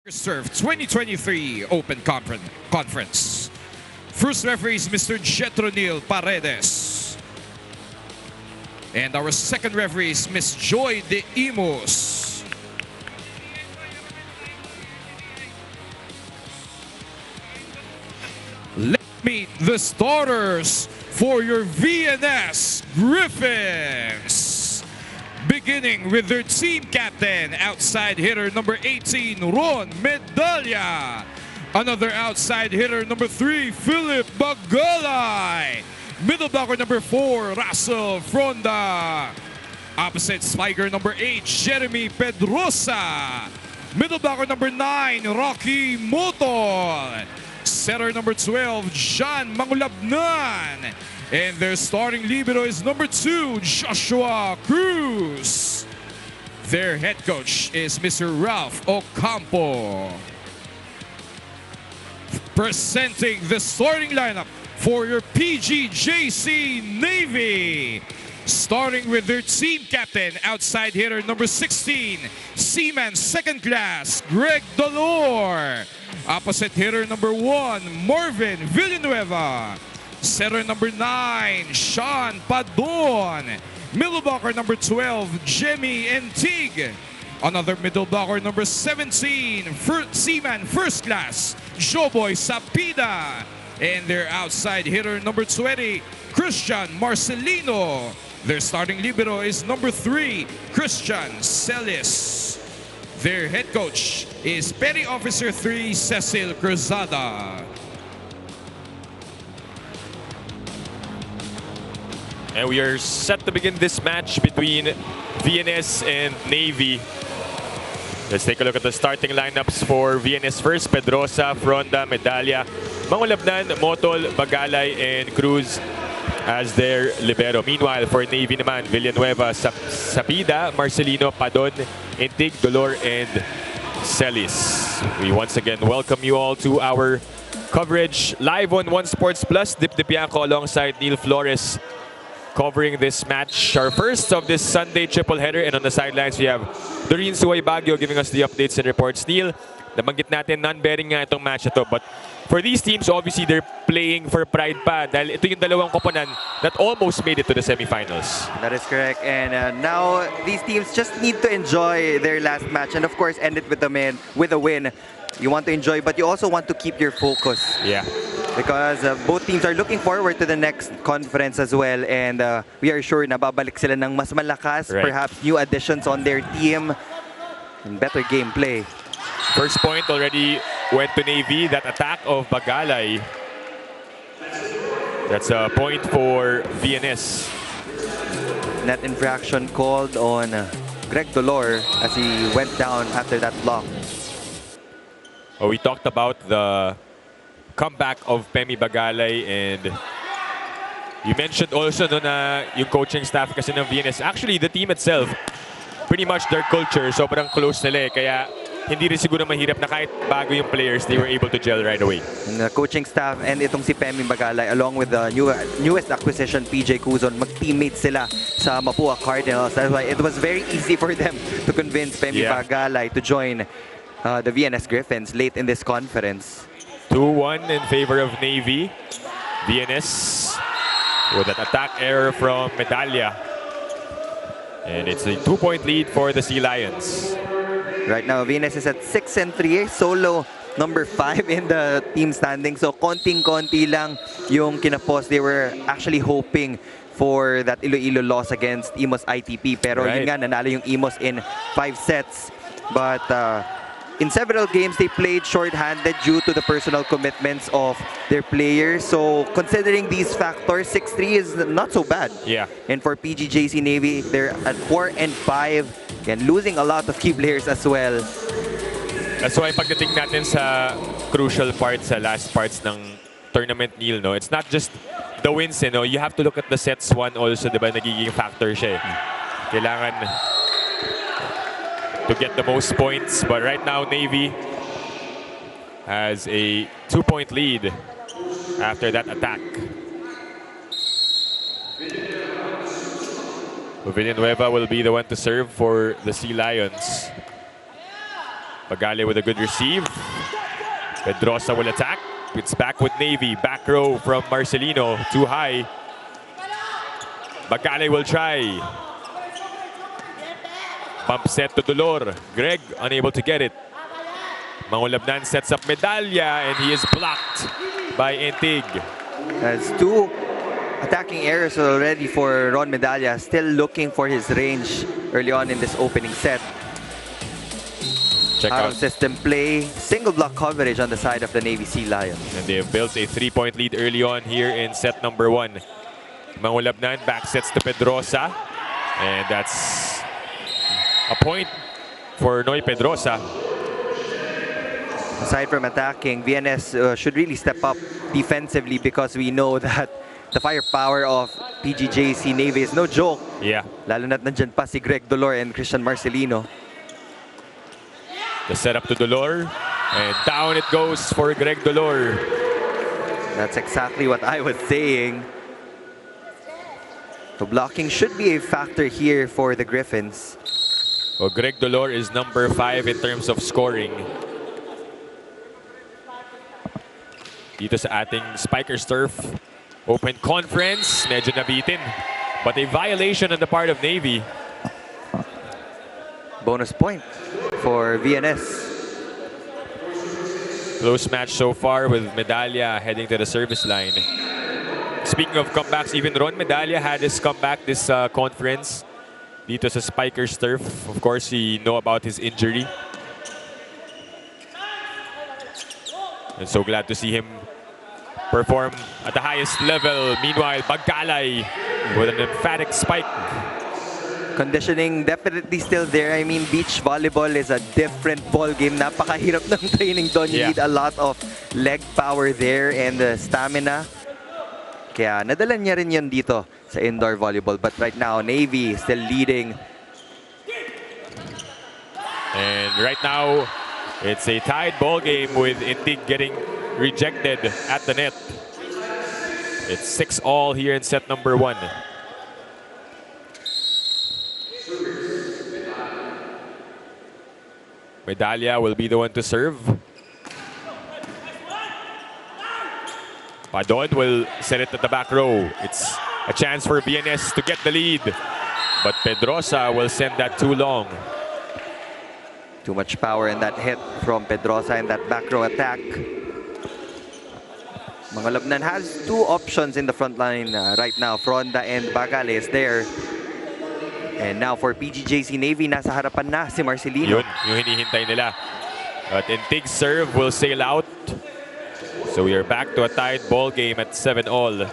Serve 2023 Open Conference. First referee is Mr. Jetronil Paredes. And our second referee is Ms. Joy de Imus. Let's meet the starters for your VNS Griffins. Beginning with their team captain, outside hitter number 18, Ron Medalla. Another outside hitter, number 3, Philip Bagalay. Middle blocker number 4, Russell Fronda. Opposite spiker number 8, Jeremy Pedrosa. Middle blocker number 9, Rocky Motol. Setter number 12, John Mangulabnan. And their starting libero is number 2, Joshua Cruz. Their head coach is Mr. Ralph Ocampo. Presenting the starting lineup for your PGJC Navy. Starting with their team captain, outside hitter number 16, Seaman second class, Greg Dolor. Opposite hitter number 1, Marvin Villanueva. Setter number 9, Sean Padon. Middle blocker number 12, Jemmy Entig. Another middle blocker number 17, Seaman first class, Joboy Sapida. And their outside hitter number 20, Christian Marcelino. Their starting libero is number 3, Christian Celis. Their head coach is Petty Officer 3, Cecil Cruzada. And we are set to begin this match between VNS and Navy. Let's take a look at the starting lineups for VNS first. Pedrosa, Fronda, Medalla, Mangulabnan, Motol, Bagalay, and Cruz as their libero. Meanwhile, for Navy naman, Villanueva, Sapida, Marcelino, Padon, Intig, Dolor, and Celis. We once again welcome you all to our coverage live on One Sports Plus. Dip Dipianco alongside Neil Flores covering this match, our first of this Sunday triple header. And on the sidelines, we have Doreen Suway Baguio giving us the updates and reports. Neil, nabanggit natin, non-bearing nga itong match ito. But for these teams, obviously, they're playing for pride pa. Dahil ito yung dalawang koponan that almost made it to the semifinals. That is correct. And now, these teams just need to enjoy their last match. And of course, end it with a win. You want to enjoy, but you also want to keep your focus. Yeah. Because both teams are looking forward to the next conference as well, and we are sure na babalik sila ng mas malakas, perhaps new additions on their team, and better gameplay. First point already went to Navy, that attack of Bagalay. That's a point for VNS. Net infraction called on Greg Dolor as he went down after that block. Oh, we talked about the comeback of Pemi Bagalay, and you mentioned also no, na yung coaching staff kasi ng VNS. Actually, the team itself, pretty much their culture, sobrang close nila eh. Kaya hindi rin siguro mahirap na kahit bago yung players, they were able to gel right away. And the coaching staff and itong si Pemi Bagalay, along with the newest acquisition, PJ Cuzon, mag-teammates sila sa Mapua Cardinals. That's why it was very easy for them to convince Pemi Bagalay to join the VNS Griffins late in this conference. 2-1 in favor of Navy. VNS with that attack error from Medalla. And it's a 2-point lead for the Sea Lions. Right now, VNS is at 6-3. Solo number 5 in the team standing. So, konting-konti lang yung kinapos. They were actually hoping for that Iloilo loss against Imos ITP. Pero yun nga, nanalo yung Imos in 5 sets. But in several games, they played short-handed due to the personal commitments of their players. So, considering these factors, 6-3 is not so bad. Yeah. And for PGJC Navy, they're at 4-5. Again, losing a lot of key players as well. That's why pagdating natin sa crucial parts, sa last parts ng tournament, Neil, no? It's not just the wins, you know? You have to look at the sets won also, di ba? Nagiging factor siya eh. Kailangan to get the most points, but right now Navy has a 2-point lead after that attack. Villanueva will be the one to serve for the Sea Lions. Bagale with a good receive. Pedrosa will attack. It's back with Navy. Back row from Marcelino. Too high. Bagale will try. Pump set to Dolor. Greg unable to get it. Mangulabnan sets up Medalla and he is blocked by Intig. That's 2 attacking errors already for Ron Medalla. Still looking for his range early on in this opening set. Check Out out. of system play. Single block coverage on the side of the Navy Sea Lions. And they have built a 3-point lead early on here in set number 1. Mangulabnan back sets to Pedrosa. And that's a point for Noy Pedrosa. Aside from attacking, VNS should really step up defensively because we know that the firepower of PGJC Navy is no joke. Yeah. Lalo na't nandyan pa si Greg Dolor and Christian Marcelino. The setup to Dolor. And down it goes for Greg Dolor. That's exactly what I was saying. So blocking should be a factor here for the Griffins. Well, Greg Dolor is number 5 in terms of scoring. Dito sa ating Spikers Turf Open Conference, medyo nabitin. But a violation on the part of Navy. Bonus point for VNS. Close match so far with Medalla heading to the service line. Speaking of comebacks, even Ron Medalla had his comeback this conference. Dito sa Spikers Turf. Of course, he know about his injury. And so glad to see him perform at the highest level. Meanwhile, Bagalay with an emphatic spike. Conditioning definitely still there. I mean, beach volleyball is a different ball game. Napakahirap ng training doon. You need a lot of leg power there and stamina. Kaya nadala niya rin yun dito sa indoor volleyball. But right now, Navy still leading. And right now, it's a tied ball game with Intig getting rejected at the net. It's 6-all here in set number 1. Medalla will be the one to serve. Padon will set it at the back row. It's a chance for VNS to get the lead. But Pedrosa will send that too long. Too much power in that hit from Pedrosa in that back row attack. Mangulabnan has 2 options in the front line right now. Fronda and Bagale is there. And now for PGJC Navy, nasa harapan na si Marcelino. Yun, yung hinihintay nila. But Intig's serve will sail out. So we are back to a tied ball game at 7-all.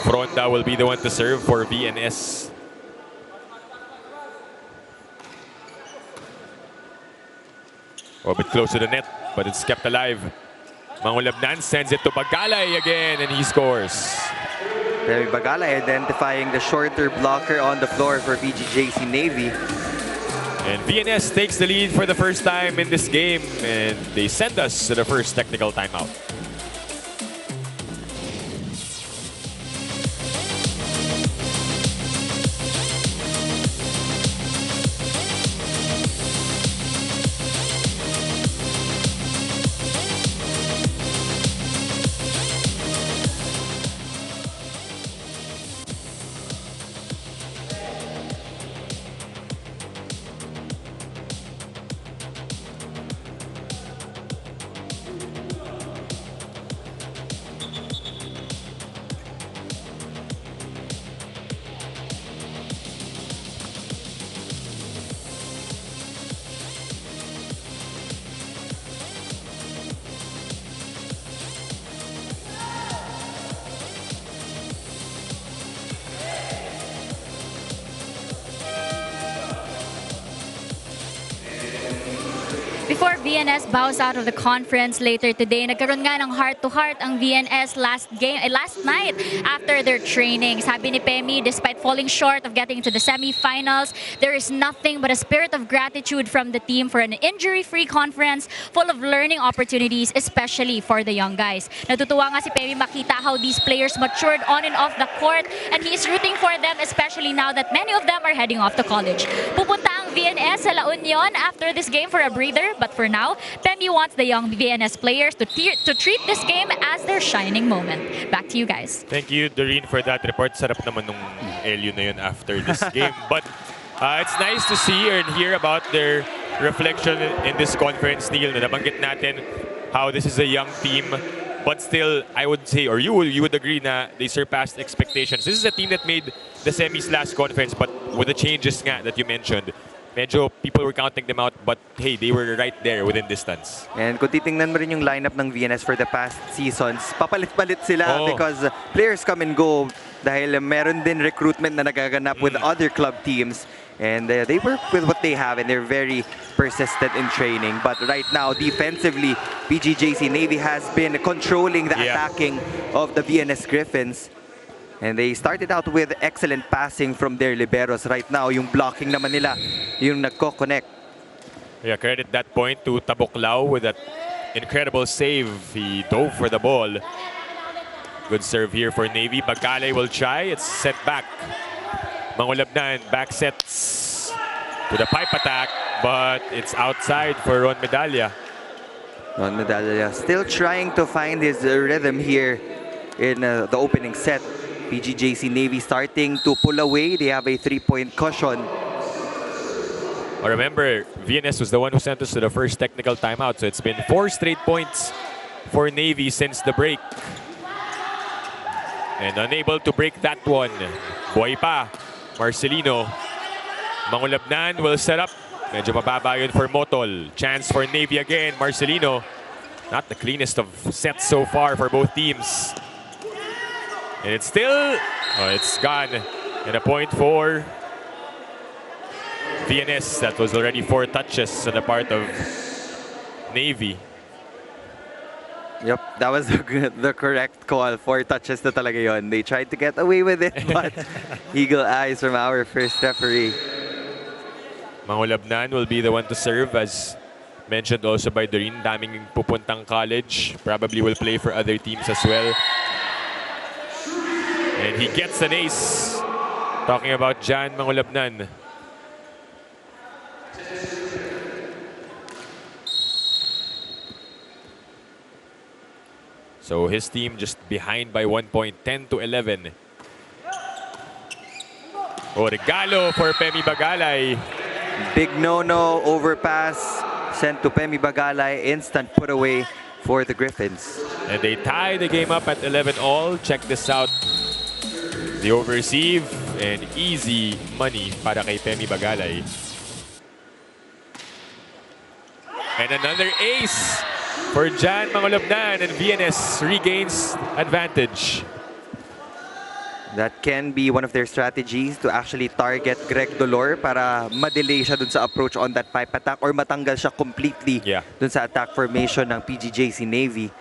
Fronda will be the one to serve for VNS. A bit close to the net, but it's kept alive. Mangulabnan sends it to Bagalay again, and he scores. Terry Bagalay identifying the shorter blocker on the floor for PGJC Navy. And VNS takes the lead for the first time in this game, and they send us to the first technical timeout. VNS bows out of the conference later today. Nagkaroon nga ng heart-to-heart ang VNS last night after their training. Sabi ni Pemi, despite falling short of getting to the semifinals, there is nothing but a spirit of gratitude from the team for an injury-free conference full of learning opportunities, especially for the young guys. Natutuwa nga si Pemi makita how these players matured on and off the court, and he is rooting for them, especially now that many of them are heading off to college. Pupunta ang VNS sa La Union after this game for a breather, but for now, Pemi wants the young VNS players to treat this game as their shining moment. Back to you guys. Thank you, Doreen, for that report. Sarap naman nung LU na yun after this game. But it's nice to see and hear about their reflection in this conference, Neil. Nabanggit natin how this is a young team, but still, I would say, or you would agree na they surpassed expectations. This is a team that made the semis last conference, but with the changes nga that you mentioned, medyo people were counting them out, but hey, they were right there within distance. And kung titingnan mo rin yung lineup ng VNS for the past seasons, papalit-palit sila because players come and go dahil meron din recruitment na nagaganap with other club teams. And they work with what they have, and they're very persistent in training. But right now, defensively, PGJC Navy has been controlling the attacking of the VNS Griffins. And they started out with excellent passing from their liberos. Right now, yung blocking naman nila, yung nagko-connect. Yeah, credit that point to Tabuklao with that incredible save. He dove for the ball. Good serve here for Navy. Bagale will try. It's set back. Mangulabnan, back sets to the pipe attack, but it's outside for Ron Medalla. Ron Medalla still trying to find his rhythm here in the opening set. PGJC Navy starting to pull away. They have a 3-point cushion. Remember, VNS was the one who sent us to the first technical timeout, so it's been 4 straight points for Navy since the break. And unable to break that one. Buhay pa. Marcelino. Mangulabnan will set up. Medyo mababa yun for Motol. Chance for Navy again. Marcelino. Not the cleanest of sets so far for both teams. And it's still... Oh, it's gone. And a point for VNS. That was already 4 touches on the part of Navy. Yep, that was the correct call. 4 touches na talaga yun. They tried to get away with it, but eagle eyes from our first referee. Mangulabnan will be the one to serve, as mentioned also by Doreen. Daming pupuntang college. Probably will play for other teams as well. And he gets an ace. Talking about Jan Mangulabnan. So his team just behind by 1 point, 10-11. Oh, regalo for Pemi Bagalay. Big no-no, overpass sent to Pemi Bagalay. Instant put away for the Griffins. And they tie the game up at 11 all. Check this out. The overreceive and easy money para kay Pemi Bagalay. And another ace for Jan Mangulabnan, and VNS regains advantage. That can be one of their strategies to actually target Greg Dolor para ma-delay siya dun sa approach on that pipe attack or matanggal siya completely dun sa attack formation ng PGJC Navy.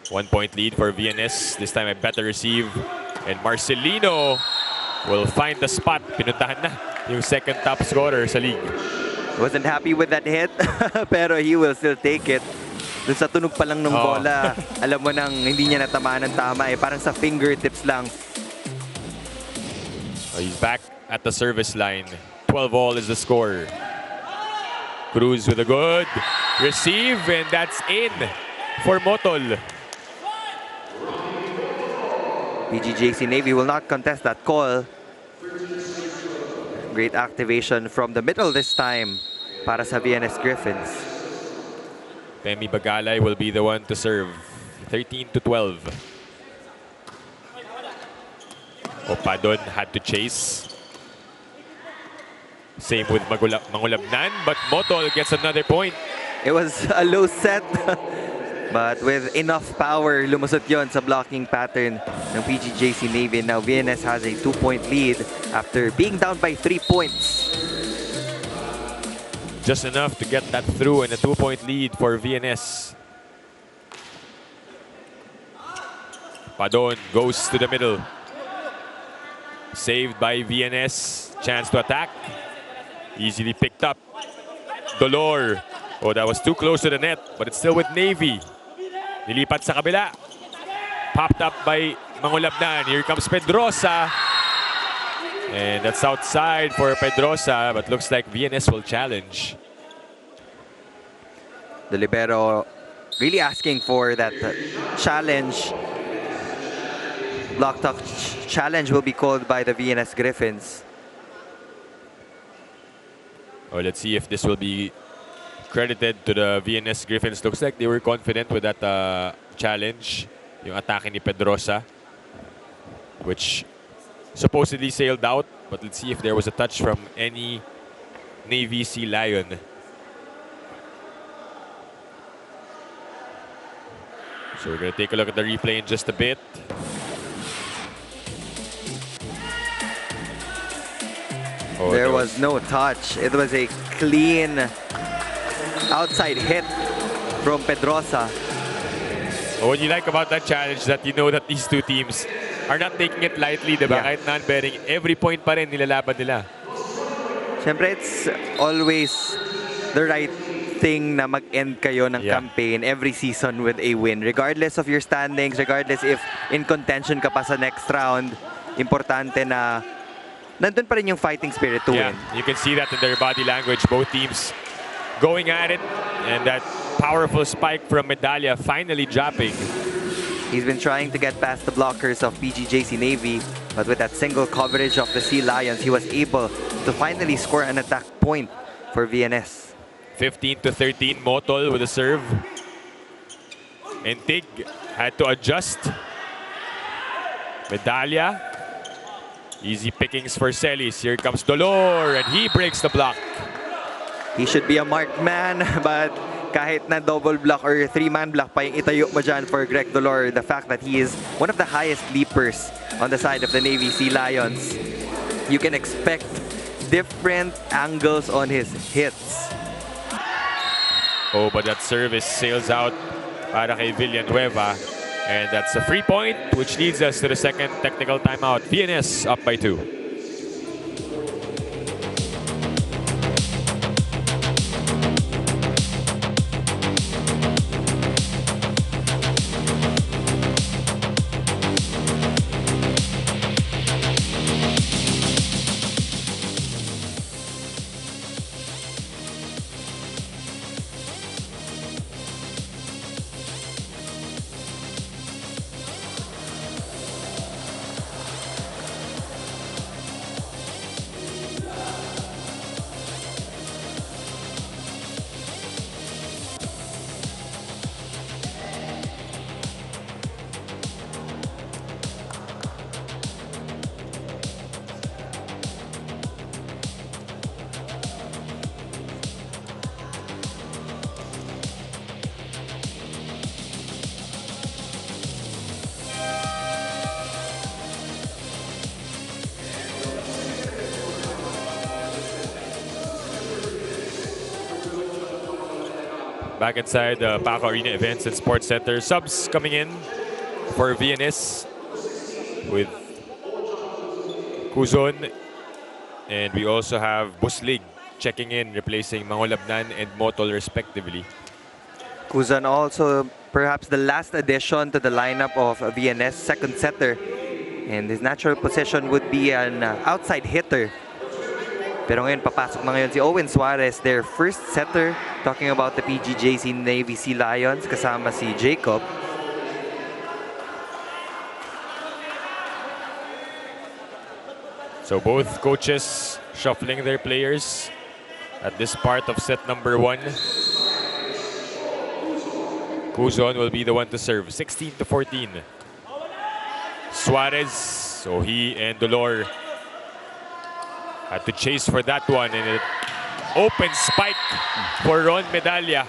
1 point lead for VNS. This time a better receive. And Marcelino will find the spot. Pinuntahan na yung second top scorer sa league. Wasn't happy with that hit, pero he will still take it. Doon sa tunog pa lang ng bola, alam mo nang hindi niya natamaan ng tama eh. Parang sa fingertips lang. He's back at the service line. 12 all is the score. Cruz with a good receive, and that's in for Motol. PGJC Navy will not contest that call. Great activation from the middle this time para sa VNS Griffins. Pemi Bagalay will be the one to serve. 13-12. Opadon had to chase. Same with Mangulabnan, but Motol gets another point. It was a low set, but with enough power, lumusot yon sa blocking pattern ng PGJC Navy. Now VNS has a 2-point lead after being down by 3 points. just enough to get that through, and a 2-point lead for VNS. Padon goes to the middle. Saved by VNS. Chance to attack. Easily picked up. Dolor. Oh, that was too close to the net, but it's still with Navy. Nilipat sa kabila. Popped up by Mangulabnan. Here comes Pedrosa. And that's outside for Pedrosa, but looks like VNS will challenge. The libero really asking for that challenge. Block talk challenge will be called by the VNS Griffins. Oh, let's see if this will be credited to the VNS Griffins. Looks like they were confident with that challenge. Yung atake ni Pedrosa, which supposedly sailed out, but let's see if there was a touch from any Navy Sea Lion. So we're going to take a look at the replay in just a bit. Oh, there was no touch. It was a clean outside hit from Pedrosa. What you like about that challenge that you know that these two teams are not taking it lightly, diba? Yeah. Kahit non-bearing, every point pa rin nilalaban nila. Siyempre, it's always the right thing na mag-end kayo ng campaign every season with a win. Regardless of your standings, regardless if in contention ka pa sa next round, importante na nandun pa rin yung fighting spirit to win. You can see that in their body language. Both teams going at it, and that powerful spike from Medallia finally dropping. He's been trying to get past the blockers of PGJC Navy, but with that single coverage of the Sea Lions, he was able to finally score an attack point for VNS. 15-13, Motol with a serve. And Tig had to adjust. Medallia. Easy pickings for Celis. Here comes Dolor, and he breaks the block. He should be a marked man, but kahit na double block or three-man block pa yung itayo mo dyan for Greg Dolor, the fact that he is one of the highest leapers on the side of the Navy Sea Lions, you can expect different angles on his hits. Oh, but that service sails out para kay Villanueva. And that's a free point, which leads us to the second technical timeout. VNS up by 2. Back inside the Paco Arena Events and Sports Center. Subs coming in for VNS with Kuzon. And we also have Buslig checking in, replacing Mangolabnan and Motol respectively. Kuzan also perhaps the last addition to the lineup of VNS, second setter. And his natural position would be an outside hitter. Pero ngayon, papasok na ngayon si Owen Suarez, their first setter. Talking about the PGJC Navy Sea Lions, kasama si Jacob. So both coaches shuffling their players at this part of set number 1. Kuzon will be the one to serve, 16-14. Suarez, so he and Dolor had to chase for that one, and an open spike for Ron Medallia.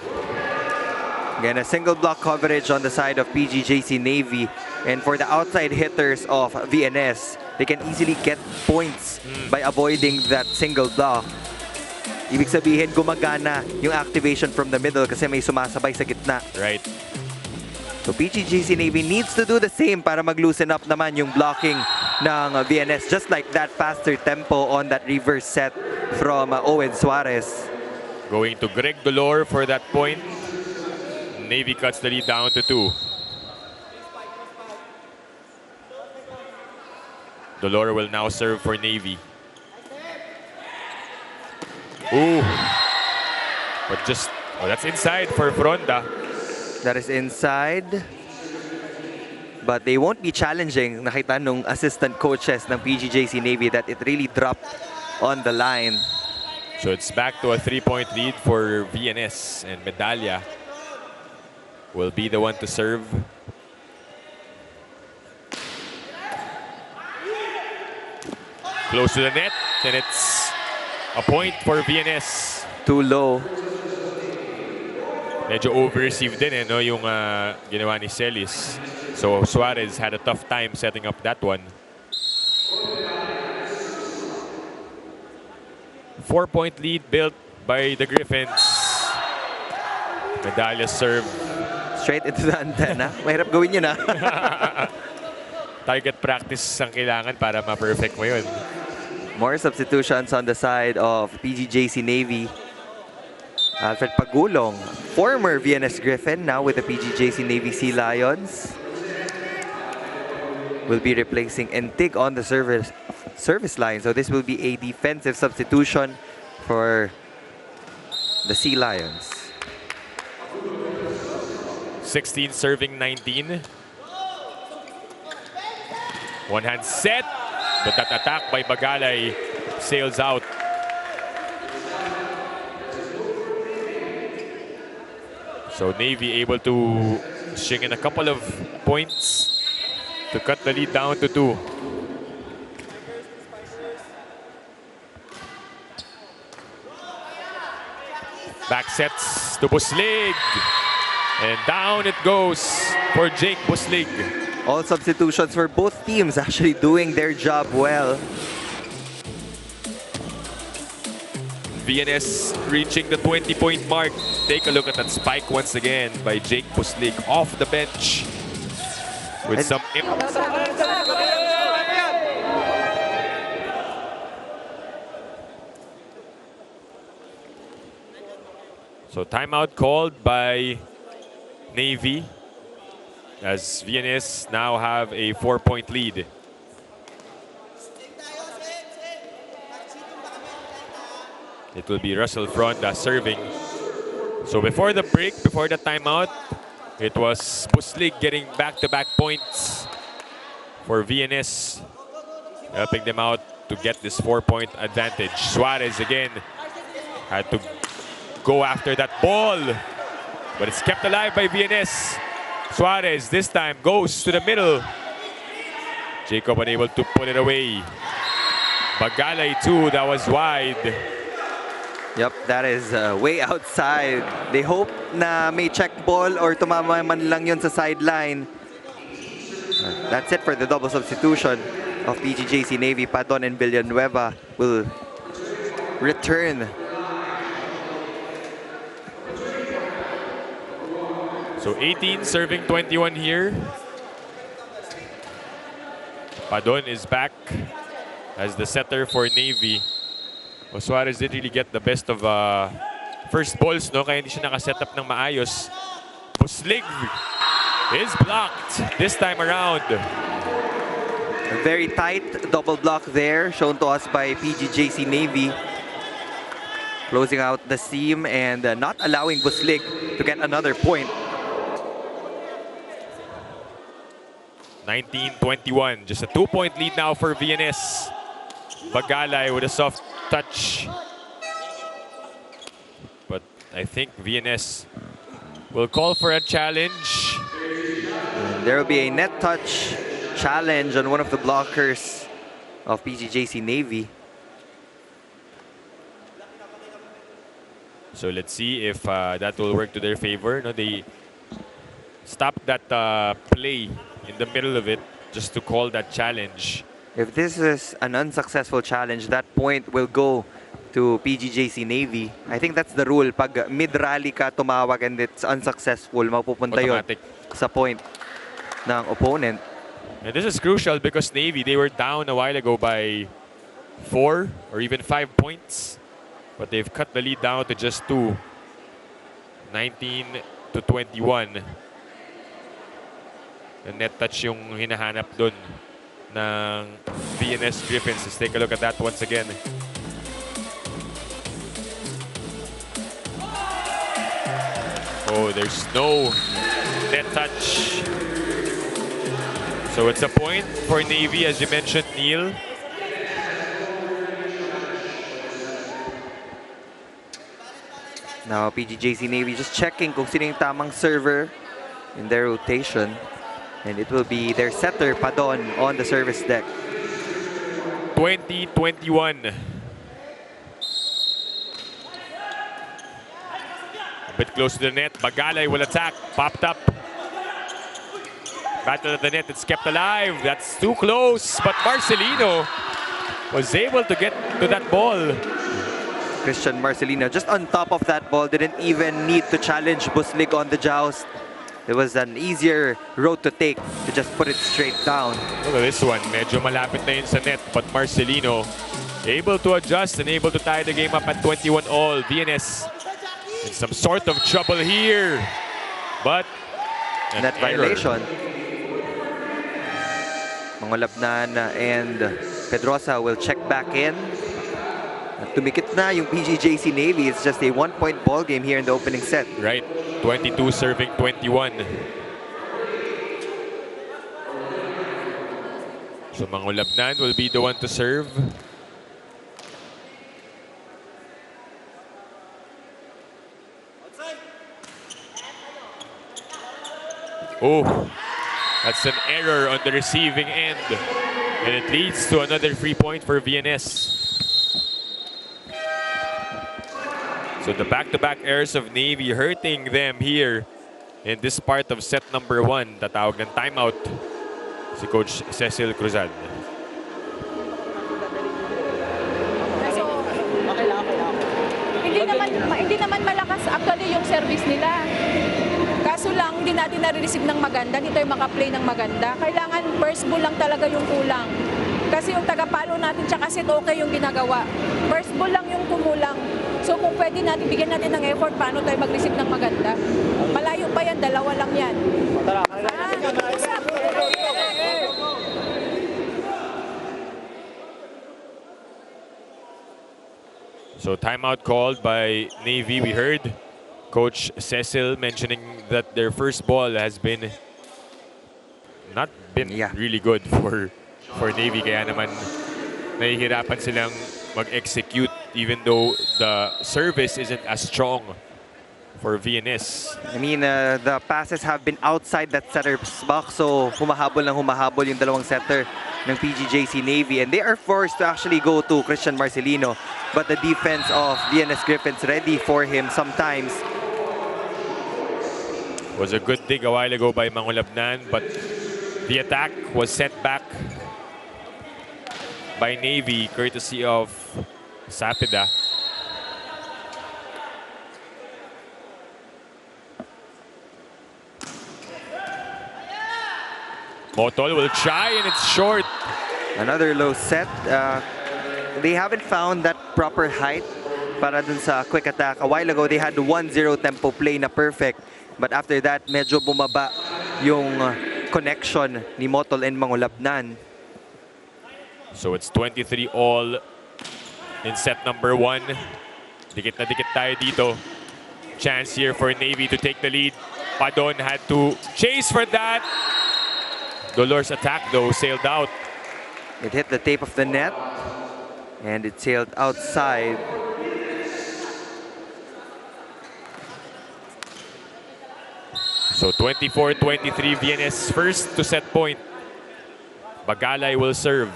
Again, a single block coverage on the side of PGJC Navy. And for the outside hitters of VNS, they can easily get points by avoiding that single block. Ibig sabihin, gumagana yung activation from the middle kasi may sumasabay sa gitna. Right. So PGJC Navy needs to do the same para mag-loosen up naman yung blocking ng VNS. Just like that faster tempo on that reverse set from Owen Suarez. Going to Greg Dolor for that point. Navy cuts the lead down to 2. Dolor will now serve for Navy. Ooh. But just, oh, that's inside for Fronda. That is inside. But they won't be challenging. Nakita nung assistant coaches ng PGJC Navy that it really dropped on the line. So it's back to a 3-point lead for VNS, and Medalla will be the one to serve. Close to the net, and it's a point for VNS. Too low. Medyo over-received din no, yung ginawa ni Celis. So Suarez had a tough time setting up that one. 4-point lead built by the Griffins. Medalla serve. Straight into the antenna. Mahirap gawin yun Target practice ang kailangan para ma-perfect mo yun. More substitutions on the side of PGJC Navy. Alfred Pagulong, former VNS Griffin, now with the PGJC Navy Sea Lions, will be replacing Entig on the service line. So this will be a defensive substitution for the Sea Lions. 16 serving 19. One hand set, but that attack by Bagalay sails out. So Navy able to string in a couple of points to cut the lead down to 2. Back sets to Buslig. And down it goes for Jake Buslig. All substitutions for both teams actually doing their job well. VNS reaching the 20-point mark. Take a look at that spike once again by Jake Buslig off the bench with some. So timeout called by Navy as VNS now have a 4-point lead. It will be Russell Fronda serving. So before the break, before the timeout, it was Buslig getting back-to-back points for VNS, helping them out to get this 4-point advantage. Suarez again had to go after that ball, but it's kept alive by VNS. Suarez this time goes to the middle. Jacob unable to put it away. Bagalay too, that was wide. Yep, that is way outside. They hope na may check ball or tumama man lang yun sa sideline. That's it for the double substitution of PGJC Navy. Padon and Villanueva will return. So 18 serving 21 here. Padon is back as the setter for Navy. Suarez didn't really get the best of first balls, no? Kaya hindi siya nakaset up ng maayos. Buslig is blocked this time around. A very tight double block there, shown to us by PGJC Navy. Closing out the seam and not allowing Buslig to get another point. 19-21, just a 2-point lead now for VNS. Bagalay with a soft touch. But I think VNS will call for a challenge. And there will be a net touch challenge on one of the blockers of PGJC Navy. So let's see if that will work to their favor. No, they stopped that play in the middle of it just to call that challenge. If this is an unsuccessful challenge, that point will go to PGJC Navy. I think that's the rule. Pag mid-rally ka tumawag and it's unsuccessful, mapupunta yun Automatic. sa point ng opponent. And this is crucial because Navy, they were down a while ago by 4 or even 5 points. But they've cut the lead down to just 2. 19-21. And net touch yung hinahanap dun ng VNS Griffins. Let's take a look at that once again. Oh, there's no net touch. So it's a point for Navy, as you mentioned, Neil. Now, PGJC Navy just checking kung sino yung tamang server in their rotation. And it will be their setter, Padon, on the service deck. 20-21. A bit close to the net. Bagalay will attack. Popped up. Battle at the net. It's kept alive. That's too close. But Marcelino was able to get to that ball. Christian Marcelino just on top of that ball. Didn't even need to challenge Buslig on the joust. It was an easier road to take to just put it straight down. Look at this one. Medyo malapit na yun sa net. But Marcelino able to adjust and able to tie the game up at 21-all. VNS in some sort of trouble here. But net violation. Mangolabnan and Pedrosa will check back in. At tumikit na yung PGJC Navy. It's just a 1-point ball game here in the opening set. Right. 22 serving 21. So Mangolabnan will be the one to serve. Oh, that's an error on the receiving end. And it leads to another free point for VNS. So the back-to-back errors of Navy hurting them here in this part of set number 1. Tatawag ng timeout si Coach Cecil Cruzan. Hindi naman malakas actually yung service nila. Kaso lang, hindi natin nare-receive ng maganda. Hindi tayo makaplay ng maganda. Kailangan first ball lang talaga yung kulang. Kasi yung tagapalo natin tsaka set okay yung ginagawa. First ball lang yung kumulang. So kung pwede natin, bigyan natin ng effort paano tayo mag-receive ng maganda. Malayo pa yan, dalawa lang yan. So timeout called by Navy. We heard Coach Cecil mentioning that their first ball has been not been really good for Navy. Kaya naman nahihirapan silang mag-execute even though the service isn't as strong for VNS. I mean, the passes have been outside that setter's box, so humahabol yung dalawang setter ng PGJC Navy, and they are forced to actually go to Christian Marcelino, but the defense of VNS Griffins ready for him sometimes. Was a good dig a while ago by Mangolabnan, but the attack was set back by Navy courtesy of Sapida. Motol will try and it's short. Another low set. They haven't found that proper height para dun sa quick attack. A while ago, they had 1-0 tempo play na perfect. But after that, medyo bumaba yung connection ni Motol and Mangolabnan. So it's 23-all in set number 1. Dikit na dikit tayo dito. Chance here for Navy to take the lead. Padon had to chase for that. Dolores' attack, though, sailed out. It hit the tape of the net, and it sailed outside. So 24-23, VNS first to set point. Bagalay will serve.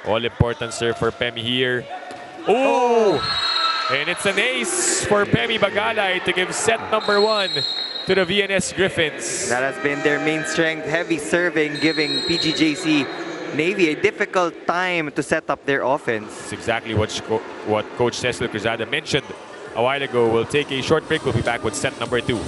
All-important serve for Pemi here. Oh! And it's an ace for Pemi Bagalay to give set number 1 to the VNS Griffins. That has been their main strength, heavy serving, giving PGJC Navy a difficult time to set up their offense. It's exactly what Coach Cecil Cruzada mentioned a while ago. We'll take a short break. We'll be back with set number 2.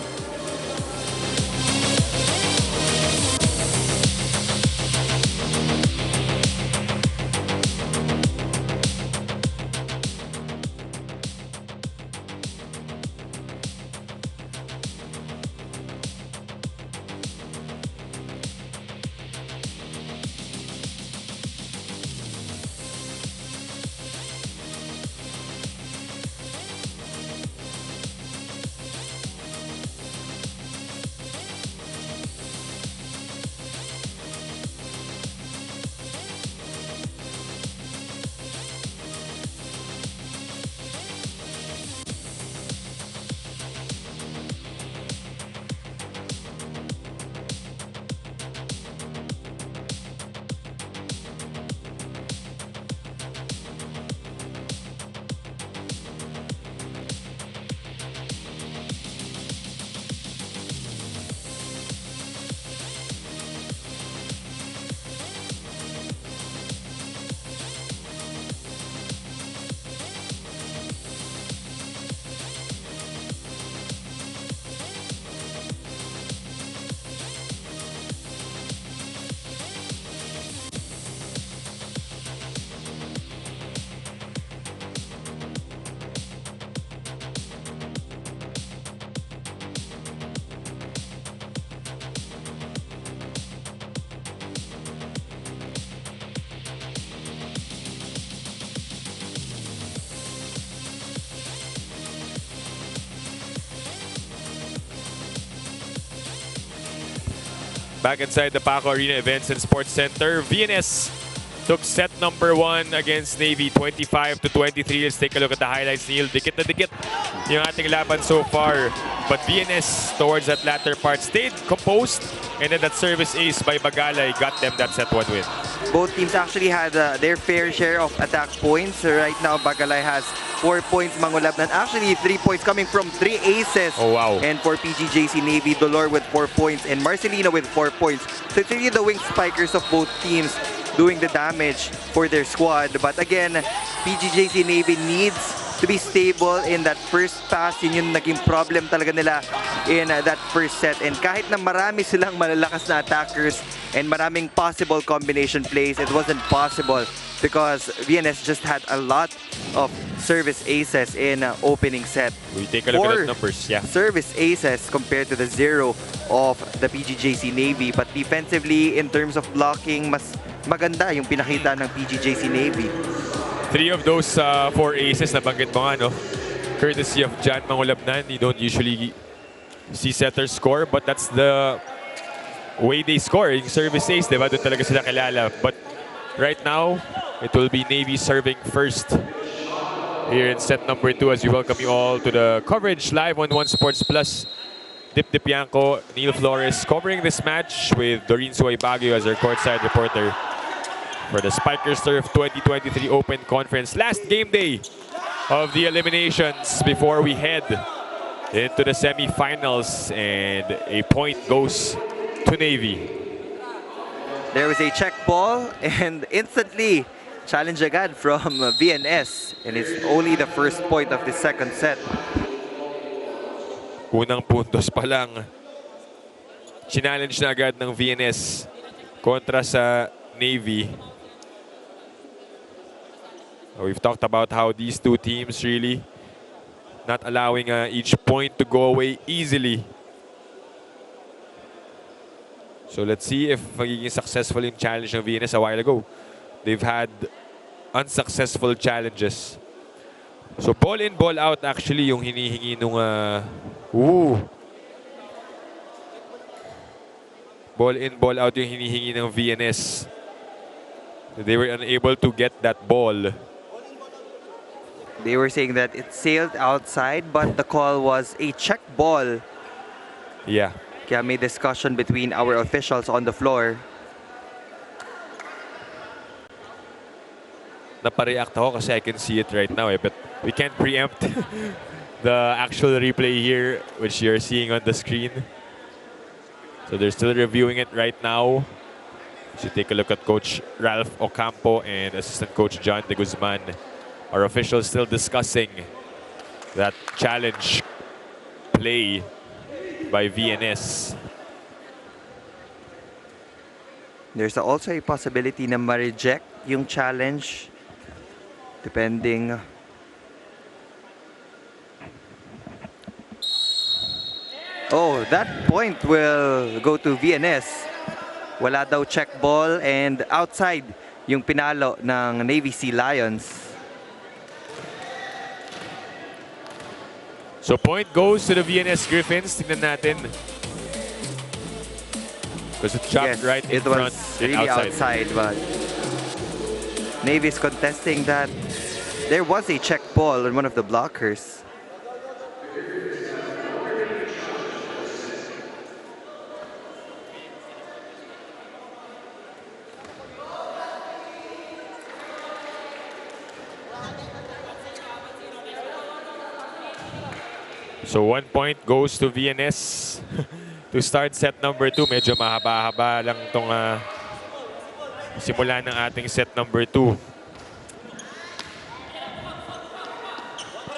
Back inside the Paco Arena Events and Sports Center, VNS took set number 1 against Navy, 25-23. Let's take a look at the highlights, Neil. Dikit na dikit yung ating laban so far. But VNS, towards that latter part, stayed composed. And then that service ace by Bagalay got them that set 1 win. Both teams actually had their fair share of attack points. Right now, Bagalay has 4 points, Mangulabnan actually 3 points coming from 3 aces. Oh, wow. And for PGJC Navy, Dolor with 4 points and Marcelino with 4 points. So it's really the wing spikers of both teams doing the damage for their squad. But again, PGJC Navy needs to be stable in that first pass. Yun yung naging problem talaga nila in that first set. And kahit na marami silang malalakas na attackers and maraming possible combination plays, it wasn't possible because VNS just had a lot of service aces in opening set. We take a look at the numbers. Yeah. Service aces compared to the 0 of the PGJC Navy. But defensively, in terms of blocking, mas maganda yung pinakita ng PGJC Navy. 3 of those 4 aces na banggit mo nga, no? Courtesy of John Mangulabnan. You don't usually see setters score, but that's the way they score. Yung service ace, diba? Doon talaga sila kilala. But right now, it will be Navy serving first here in set number 2 as we welcome you all to the coverage live on One Sports Plus. Dip Dipianco, Neil Flores covering this match with Doreen Suay Baguio as our courtside reporter for the Spikers Turf 2023 Open Conference. Last game day of the eliminations before we head into the semifinals, and a point goes to Navy. There was a check ball and instantly challenge agad from VNS, and it's only the first point of the second set. Unang puntos pa lang, challenge na agad ng VNS kontra sa Navy. We've talked about how these two teams really not allowing each point to go away easily. So let's see if magiging successful yung challenge ng VNS a while ago. They've had unsuccessful challenges. So ball in, ball out actually yung hinihingi nung ball in, ball out yung hinihingi ng VNS. They were unable to get that ball. They were saying that it sailed outside, but the call was a check ball. Yeah. Kaya may discussion between our officials on the floor. Napareact ako kasi I can see it right now, but we can't preempt the actual replay here, which you're seeing on the screen. So they're still reviewing it right now. So take a look at Coach Ralph Ocampo and Assistant Coach John De Guzman. Our officials still discussing that challenge play by VNS. There's also a possibility na ma-reject yung challenge depending. Oh, that point will go to VNS. Wala daw check ball and outside yung pinalo ng Navy Sea Lions. So point goes to the VNS Griffins. Tingnan natin. Because it jumped right in it front was and really outside. but Navy is contesting that there was a check ball on one of the blockers. So 1 point goes to VNS to start set number 2. Medyo mahaba-haba lang itong simula ng ating set number 2.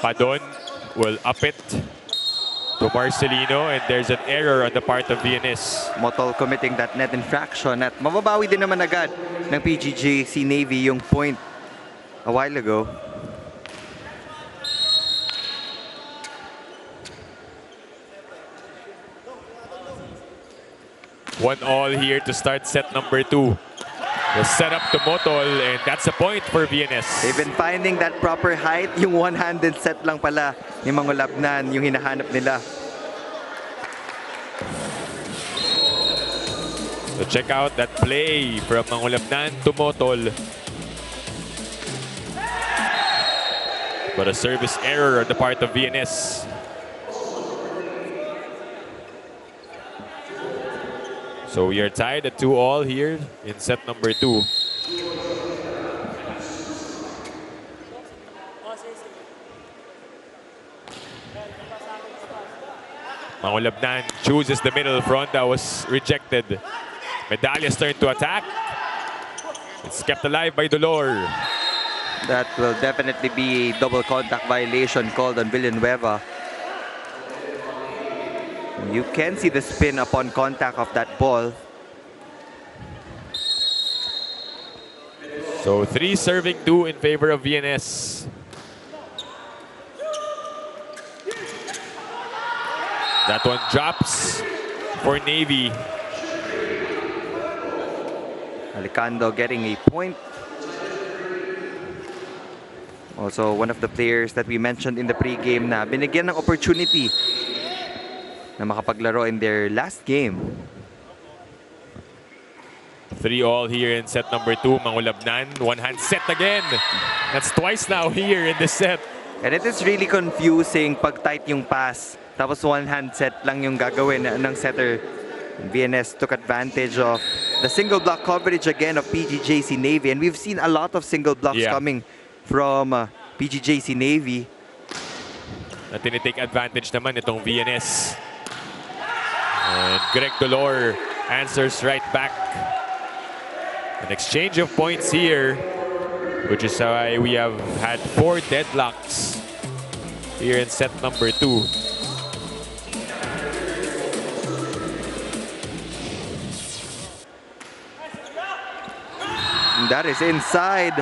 Padon will up it to Marcelino and there's an error on the part of VNS. Motol committing that net infraction at mababawi din naman agad ng PGJC Navy yung point a while ago. One all here to start set number 2. The setup to Motol and that's a point for VNS. They've been finding that proper height. Yung one-handed set lang pala ni Mangulabnan yung hinahanap nila. So check out that play from Mangulabnan to Motol. But a service error on the part of VNS. So we are tied at 2-all here in set number 2. Mangulabnan chooses the middle front that was rejected. Medalya's turn to attack. It's kept alive by Dolor. That will definitely be a double contact violation called on Villanueva. You can see the spin upon contact of that ball. So 3 serving 2 in favor of VNS. That one drops for Navy. Alicando getting a point. Also one of the players that we mentioned in the pregame na binigyan ng opportunity na makapaglaro in their last game. 3-all here in set number 2. Mangulabnan, one-hand set again. That's twice now here in this set. And it is really confusing pag tight yung pass. Tapos one-hand set lang yung gagawin ng setter. VNS took advantage of the single block coverage again of PGJC Navy. And we've seen a lot of single blocks coming from PGJC Navy. Na tinitake advantage naman itong VNS. And Greg Dolor answers right back. An exchange of points here, which is why we have had 4 deadlocks here in set number 2. And that is inside.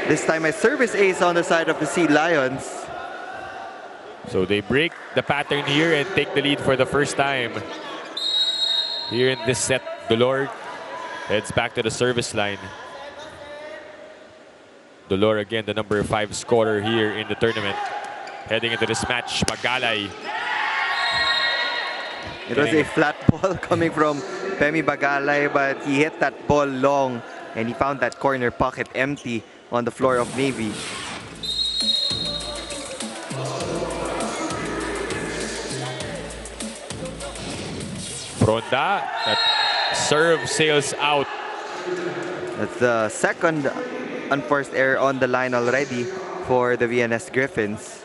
This time a service ace on the side of the Sea Lions. So they break the pattern here and take the lead for the first time. Here in this set, Dolor heads back to the service line. Dolor again, the number 5 scorer here in the tournament. Heading into this match, Bagalay. It was a flat ball coming from Femi Bagalay, but he hit that ball long and he found that corner pocket empty on the floor of Navy. Fronda, that serve sails out. That's the second unforced error on the line already for the VNS Griffins.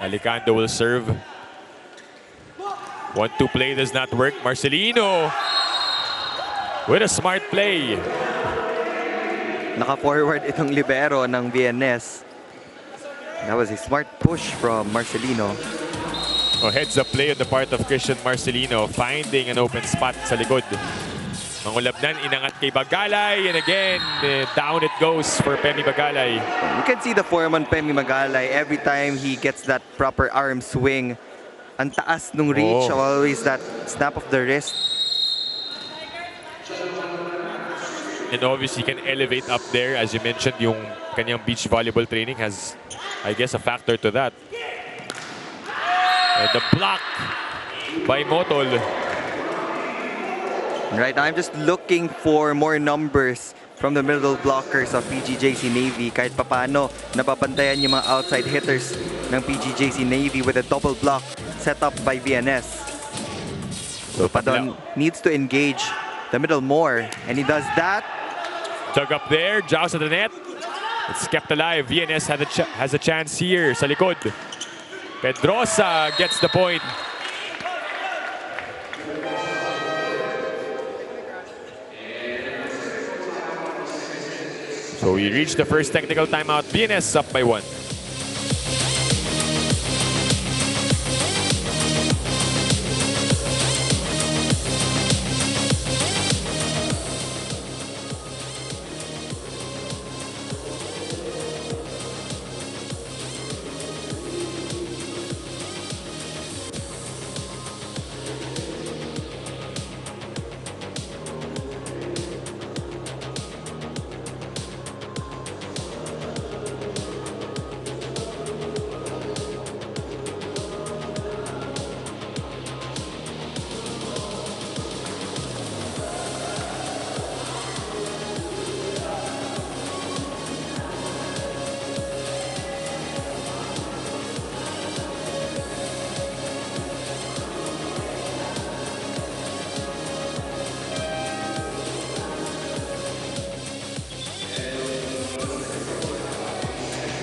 Alicando will serve. 1-2 play does not work. Marcelino with a smart play. Naka-forward itong libero ng VNS. That was a smart push from Marcelino. Oh, heads-up play on the part of Christian Marcelino, finding an open spot sa likod. Mangulabnan, inangat kay Bagalay, and again, down it goes for Pemi Bagalay. You can see the form on Pemi Bagalay every time he gets that proper arm swing. Ang taas nung reach, always that snap of the wrist. And obviously, can elevate up there. As you mentioned, yung kanyang beach volleyball training has, I guess, a factor to that. And the block by Motol. Right, I'm just looking for more numbers from the middle blockers of PGJC Navy. Kahit papano, napapantayan yung mga outside hitters ng PGJC Navy with a double block set up by VNS. So Padon needs to engage the middle more, and he does that. Dug up there, joust at the net. It's kept alive. VNS has a chance here sa likod. Pedrosa gets the point. So we reach the first technical timeout. VNS up by 1.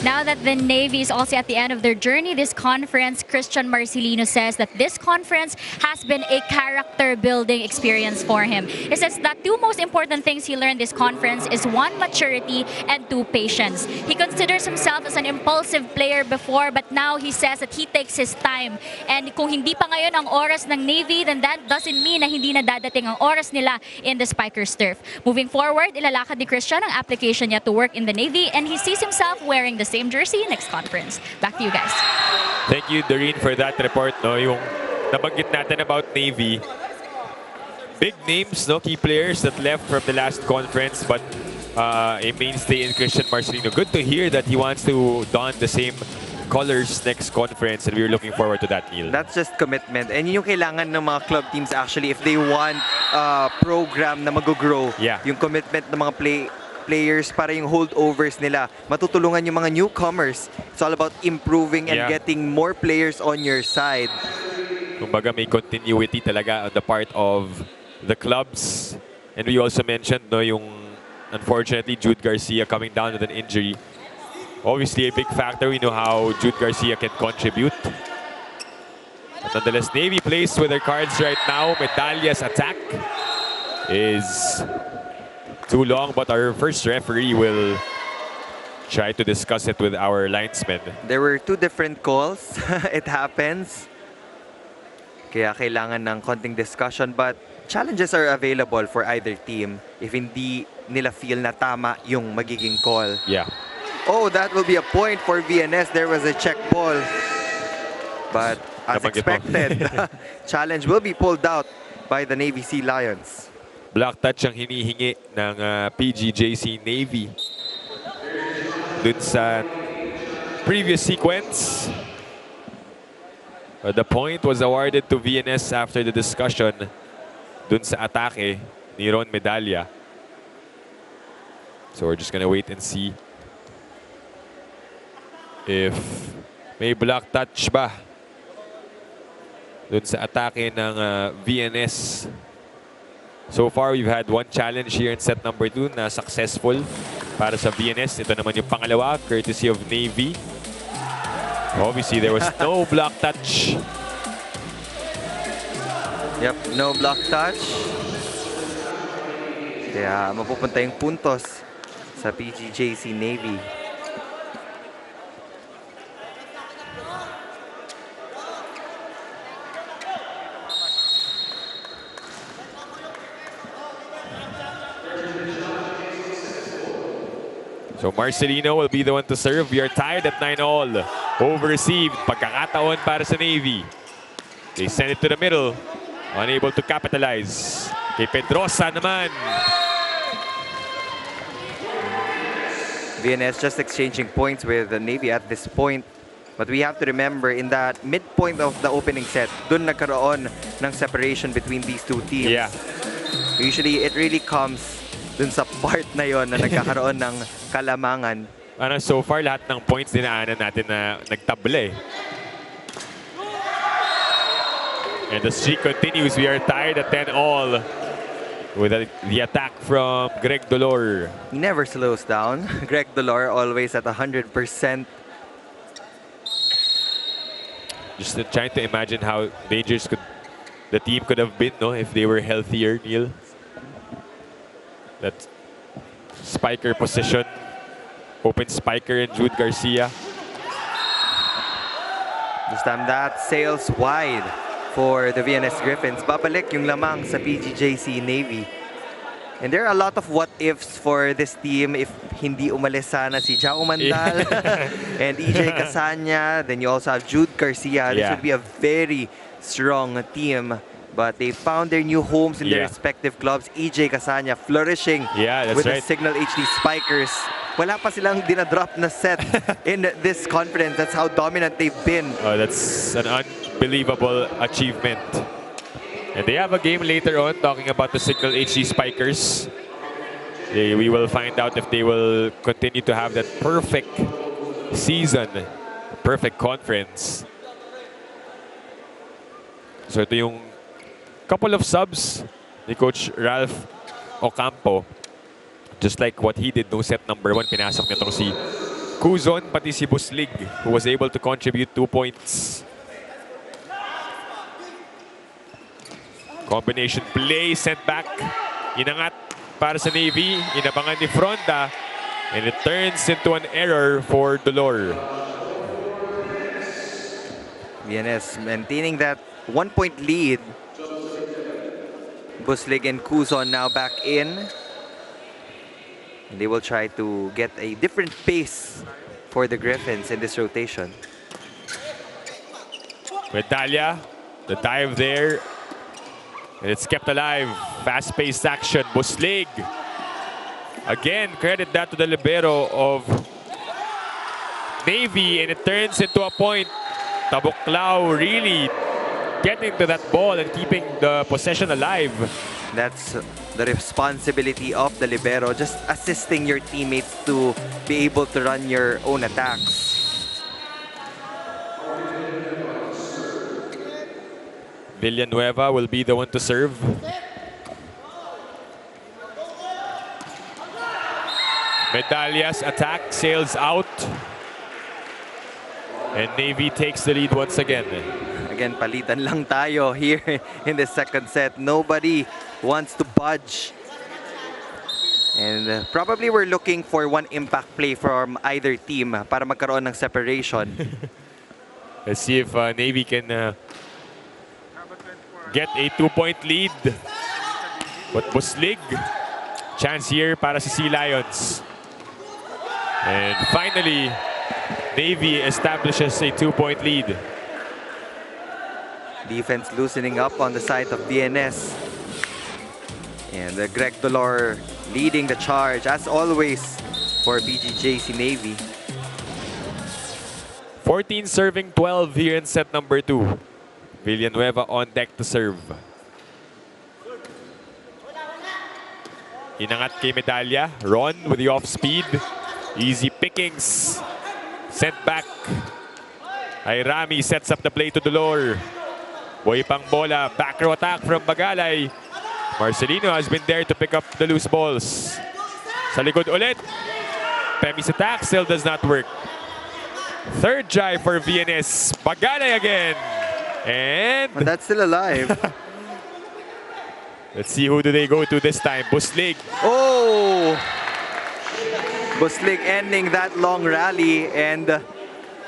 Now that the Navy is also at the end of their journey this conference, Christian Marcelino says that this conference has been a character-building experience for him. He says that two most important things he learned this conference is 1, maturity, and 2, patience. He considers himself as an impulsive player before, but now he says that he takes his time. And kung hindi pa ngayon ang oras ng Navy, then that doesn't mean na hindi na dadating ang oras nila in the Spikers turf. Moving forward, ilalakad ni Christian ang application niya to work in the Navy, and he sees himself wearing the same jersey next conference. Back to you guys. Thank you, Doreen, for that report. No, yung nabanggit natin about Navy. Big names, no, key players that left from the last conference, but a mainstay in Christian Marcelino. Good to hear that he wants to don the same colors next conference, and we're looking forward to that, Neil. That's just commitment. And yun yung kailangan ng mga club teams actually if they want a program na mag-grow. Yeah. Yung commitment ng mga players para yung holdovers nila. Matutulungan yung mga newcomers. It's all about improving and getting more players on your side. Kumbaga may continuity talaga on the part of the clubs. And we also mentioned no, yung unfortunately Jude Garcia coming down with an injury. Obviously a big factor. We know how Jude Garcia can contribute. But nonetheless, Navy plays with their cards right now. Medalya's attack is too long, but our first referee will try to discuss it with our linesmen. There were 2 different calls. It happens. Kaya kailangan ng konting discussion, but challenges are available for either team if hindi nila feel na tama yung magiging call. Yeah. Oh, that will be a point for VNS. There was a check ball. But as expected, challenge will be pulled out by the Navy Sea Lions. Block touch ang hinihingi ng PGJC Navy dun sa previous sequence. The point was awarded to VNS after the discussion dun sa atake ni Ron Medalya. So we're just gonna wait and see if may block touch ba dun sa atake ng VNS. So far, we've had 1 challenge here in set number 2 na successful para sa VNS. Ito naman yung pangalawa, courtesy of Navy. Obviously, there was no block touch. Yep, no block touch. Kaya mapupunta yung puntos sa PGJC Navy. So Marcelino will be the one to serve. We are tied at 9-all. Over-received. Pagkakataon para sa Navy. They send it to the middle. Unable to capitalize. Kay Pedrosa naman. VNS just exchanging points with the Navy at this point. But we have to remember, in that midpoint of the opening set, dun nagkaroon ng separation between these two teams. Yeah. Usually, it really comes dun sa part na yon na nagkakaroon ng kalamangan. So far, lahat ng points dinaanan natin na nagtabla eh. And the streak continues. We are tied at 10-all with the attack from Greg Dolor. He never slows down. Greg Dolor always at 100%. Just trying to imagine how dangerous the team could have been, no, if they were healthier, Neil. That spiker position. Open spiker and Jude Garcia. This time that sails wide for the VNS Griffins. Babalik yung lamang sa PGJC Navy. And there are a lot of what-ifs for this team if hindi umalis sana si Jao Mandal and EJ Casanya. Then you also have Jude Garcia. This would be a very strong team. But they found their new homes in their respective clubs. EJ Casanya flourishing with the Signal HD Spikers. Wala pa silang dinadrop na set in this conference. That's how dominant they've been. Oh, that's an unbelievable achievement. And they have a game later on talking about the Signal HD Spikers. We will find out if they will continue to have that perfect season, perfect conference. So ito yung couple of subs ni Coach Ralph Ocampo. Just like what he did no set number 1, pinasok niya itong si Cuzon, pati si Buslig, who was able to contribute 2 points. Combination play, sent back. Inangat para sa Navy. Inabangan ni Fronda. And it turns into an error for Dolor. VNS maintaining that 1-point lead. Buslig and Cuzon now back in. And they will try to get a different pace for the Griffins in this rotation. Medalla, the dive there. And it's kept alive. Fast-paced action. Buslig. Again, credit that to the libero of Navy. And it turns into a point. Tabuklao really getting to that ball and keeping the possession alive. That's the responsibility of the libero, just assisting your teammates to be able to run your own attacks. Villanueva will be the one to serve. Medallas attack, sails out. And Navy takes the lead once again. Again, palitan lang tayo here in the second set. Nobody wants to budge. And probably we're looking for one impact play from either team para magkaroon ng separation. Let's see if Navy can get a 2-point lead. But Buslig, chance here para sa Sea Lions. And finally, Navy establishes a 2-point lead. Defense loosening up on the side of VNS. And Greg Dolor leading the charge, as always, for PGJC Navy. 14 serving 12 here in set number 2. Villanueva on deck to serve. Inangat kay Medalla. Ron with the off-speed. Easy pickings. Sent back. Ayrami sets up the play to Dolor. Boy pang bola. Back row attack from Bagalay. Marcelino has been there to pick up the loose balls. Sa likod ulit. Pemi's attack still does not work. Third try for VNS. Bagalay again. And But that's still alive. let's see who do they go to this time. Buslig. Oh! Buslig ending that long rally, and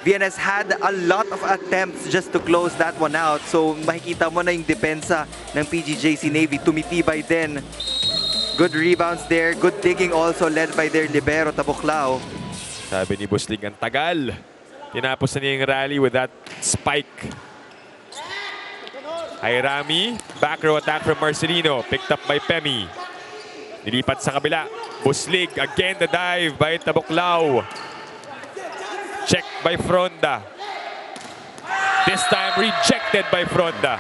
VNS had a lot of attempts just to close that one out. So makikita mo na yung depensa ng PGJC Navy. Tumitibay din. Good rebounds there. Good digging also led by their libero, Tabuklao. Sabi ni Buslig, ang tagal. Tinapos na niya yung rally with that spike. Hairami, back row attack from Marcelino. Picked up by Pemi. Nilipat sa kabila. Buslig, again the dive by Tabuklao. Check by Fronda. This time rejected by Fronda.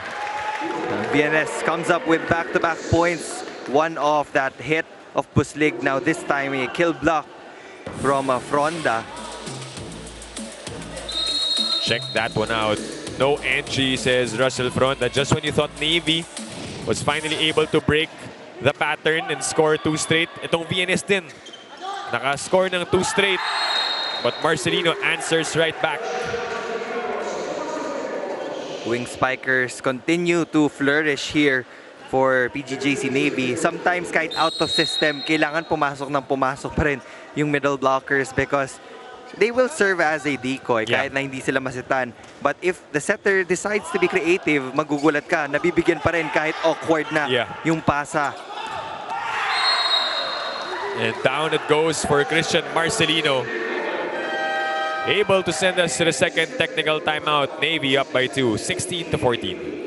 VNS comes up with back-to-back points. One off that hit of Buslig. Now this time a kill block from Fronda. Check that one out. No entry, says Russell Fronda. Just when you thought Navy was finally able to break the pattern and score 2 straight, itong VNS din naka-score ng 2 straight. But Marcelino answers right back. Wing spikers continue to flourish here for PGJC Navy. Sometimes kahit out of system, kailangan pumasok pa rin yung middle blockers because they will serve as a decoy kahit na hindi sila masitan. But if the setter decides to be creative, magugulat ka, nabibigyan pa rin kahit awkward na yung pasa. And down it goes for Christian Marcelino. Able to send us to the second technical timeout. Navy up by 2, 16-14.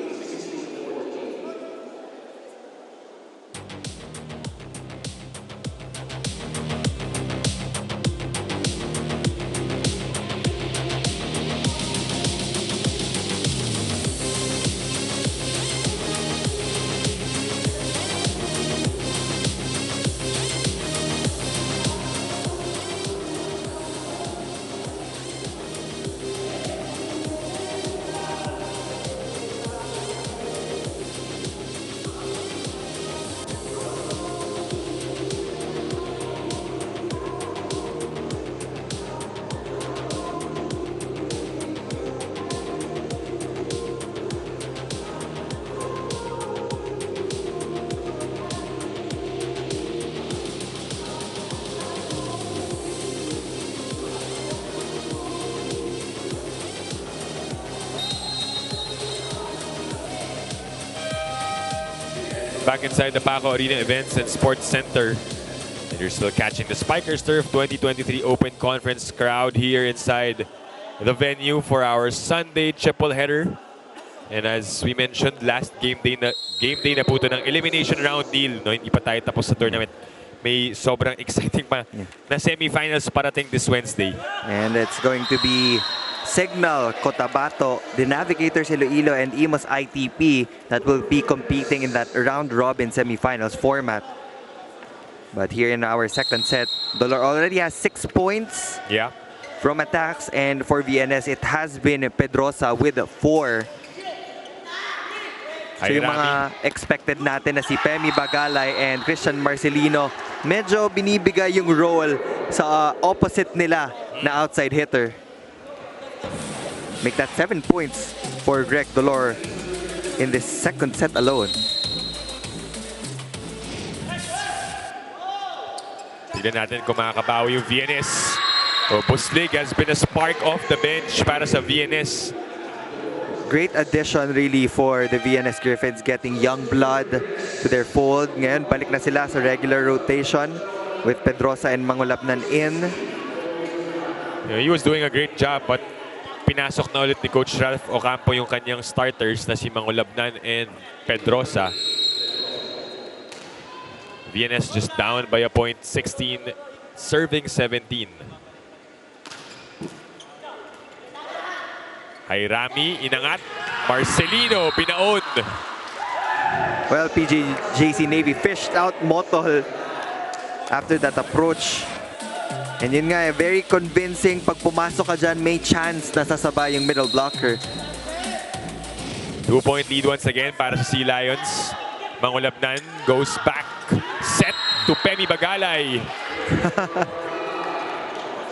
Back inside the Paco Arena Events and Sports Center. And you're still catching the Spikers Turf 2023 Open Conference crowd here inside the venue for our Sunday triple header. And as we mentioned, last game day na po ito ng elimination round deal. No, hindi pa tayo tapos sa tournament. May sobrang exciting pa na semifinals parating this Wednesday. And it's going to be Signal, Cotabato, the Navigators Iloilo, and Imos ITP that will be competing in that round-robin semifinals format. But here in our second set, Dolor already has 6 points from attacks, and for VNS, it has been Pedrosa with 4. So yung mga expected natin na si Pemi Bagalay and Christian Marcelino, medyo binibigay yung role sa opposite nila na outside hitter. Make that 7 points for Greg Dolor in this second set alone. Tignan natin kung makakabawi yung VNS. Buslig has been a spark off the bench para sa VNS. Great addition really for the VNS Griffins, getting young blood to their fold. Ngayon, balik na sila sa regular rotation with Pedrosa and Mangulapnan in. He was doing a great job, but pinasok na ulit ni Coach Ralph Ocampo yung kanyang starters na si Mangulapnan and Pedrosa. VNS just down by a point, 16, serving 17. Hairami, inangat. Marcelino, binaon. Well, PGJC Navy fished out Motol after that approach. And yun nga, very convincing. Pag pumasok ka dyan, may chance na sasabay yung middle blocker. 2-point lead once again para sa Sea Lions. Mangulapnan goes back. Set to Pemi Bagalay.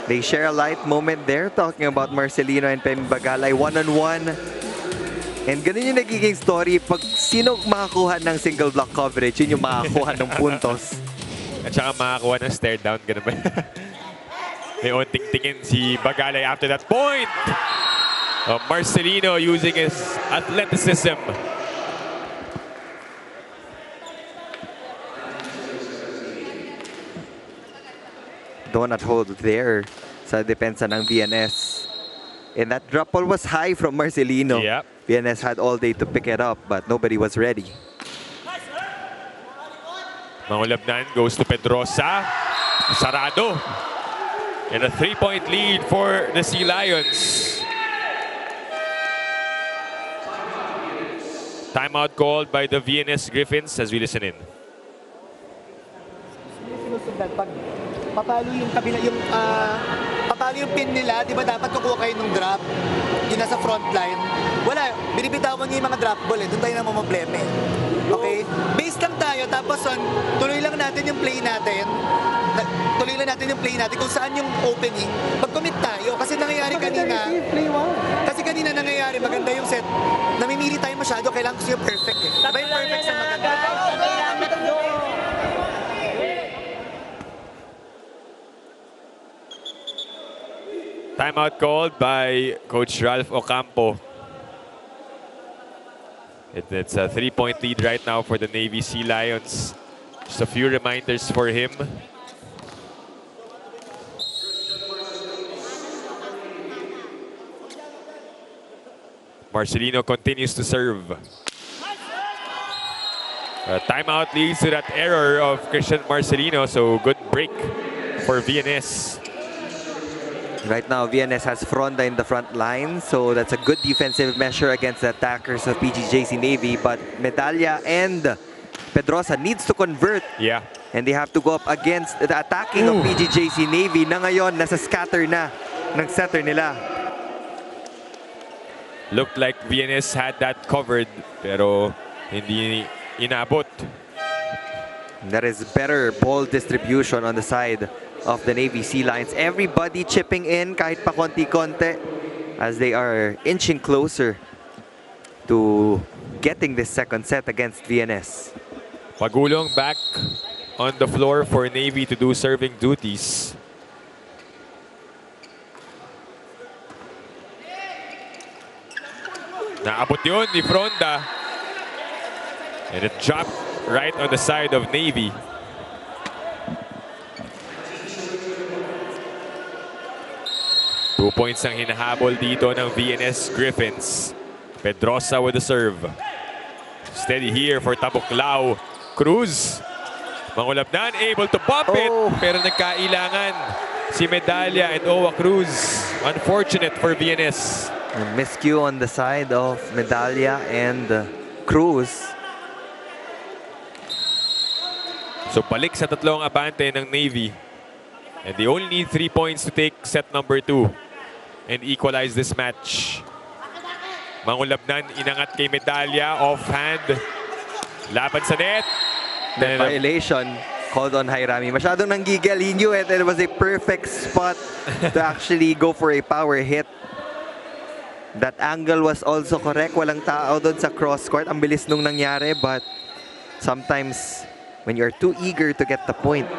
They share a light moment there, talking about Marcelino and Pemi Bagalay one-on-one. And ganun yung nagiging story. Pag sino makakuha ng single block coverage, yun yung makakuha ng puntos. At saka makakuha ng stare down. Ganun ba? May onting tingin si Bagalay after that point. Marcelino using his athleticism. Donut hold there sa depensa ng VNS. And that drop ball was high from Marcelino. Yep. VNS had all day to pick it up, but nobody was ready. Mangulabnan goes to Pedrosa. Sarado. And a 3-point lead for the Sea Lions. Timeout called by the VNS Griffins as we listen in. Pag papalo yung kabila papalo yung pin nila, di ba dapat kukuha kayo ng drop yung nasa front line. Wala, binibitawan niyo yung mga drop ball doon tayo na problema okay? Base lang tayo, tapos tuloy lang natin yung play natin. Kung saan yung opening. Pag-commit tayo, kasi nangyayari kanina. Kasi kanina nangyayari, maganda yung set. Namimili tayo masyado, kailangan ko siya perfect eh. Diba yung perfect sa maganda? Timeout called by Coach Ralph Ocampo. It's a 3-point lead right now for the Navy Sea Lions. Just a few reminders for him. Marcelino continues to serve. Timeout leads to that error of Christian Marcelino, so good break for VNS. Right now, VNS has Fronda in the front line, so that's a good defensive measure against the attackers of PGJC Navy. But Medalla and Pedrosa needs to convert. Yeah. And they have to go up against the attacking of PGJC Navy na ngayon nasa scatter na ng setter nila. Looked like VNS had that covered, pero hindi inabot. That is better ball distribution on the side of the Navy Sea Lions. Everybody chipping in kahit pa konti-konti as they are inching closer to getting this second set against VNS. Pagulong back on the floor for Navy to do serving duties. Naabot yun ni Fronda. And it dropped right on the side of Navy. Two points ang hinahabol dito ng VNS Griffins. Pedrosa with the serve. Steady here for Tabuklao. Cruz. Mangulabnan, able to bump it. Pero nagkailangan si Medalla and Owa Cruz. Unfortunate for VNS. A miscue on the side of Medalla and Cruz. So balik sa tatlong abante ng Navy. And they only need 3 points to take set number 2 and equalize this match. Mangulabnan, inangat kay Medalla, offhand. Laban sa net. Net violation called on Jairami. Masyadong nanggigil. He knew it. It was a perfect spot to actually go for a power hit. That angle was also correct. Walang tao doon sa cross court. Ang bilis nung nangyari, but sometimes when you're too eager to get the point,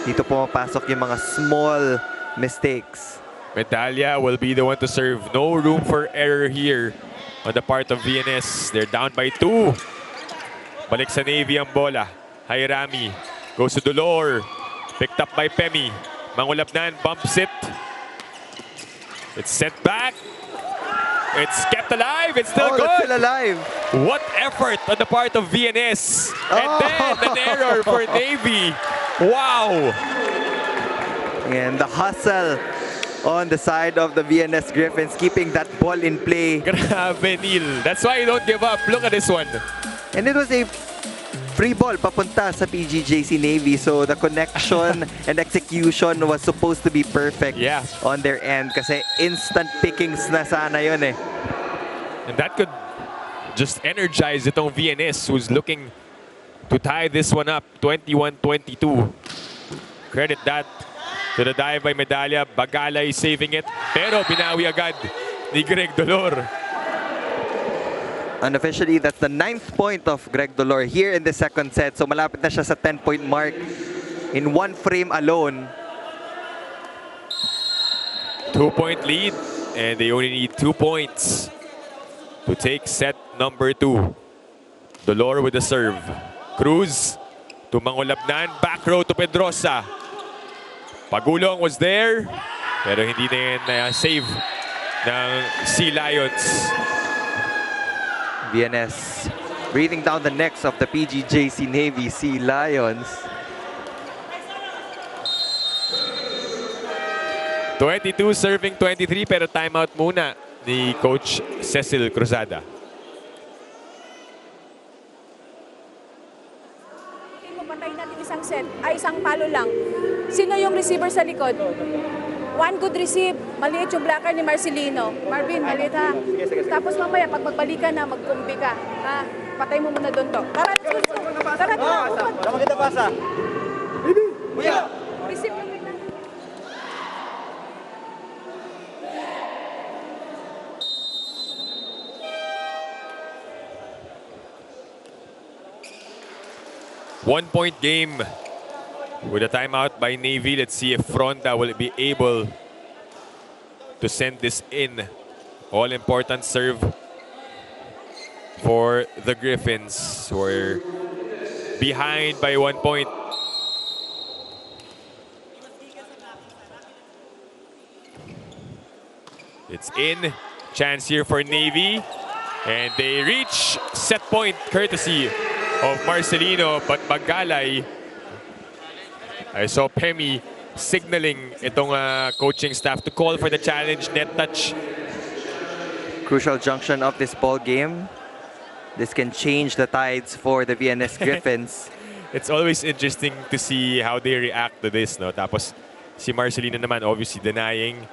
dito pumapasok yung mga small mistakes. Medalla will be the one to serve. No room for error here on the part of VNS. They're down by 2. Balik sa Navy ang bola. Jairami goes to Dolor. Picked up by Pemi. Mangulabnan bumps it. It's sent back. It's kept alive. It's still good. It's still alive. What effort on the part of VNS. And then an error for Navy. Wow. And the hustle on the side of the VNS Griffins, keeping that ball in play. Grabe, Neil. That's why you don't give up. Look at this one. And it was a free ball papunta sa PGJC Navy. So the connection and execution was supposed to be perfect on their end. Kasi instant pickings na sana yun eh. And that could just energize itong VNS who's looking to tie this one up 21-22. Credit that To the dive by Medalya. Bagalay saving it. Pero binawi agad ni Greg Dolor. Unofficially, that's the 9th point of Greg Dolor here in the second set. So malapit na siya sa 10-point mark in one frame alone. 2-point lead. And they only need 2 points to take set number 2. Dolor with the serve. Cruz to Mangulabnan. Back row to Pedrosa. Pagulong was there. Pero hindi na yan save ng Sea Lions. VNS breathing down the necks of the PGJC Navy Sea Lions. 22 serving 23 pero timeout muna ni Coach Cecil Cruzada. Patayin natin isang set, ay isang palo lang. Sino yung receiver sa likod? One good receive. Maliit yung blocker ni Marcelino. Marvin, maliit ha. Tapos mamaya, pag magbalikan na, magkumbi ka. Ha? Patay mo muna doon to. Tara, let's go. Tara, tara. Tama kita pasa. Kuya! Receive yung wait. 1-point game with a timeout by Navy. Let's see if Fronda will be able to send this in. All-important serve for the Griffins, who are behind by 1 point. It's in. Chance here for Navy. And they reach set point courtesy of Marcelino, but Bagalay. I saw Pemi signaling itong coaching staff to call for the challenge, net touch. Crucial junction of this ball game. This can change the tides for the VNS Griffins. It's always interesting to see how they react to this, no? Tapos si Marcelino naman obviously denying.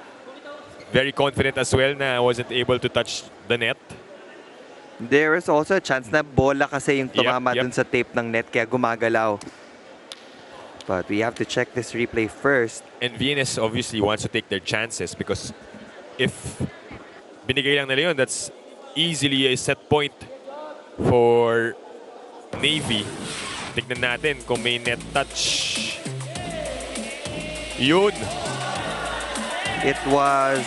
Very confident as well na wasn't able to touch the net. There is also a chance na bola kasi yung tumama Yep. dun sa tape ng net kaya gumagalaw. But we have to check this replay first. And VNS obviously wants to take their chances because if binigay lang nila yun, that's easily a set point for Navy. Tignan natin kung may net touch. Yun. It was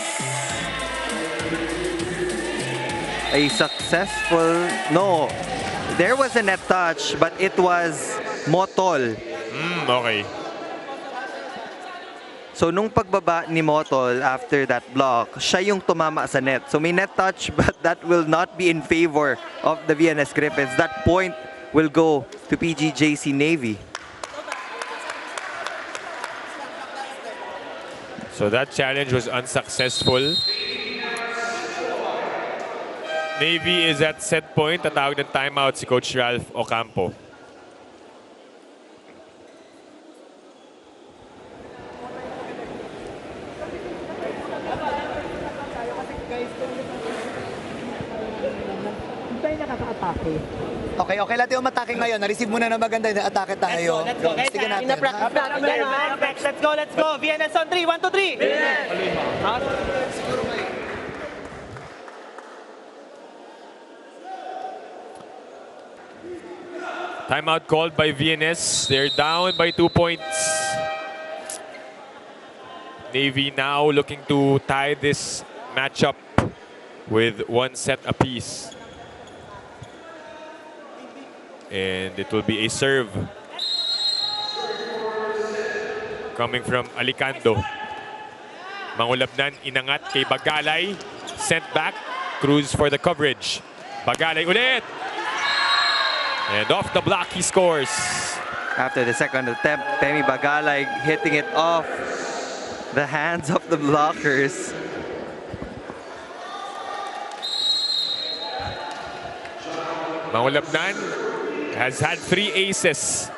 a successful... No, there was a net touch, but it was Motol. Okay. So nung pagbaba ni Motol after that block, siya yung tumama sa net. So may net touch, but that will not be in favor of the VNS Griffins. That point will go to PGJC Navy. So that challenge was unsuccessful. Navy is at set point. Tatawag ng timeout si Coach Ralph Ocampo. Okay, okay lang tayo umatake ngayon. Na-receive muna na maganda, na-atake tayo. Let's go. Sige natin. Let's go, let's go. VNS on 3. 1, 2, 3. Timeout called by VNS. They're down by 2 points. Navy now looking to tie this matchup with 1 set apiece. And it will be a serve coming from Alicando. Mangulabnan, inangat kay Bagalay. Sent back. Cruz for the coverage. Bagalay ulit. And off the block, he scores. After the second attempt, Pemi Bagalay hitting it off the hands of the blockers. Mangulabnan has had 3 aces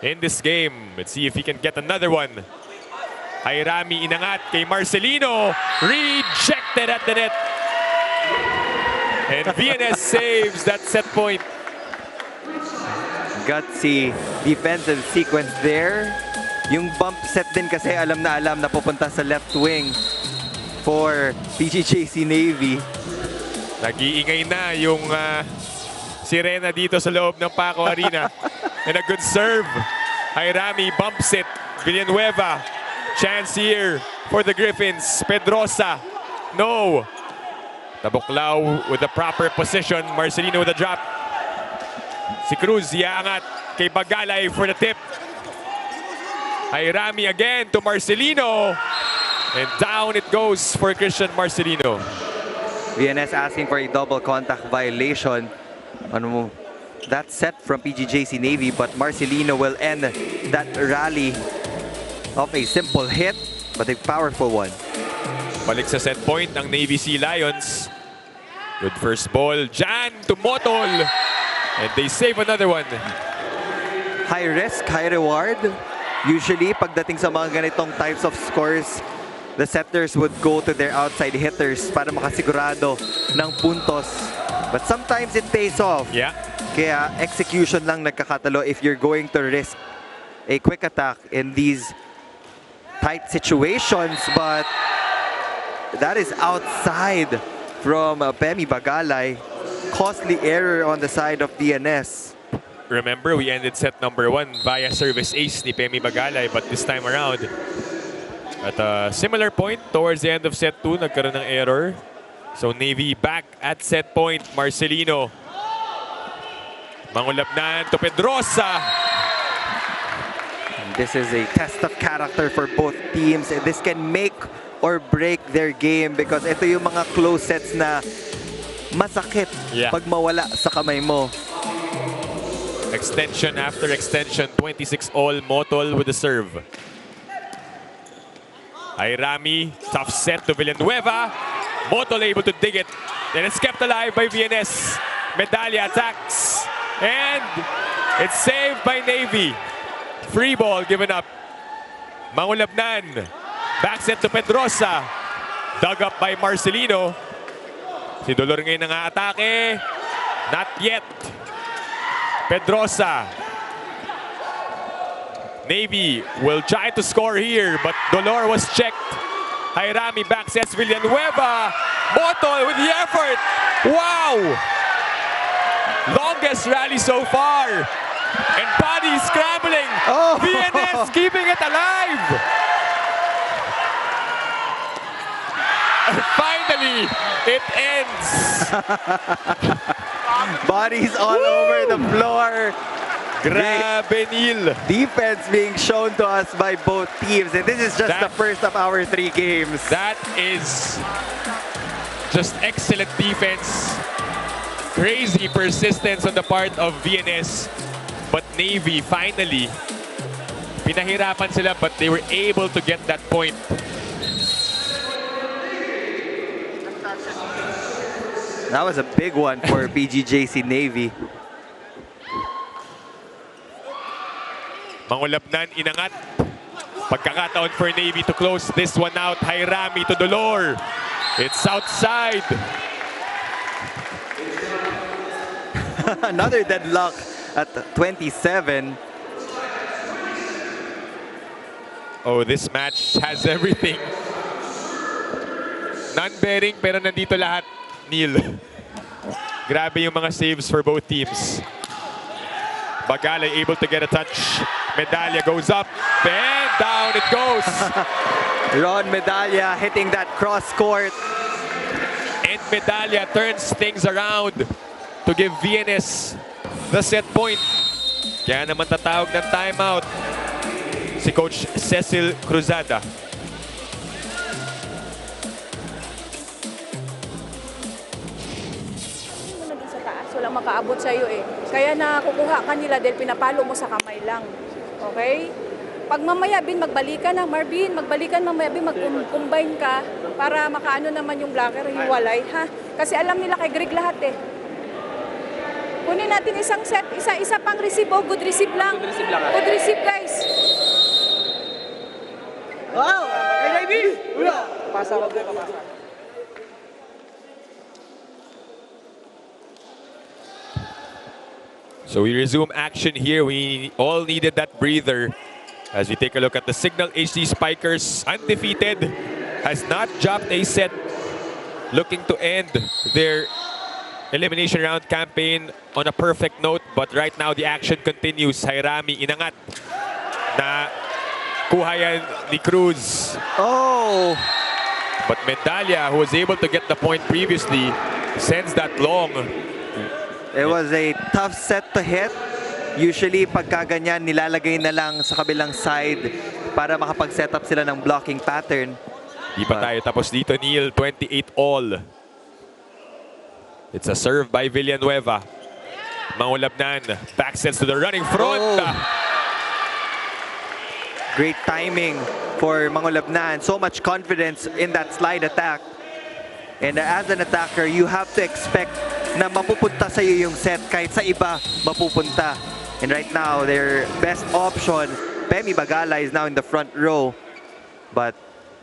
in this game. Let's see if he can get another one. Jairami inangat kay Marcelino. Rejected at the net. And VNS saves that set point. Gutsy defensive sequence there Yung bump set din kasi alam na pupunta sa left wing for PGJC Navy. Nag-iingay na yung sirena dito sa loob ng Paco Arena. And a good serve. Jairami bumps it. Villanueva. Chance here for the Griffins. Pedrosa. No. Tabuklaw with the proper position. Marcelino with a drop. Si Cruz iaangat kay Bagalay for the tip. Jairami again to Marcelino. And down it goes for Christian Marcelino. VNS asking for a double contact violation on that set from PGJC Navy, but Marcelino will end that rally of a simple hit, but a powerful one. Balik sa set point ng Navy Sea Lions. Good first ball. Jan to Motol. And they save another one. High risk, high reward. Usually, pagdating sa mga ganitong types of scores, the setters would go to their outside hitters para makasigurado ng puntos. But sometimes it pays off. Yeah. Kaya execution lang nagkakatalo if you're going to risk a quick attack in these tight situations. But that is outside from Pemi Bagalay. Costly error on the side of DNS. Remember, we ended set number 1 via service ace ni Pemi Bagalay, but this time around, at a similar point, towards the end of set 2, nagkaroon ng error. So Navy back at set point. Marcelino. Mangulabnan to Pedrosa. This is a test of character for both teams. And this can make or break their game because ito yung mga close sets na masakit pag mawala sa kamay mo. Extension after extension. 26-all. Motol with the serve. Jairami, tough set to Villanueva. Motol able to dig it. And it's kept alive by VNS. Medalla attacks. And it's saved by Navy. Free ball given up. Mangulabnan. Back set to Pedrosa. Dug up by Marcelino. Si Dolor ngayon nang-aatake. Not yet. Pedrosa. Navy will try to score here, but Dolor was checked. Jairami back sets Villanueva. Motol with the effort. Wow! Longest rally so far. And Body scrambling. Oh. VNS keeping it alive. And finally, it ends. Bodies all over the floor. Grabe, Neil. Defense being shown to us by both teams. And this is just the first of our 3 games. That is just excellent defense. Crazy persistence on the part of VNS. But Navy, finally, pinahirapan sila but they were able to get that point. That was a big one for PGJC Navy. Mangulabnan, inangat. Pagkakataon for Navy to close this one out. Jairami to Dolor. It's outside. Another deadlock at 27. Oh, this match has everything. Non-bearing pero nandito lahat, Neil. Grabe yung mga saves for both teams. Bagalay able to get a touch. Medalla goes up, and down it goes. Ron Medalla hitting that cross court. And Medalla turns things around to give VNS the set point. Kaya naman tatawag ng timeout si Coach Cecil Cruzada. Sa taas, walang makaabot sa'yo eh. Kaya nakukuha ka nila dahil pinapalo mo sa kamay lang. Okay? Pag mamaya, Bin, magbalikan na. Marvin, magbalikan mamaya, Bin, mag-combine ka para makaano naman yung blocker, hiwalay, ha? Kasi alam nila kay Greg lahat eh. Kunin natin isang set, isa pang receive. Oh, good receive lang. Good receive, guys. Wow! Kay Navy! Pasa ko doon, papasa. So we resume action here. We all needed that breather As we take a look at the Signal HD Spikers, undefeated, has not dropped a set, looking to end their elimination round campaign on a perfect note. But right now, the action continues. Jairami inangat na kuha yan ni Cruz. Oh! But Medalla, who was able to get the point previously, sends that long. It was a tough set to hit. Usually, pagka ganyan, nilalagay na lang sa kabilang side para makapag-set up sila ng blocking pattern. Di pa tayo tapos dito, Neil. 28 all. It's a serve by Villanueva. Mangulabnan. Back sets to the running front. Oh. Great timing for Mangulabnan. So much confidence in that slide attack. And as an attacker, you have to expect na mapupunta sa iyo yung set kahit sa iba mapupunta. And right now, their best option, Pemi Bagala, is now in the front row. But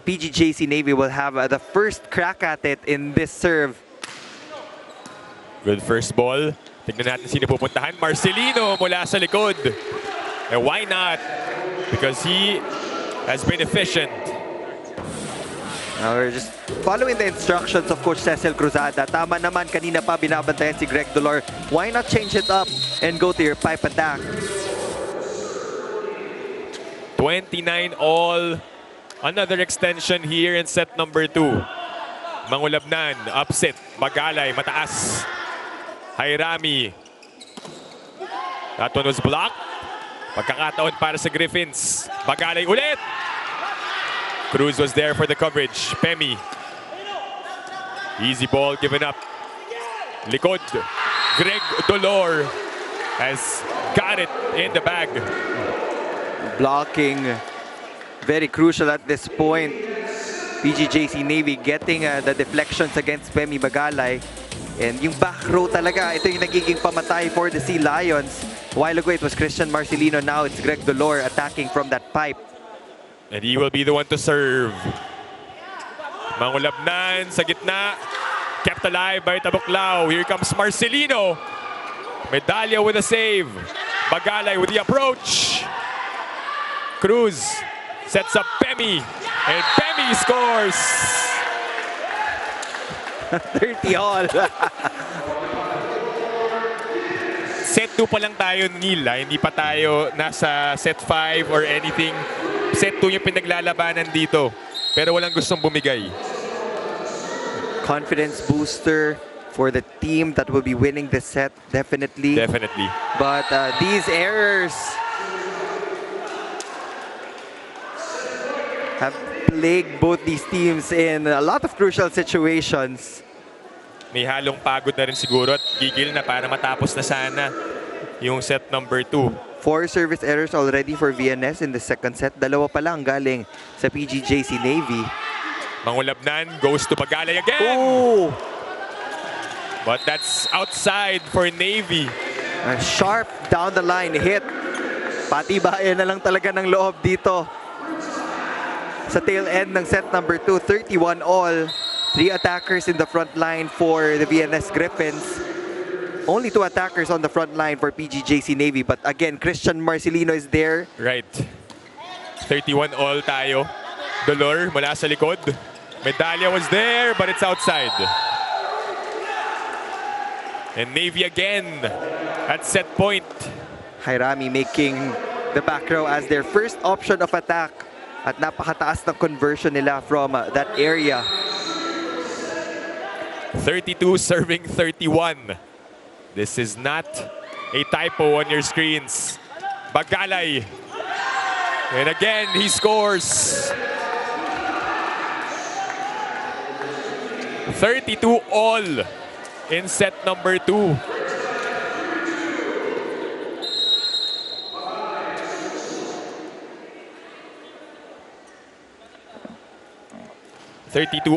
PGJC Navy will have the first crack at it in this serve. Good first ball. Tignan natin sino pupuntahan. Marcelino mula sa likod. And why not? Because he has been efficient. Now we're just following the instructions of Coach Cecil Cruzada. Tama naman, kanina pa binabantayan si Greg Dolor. Why not change it up and go to your pipe attack? 29 all. Another extension here in set number 2. Mangulabnan, upset. Magalay, mataas. Jairami. That one was blocked. Pagkakataon para sa Griffins. Magalay ulit. Cruz was there for the coverage. Pemi. Easy ball given up. Likod. Greg Dolor has got it in the bag. Blocking, very crucial at this point. PGJC Navy getting the deflections against Pemi Bagalay. And yung back row talaga, ito yung nagiging pamatay for the Sea Lions. A while ago, it was Christian Marcelino. Now it's Greg Dolor attacking from that pipe. And he will be the one to serve. Mangulabnan sa gitna. Kept alive by Tabuklao. Here comes Marcelino. Medalla with a save. Bagalay with the approach. Cruz sets up Pemi. And Pemi scores. 30 all. Set 2 pa lang tayo, Neil. Hindi pa tayo nasa set 5 or anything. Set 2 yung pinaglalabanan dito. Pero walang gustong bumigay. Confidence booster for the team that will be winning this set, definitely. Definitely. But these errors have plagued both these teams in a lot of crucial situations. May halong pagod na rin siguro at gigil na para matapos na sana yung set number 2. 4 service errors already for VNS in the second set. Dalawa pa lang galing sa PGJC Navy. Mangulabnan goes to Bagalay again. Oh! But that's outside for Navy. A sharp down the line hit. Patibayan na lang talaga ng loob dito. Sa tail end ng set number 2, 31 all. 3 attackers in the front line for the VNS Griffins. Only 2 attackers on the front line for PGJC Navy. But again, Christian Marcelino is there. Right. 31 all tayo. Dolor mula sa likod. Medalla was there, but it's outside. And Navy again at set point. Jairami making the back row as their first option of attack. At napakataas ng conversion nila from that area. 32 serving 31. This is not a typo on your screens. Bagalay. And again, he scores. 32 all in set number 2.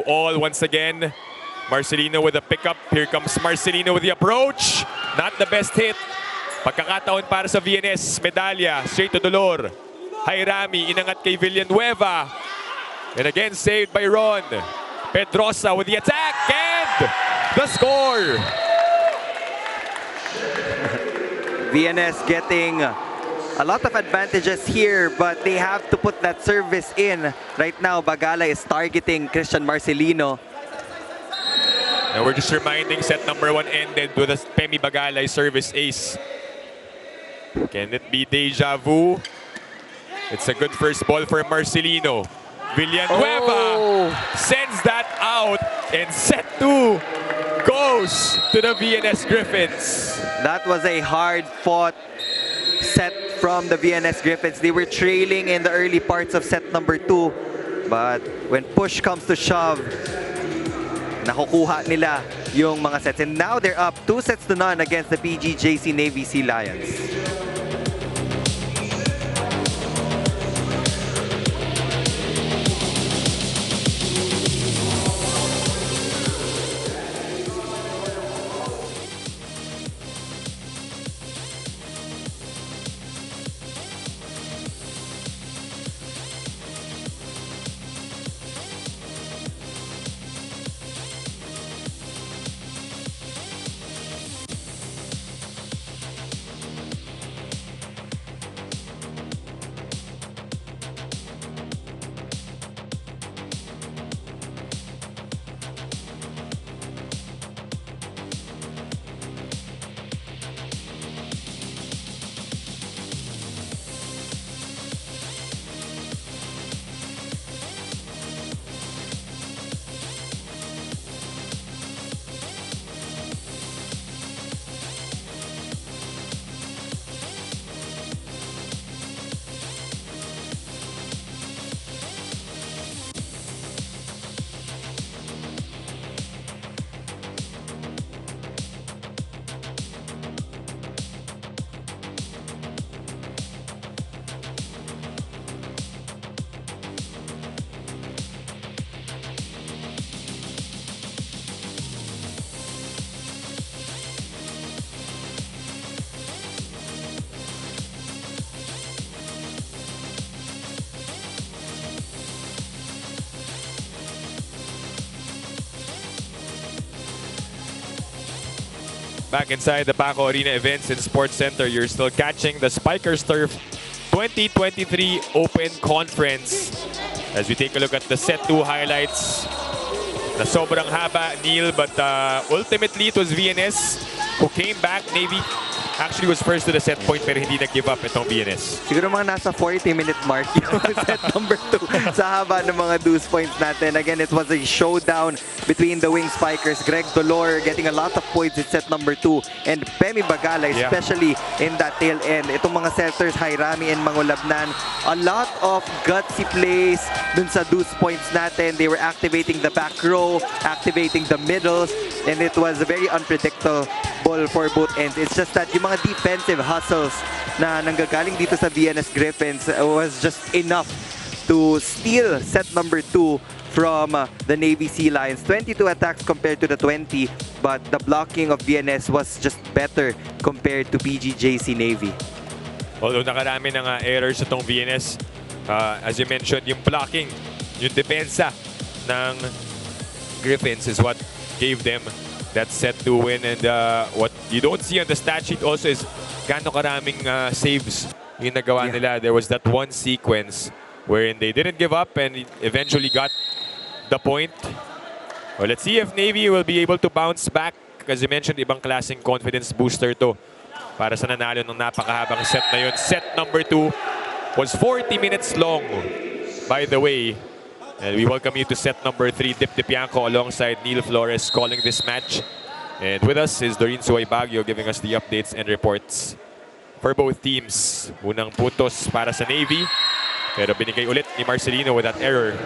All once again. Marcelino with a pickup. Here comes Marcelino with the approach. Not the best hit. Pagkakataon para sa VNS. Medalla straight to Dolor. Jairami inangat kay Villanueva. And again saved by Ron. Pedrosa with the attack and the score. VNS getting a lot of advantages here, but they have to put that service in. Right now, Bagala is targeting Christian Marcelino. And we're just reminding set number 1 ended with a Pemi Bagalay service ace. Can it be deja vu? It's a good first ball for Marcelino. Villanueva sends that out, and set 2 goes to the VNS Griffins. That was a hard-fought set from the VNS Griffins. They were trailing in the early parts of set number 2, but when push comes to shove, nakukuha nila yung mga sets. And now they're up 2-0 against the PGJC Navy Sea Lions. Back inside the Paco Arena Events and Sports Center, you're still catching the Spikers Turf 2023 Open Conference. As we take a look at the set 2 highlights, na sobrang haba, Neil, but ultimately it was VNS who came back. Navy actually was first to the set point pero hindi nag-give up itong VNS. Siguro mga nasa 40-minute mark yung set number 2 sa haba ng mga deuce points natin. Again, it was a showdown between the wing spikers. Greg Dolor getting a lot of points in set number 2 and Pemi Bagala, especially in that tail end. Itong mga setters, Jairami and Mangulabnan, a lot of gutsy plays dun sa deuce points natin. They were activating the back row, activating the middles, and it was very unpredictable for both ends. It's just that yung mga defensive hustles na nanggagaling dito sa VNS Griffins was just enough to steal set number 2 from the Navy Sea Lions. 22 attacks compared to the 20, but the blocking of VNS was just better compared to PGJC Navy. Although nakarami ng errors itong VNS, as you mentioned, yung blocking, yung depensa ng Griffins is what gave them that set 2 win. And what you don't see on the stat sheet also is gaano karaming saves yung nagawa nila. There was that one sequence wherein they didn't give up and eventually got the point. Well, let's see if Navy will be able to bounce back. As you mentioned, ibang klaseng confidence booster to para sa nanalo ng napakahabang set na yun. Set number 2 was 40 minutes long, by the way. And we welcome you to set number 3, Dip Dipianco alongside Neil Flores calling this match. And with us is Doreen Suay Baguio giving us the updates and reports for both teams. Unang puntos para sa Navy, pero binigay ulit ni Marcelino with that error.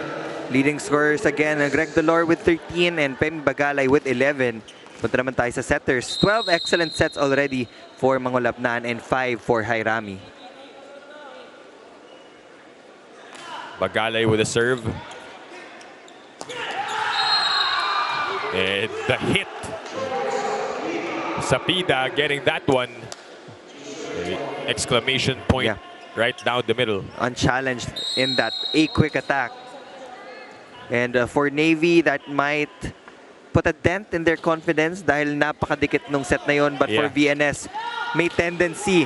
Leading scorers again, Greg Dolor with 13 and Pemi Bagalay with 11. Punta naman tayo sa setters. 12 excellent sets already for Mangulabnan and 5 for Jairami. Bagalay with a serve. And the hit. Sapida getting that one. Exclamation point right down the middle. Unchallenged in that quick attack. And for Navy, that might put a dent in their confidence dahil napakadikit nung set na yon. But for VNS, may tendency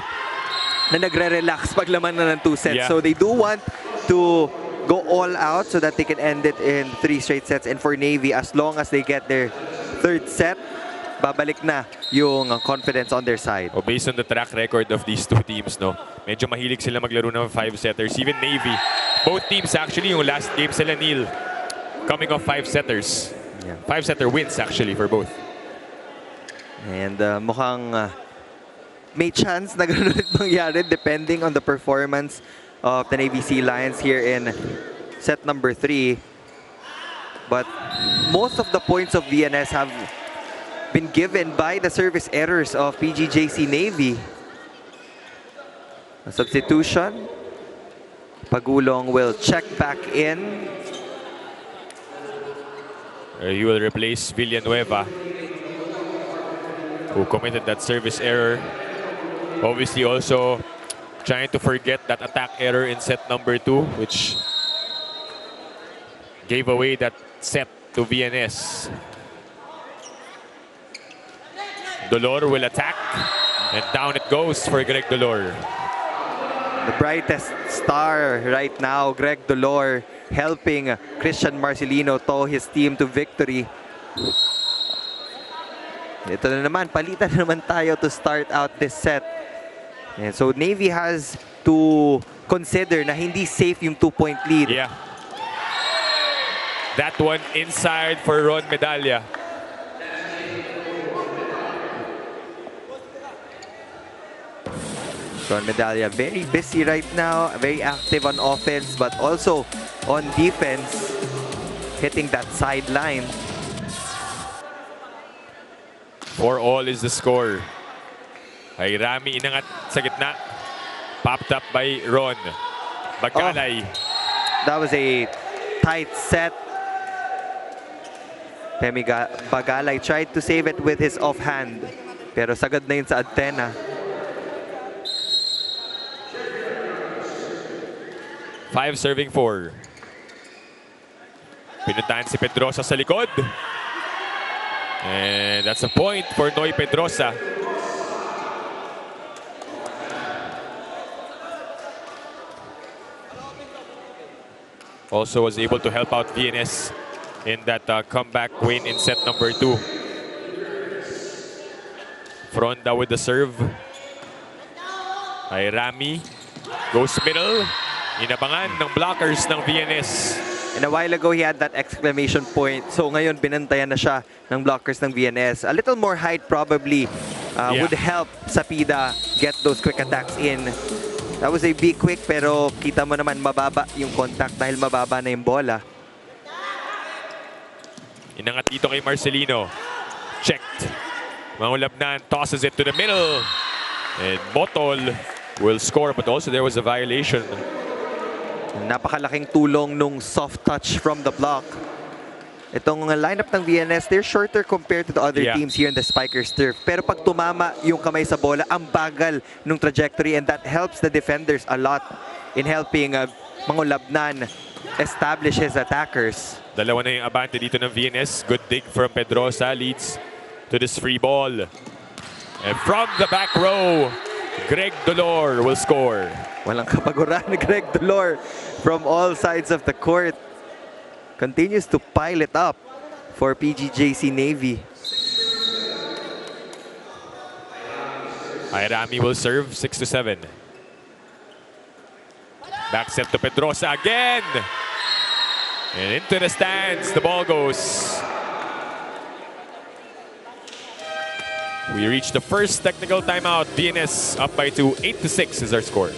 na nagre-relax pag laman na ng 2 sets. Yeah. So they do want to go all out so that they can end it in 3 straight sets. And for Navy, as long as they get their 3rd set, babalik na yung confidence on their side. Oh, based on the track record of these two teams, no, medyo mahilig sila maglaro ng 5-setters. Even Navy, both teams actually, yung last game sila, Neil, coming off 5-setters. Yeah. 5-setter wins actually for both. And mukhang may chance na ganun ulit mangyari depending on the performance of the Navy Sea Lions here in set number 3. But most of the points of VNS have been given by the service errors of PGJC Navy. A substitution. Pagulong will check back in. He will replace Villanueva, who committed that service error. Obviously also trying to forget that attack error in set number 2, which gave away that set to VNS. Dolor will attack, and down it goes for Greg Dolor. The brightest star right now, Greg Dolor, helping Christian Marcelino tow his team to victory. Ito na naman, palitan na naman tayo to start out this set. And so Navy has to consider na hindi safe yung 2-point lead. Yeah. That one inside for Ron Medalla. Ron Medalla very busy right now, very active on offense, but also on defense, hitting that sideline. 4-all is the score. Ay Rami inangat sa gitna. Popped up by Ron. Bagkalay. That was a tight set. Pemi Bagalay tried to save it with his offhand, pero sagad na yun sa antena. Five serving 4. Pinuntahan si Pedrosa sa likod. And that's a point for Noy Pedrosa. Also was able to help out VNS in that comeback win in set number 2. Fronda with the serve. Ay Rami goes middle. Inabangan ng blockers ng VNS. And a while ago, he had that exclamation point. So ngayon, binantayan na siya ng blockers ng VNS. A little more height probably would help Sapida get those quick attacks in. That was a big quick, pero kita mo naman mababa yung contact dahil mababa na yung bola. Inangat dito kay Marcelino. Checked. Mangulabnan tosses it to the middle. And Motol will score, but also there was a violation. Napakalaking tulong nung soft touch from the block. Itong lineup ng VNS, they're shorter compared to the other teams here in the Spikers turf. Pero pag tumama yung kamay sa bola, ang bagal nung trajectory, and that helps the defenders a lot in helping Mangulabnan establish his attackers. Dalawa na yung abante dito ng VNS. Good dig from Pedrosa leads to this free ball. And from the back row, Greg Dolor will score. Walang kapaguran ni Greg Dolor from all sides of the court. Continues to pile it up for PGJC Navy. Rami will serve 6-7. Back set to Pedrosa again. And into the stands, the ball goes. We reach the first technical timeout. VNS up by 2, 8-6 is our score.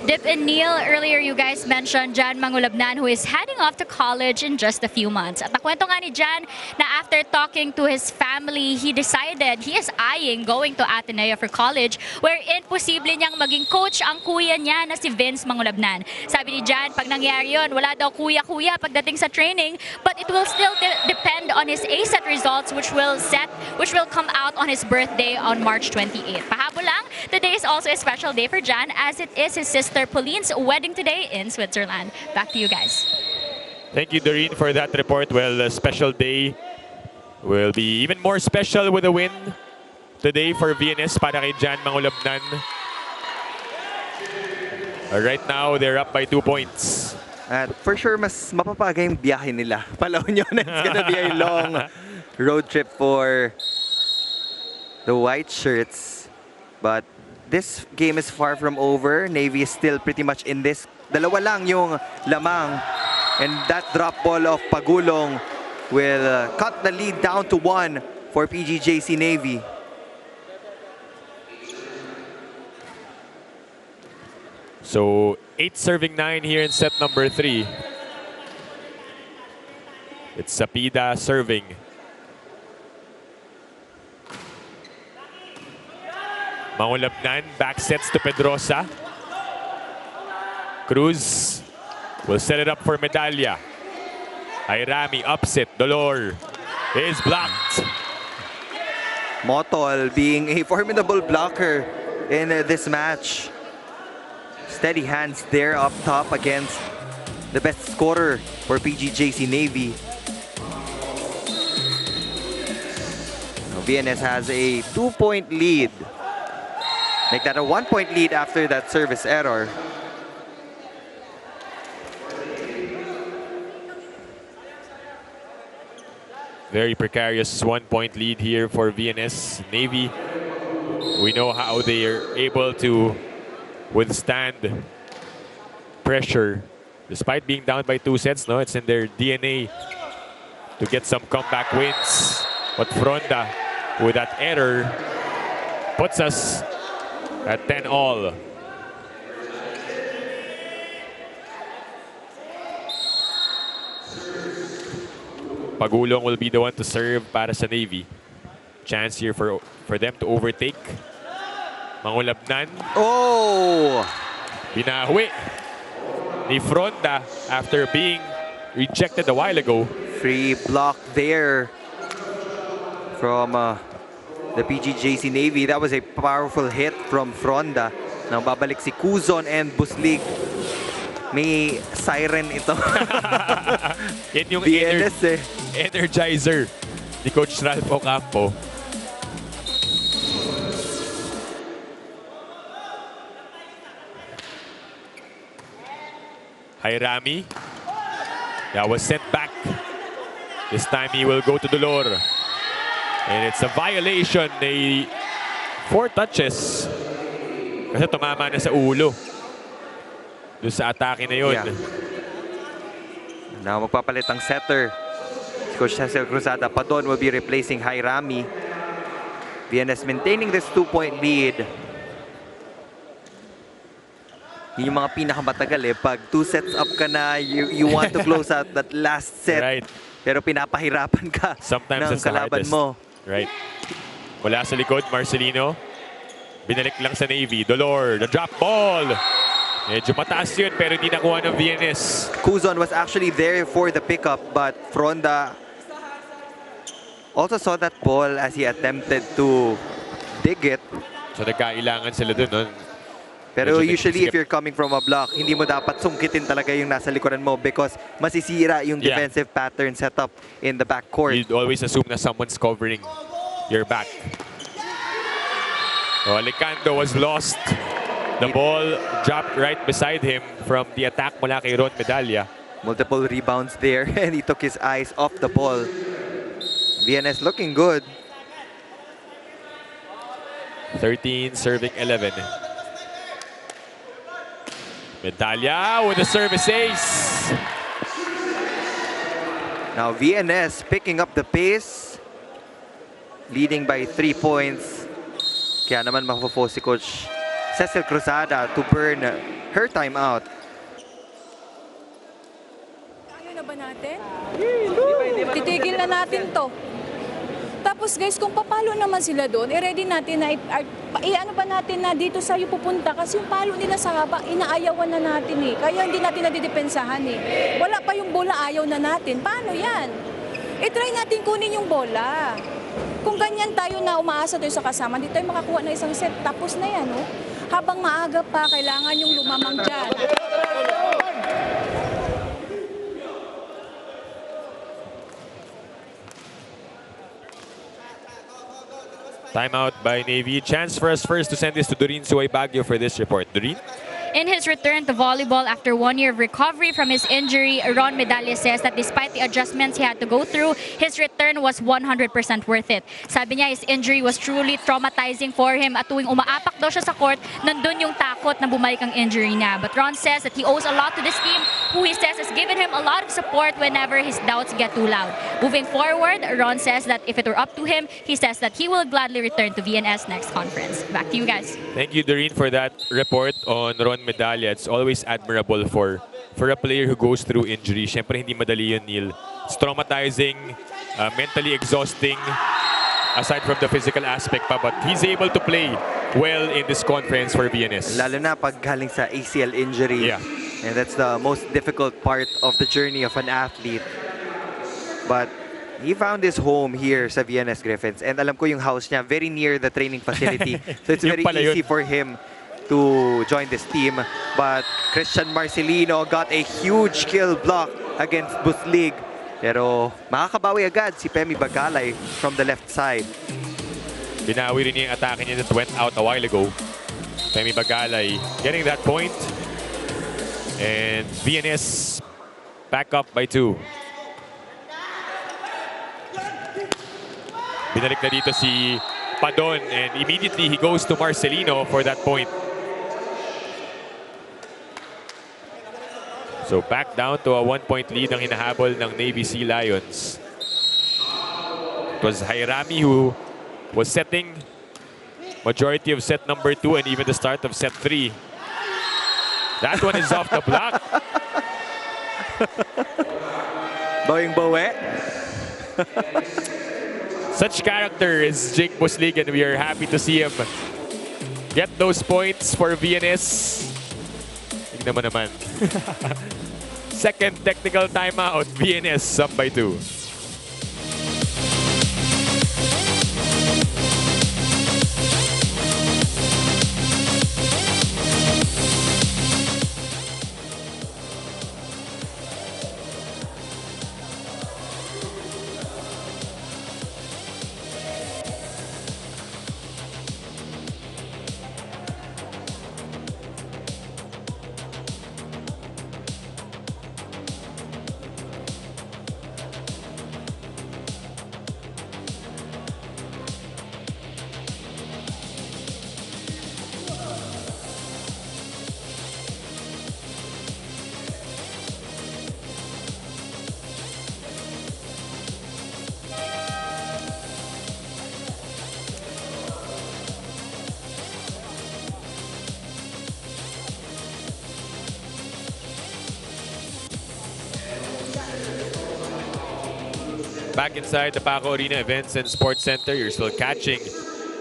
Dip and Neil, earlier you guys mentioned Jan Mangulabnan, who is heading off to college in just a few months. At nakwento nga ni Jan na after talking to his family, he decided he is eyeing going to Ateneo for college, wherein posible niyang maging coach ang kuya niya na si Vince Mangulabnan. Sabi ni Jan, pag nangyari yun, wala daw kuya-kuya pagdating sa training, but it will still depend on his ASET results, which will come out on his birthday on March 28. Pahabol lang, today is also a special day for Jan, as it is his sister Pauline's wedding today in Switzerland. Back to you guys. Thank you, Doreen, for that report. Well, a special day will be even more special with a win today for VNS para kay Jan Mangulabnan. Right now, they're up by 2 points. At for sure, mas mapapagay yung biyahe nila. Palawin nyo na, it's gonna be a long road trip for the white shirts. But this game is far from over. Navy is still pretty much in this. Dalawa lang yung lamang. And that drop ball of Pagulong will cut the lead down to 1 for PGJC Navy. So 8 serving 9 here in set number 3. It's Sapida serving. Mangulabnan back sets to Pedrosa. Cruz will set it up for Medalla. Ayrami upset. Dolor is blocked. Motol being a formidable blocker in this match. Steady hands there up top against the best scorer for PGJC Navy. Now, VNS has a 2-point lead. Make that a 1-point lead after that service error. Very precarious 1-point lead here for VNS Navy. We know how they are able to withstand pressure despite being down by 2 sets. No, it's in their DNA to get some comeback wins. But Fronda, with that error, puts us at 10-all. Pagulong will be the one to serve para sa Navy. Chance here for them to overtake. Mangulabnan. Oh! Binawi ni Fronda after being rejected a while ago. Free block there from the PGJC Navy. That was a powerful hit from Fronda. Now babalik si Cuzon and Buslig. May siren ito. Yan yung VNS energizer ni Coach Ralph Ocampo. Jairami. That was sent back. This time he will go to Dolor. And it's a violation. 4 touches. Kasi tumama na sa ulo. Doon sa atake na yun. Yeah. Now magpapalit ang setter. Coach Cecil Cruzada Padon will be replacing Jairami. VNS maintaining this 2-point lead. Yun yung mga pinakamatagal eh. Pag 2 sets up ka na, you want to close out that last set. Right. Pero pinapahirapan ka Sometimes ng kalaban mo. Right. Mula sa likod, Marcelino. Binalik lang sa Navy. Dolor, the drop ball. Medyo mataas yun pero hindi nakuha ng VNS. Cuzon was actually there for the pickup but Fronda also saw that ball as he attempted to dig it. So nagkailangan sila dun, no? Pero usually if you're coming from a block, hindi mo dapat sungkitin talaga yung nasa likuran mo because masisira yung defensive pattern setup in the backcourt. You'd always assume na someone's covering your back. Oh, Alicando was lost. The ball dropped right beside him from the attack mula kay Ron Medalla. Multiple rebounds there and he took his eyes off the ball. VNS looking good. 13 serving 11. Medalla with a service ace. Now VNS picking up the pace. Leading by 3 points. Kaya naman mapapos si Coach Cecil Cruzada to burn her timeout. Kaya na ba natin? Titigil na natin to. Tapos guys, kung papalo naman sila doon, ready natin na ano ba natin na dito sa'yo pupunta kasi yung palo nila sa haba, inaayawan na natin eh. Kaya hindi natin nadidepensahan eh. Wala pa yung bola, ayaw na natin. Paano yan? Try natin kunin yung bola. Kung ganyan tayo na umaasa tayo sa kasama, hindi tayo makakuha na isang set. Tapos na yan, oh. Habang maaga pa, kailangan yung lumamang dyan. Timeout by Navy. Chance for us first to send this to Doreen Suway Baguio for this report. Doreen? In his return to volleyball after 1 year of recovery from his injury, Ron Medalla says that despite the adjustments he had to go through, his return was 100% worth it. Sabi niya, his injury was truly traumatizing for him at tuwing umaapak daw siya sa court, nandun yung takot na bumalik ang injury niya. But Ron says that he owes a lot to this team, who he says has given him a lot of support whenever his doubts get too loud. Moving forward, Ron says that if it were up to him, he says that he will gladly return to VNS next conference. Back to you guys. Thank you, Doreen, for that report on Ron Medalla. It's always admirable for a player who goes through injury. Siyempre, hindi madali yun, Neil. It's traumatizing, mentally exhausting, aside from the physical aspect pa. But he's able to play well in this conference for VNS. Lalo na pag galing sa ACL injury. Yeah. And that's the most difficult part of the journey of an athlete. But he found his home here sa VNS Griffins. And alam ko yung house niya, very near the training facility. So it's very easy for him to join this team. But Christian Marcelino got a huge kill block against Buslig. Pero makakabawi agad si Pemi Bagalay from the left side. Binawi rin yung atake niya that went out a while ago. Pemi Bagalay getting that point. And VNS back up by 2. Binalik na dito si Padon and immediately he goes to Marcelino for that point. So back down to a 1-point lead ang hinahabol ng Navy Sea Lions. It was Jairami who was setting majority of set number 2 and even the start of set 3. That one is off the block. Bawing-bawi. Such character is Jake Buslig and we are happy to see him get those points for VNS. Tignan mo naman. Second technical timeout, VNS up by 2. Back inside the Paco Arena Events and Sports Center, you're still catching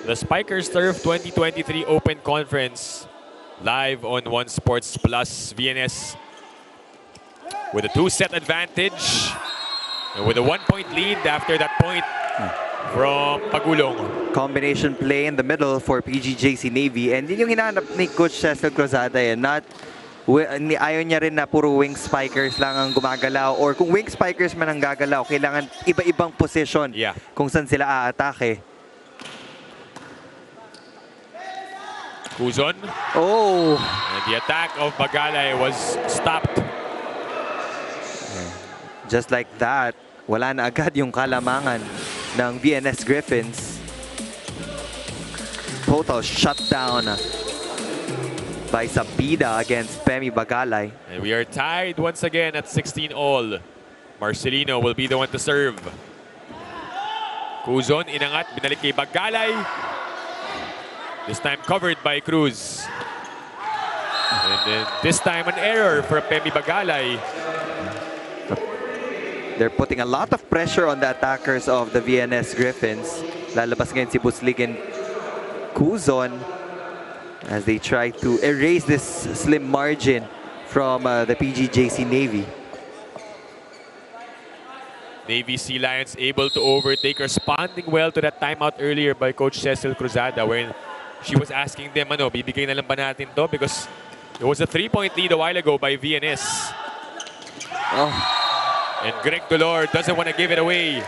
the Spikers Turf 2023 Open Conference live on One Sports Plus. VNS with a 2-set advantage and with a 1-point lead after that point from Pagulong. Combination play in the middle for PGJC Navy. And yun yung hinahanap ni Coach Cecil Cruzada. Ayaw niya rin na puro wing spikers lang ang gumagalaw. Or kung wing spikers man ang gagalaw, kailangan iba-ibang position kung saan sila aatake. Cuzon. Oh! And the attack of Bagalay was stopped. Just like that, wala na agad yung kalamangan ng VNS Griffins. Total shutdown by Sabida against Pemi Bagalay. And we are tied once again at 16-all. Marcelino will be the one to serve. Cuzon, inangat, binalik kay Bagalay. This time covered by Cruz. And then this time an error for Pemi Bagalay. They're putting a lot of pressure on the attackers of the VNS Griffins. Lalabas ngayon si Buslig and Kuzon as they try to erase this slim margin from the PGJC Navy. Navy Sea Lions able to overtake, responding well to that timeout earlier by Coach Cecil Cruzada when she was asking them, ano, bibigay na lang ba natin to? Because it was a 3-point lead a while ago by VNS. Oh. And Greg Dolor doesn't want to give it away.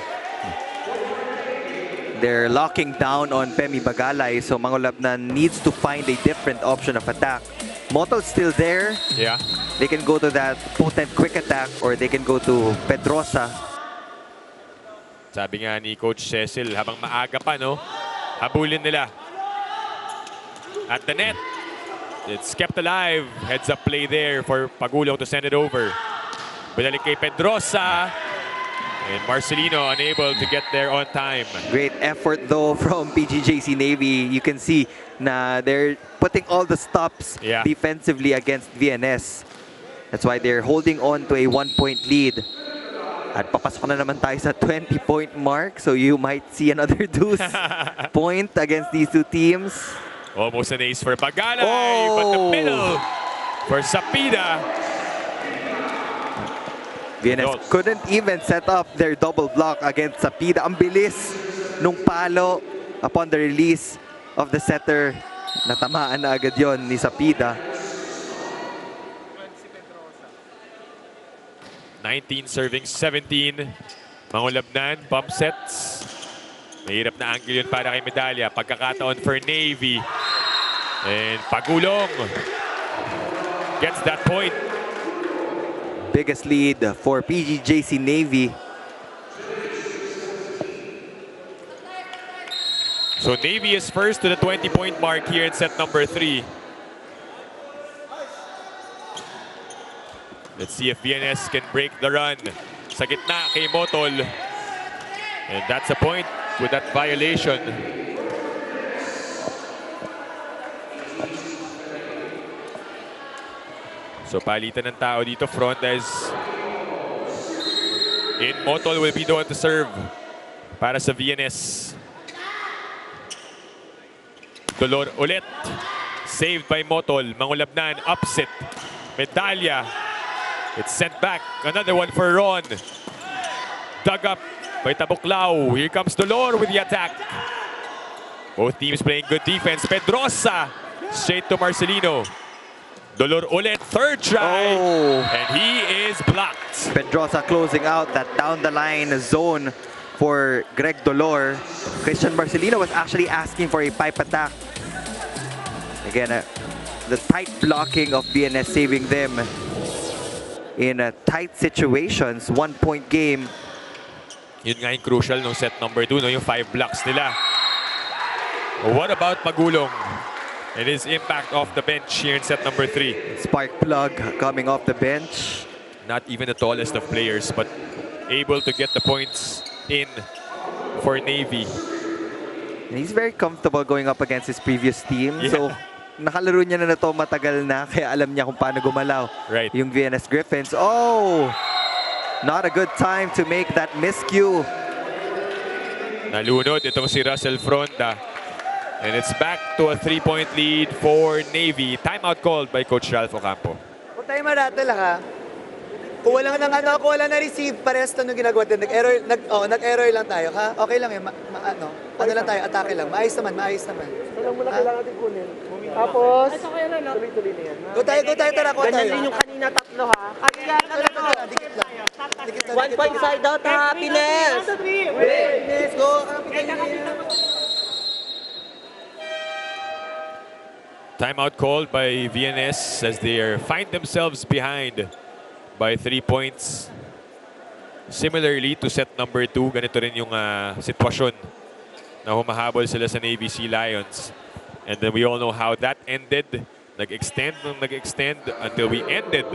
They're locking down on Pemi Bagalay, so Mangolabnan needs to find a different option of attack. Motol's still there. Yeah. They can go to that potent quick attack or they can go to Pedrosa. Sabi nga ni Coach Cecil, habang maaga pa, no, habulin nila. At the net, it's kept alive. Heads up play there for Pagulong to send it over. Pinalik kay Pedrosa. And Marcelino unable to get there on time. Great effort though from PGJC Navy. You can see na they're putting all the stops defensively against VNS. That's why they're holding on to a 1-point lead. At papasok na naman tayo sa 20-point mark. So you might see another deuce point against these two teams. Almost an ace for Bagalay, but the middle for Sapida. VNS couldn't even set up their double block against Sapida. Ang bilis nung palo upon the release of the setter. Natamaan na agad yon ni Sapida. 19 serving 17. Mangolabnan, bump sets. Mahirap na angle yun para kay Medalya. Pagkakataon for Navy. And Pagulong gets that point. Biggest lead for PGJC Navy. So Navy is first to the 20-point mark here in set number 3. Let's see if VNS can break the run. Sa gitna kay Motol. And that's a point with that violation. So palitan ng tao dito front as in Motol will be the one to serve para sa VNS. Dolor ulit. Saved by Motol. Mangolabnan, upset. Medalya. It's sent back. Another one for Ron. Dug up by Tabuklao. Here comes Dolor with the attack. Both teams playing good defense. Pedrosa straight to Marcelino. Dolor ulit, third try, and he is blocked. Pedrosa closing out that down-the-line zone for Greg Dolor. Christian Marcelino was actually asking for a pipe attack. Again, the tight blocking of BNS saving them in tight situations. 1-point game. Yun nga yung crucial no set number 2, no, yung 5 blocks nila. What about Pagulong? And his impact off the bench here in set number 3. Spark plug coming off the bench. Not even the tallest of players, but able to get the points in for Navy. And he's very comfortable going up against his previous team. So, nakalaro niya na to matagal na, kaya alam niya kung paano gumalaw yung VNS Griffins. Oh! Not a good time to make that miscue. Nalunod itong si Russell Fronda. And it's back to a 3-point lead for Navy. Timeout called by Coach Ralph Ocampo. Kung tayo marata lang ha, kung walang kung wala na-receive, parehas na nung ginagawa din. Nag-error lang tayo, ha? Okay lang yun. Ano lang tayo, atake lang. Maayos naman. Alam mo na kailangan natin kunin. Tapos, tuloy-tuloy na yan. Go tayo, tara, kuha tayo. Ganyan din yung kanina tatlo, ha? Dikit lang. 1 point side out, happiness! Happiness, go! Timeout called by VNS as they find themselves behind by 3 points. Similarly to set number 2, ganito rin yung sitwasyon na humahabol sila sa Navy Sea Lions. And then we all know how that ended. Nag-extend until we ended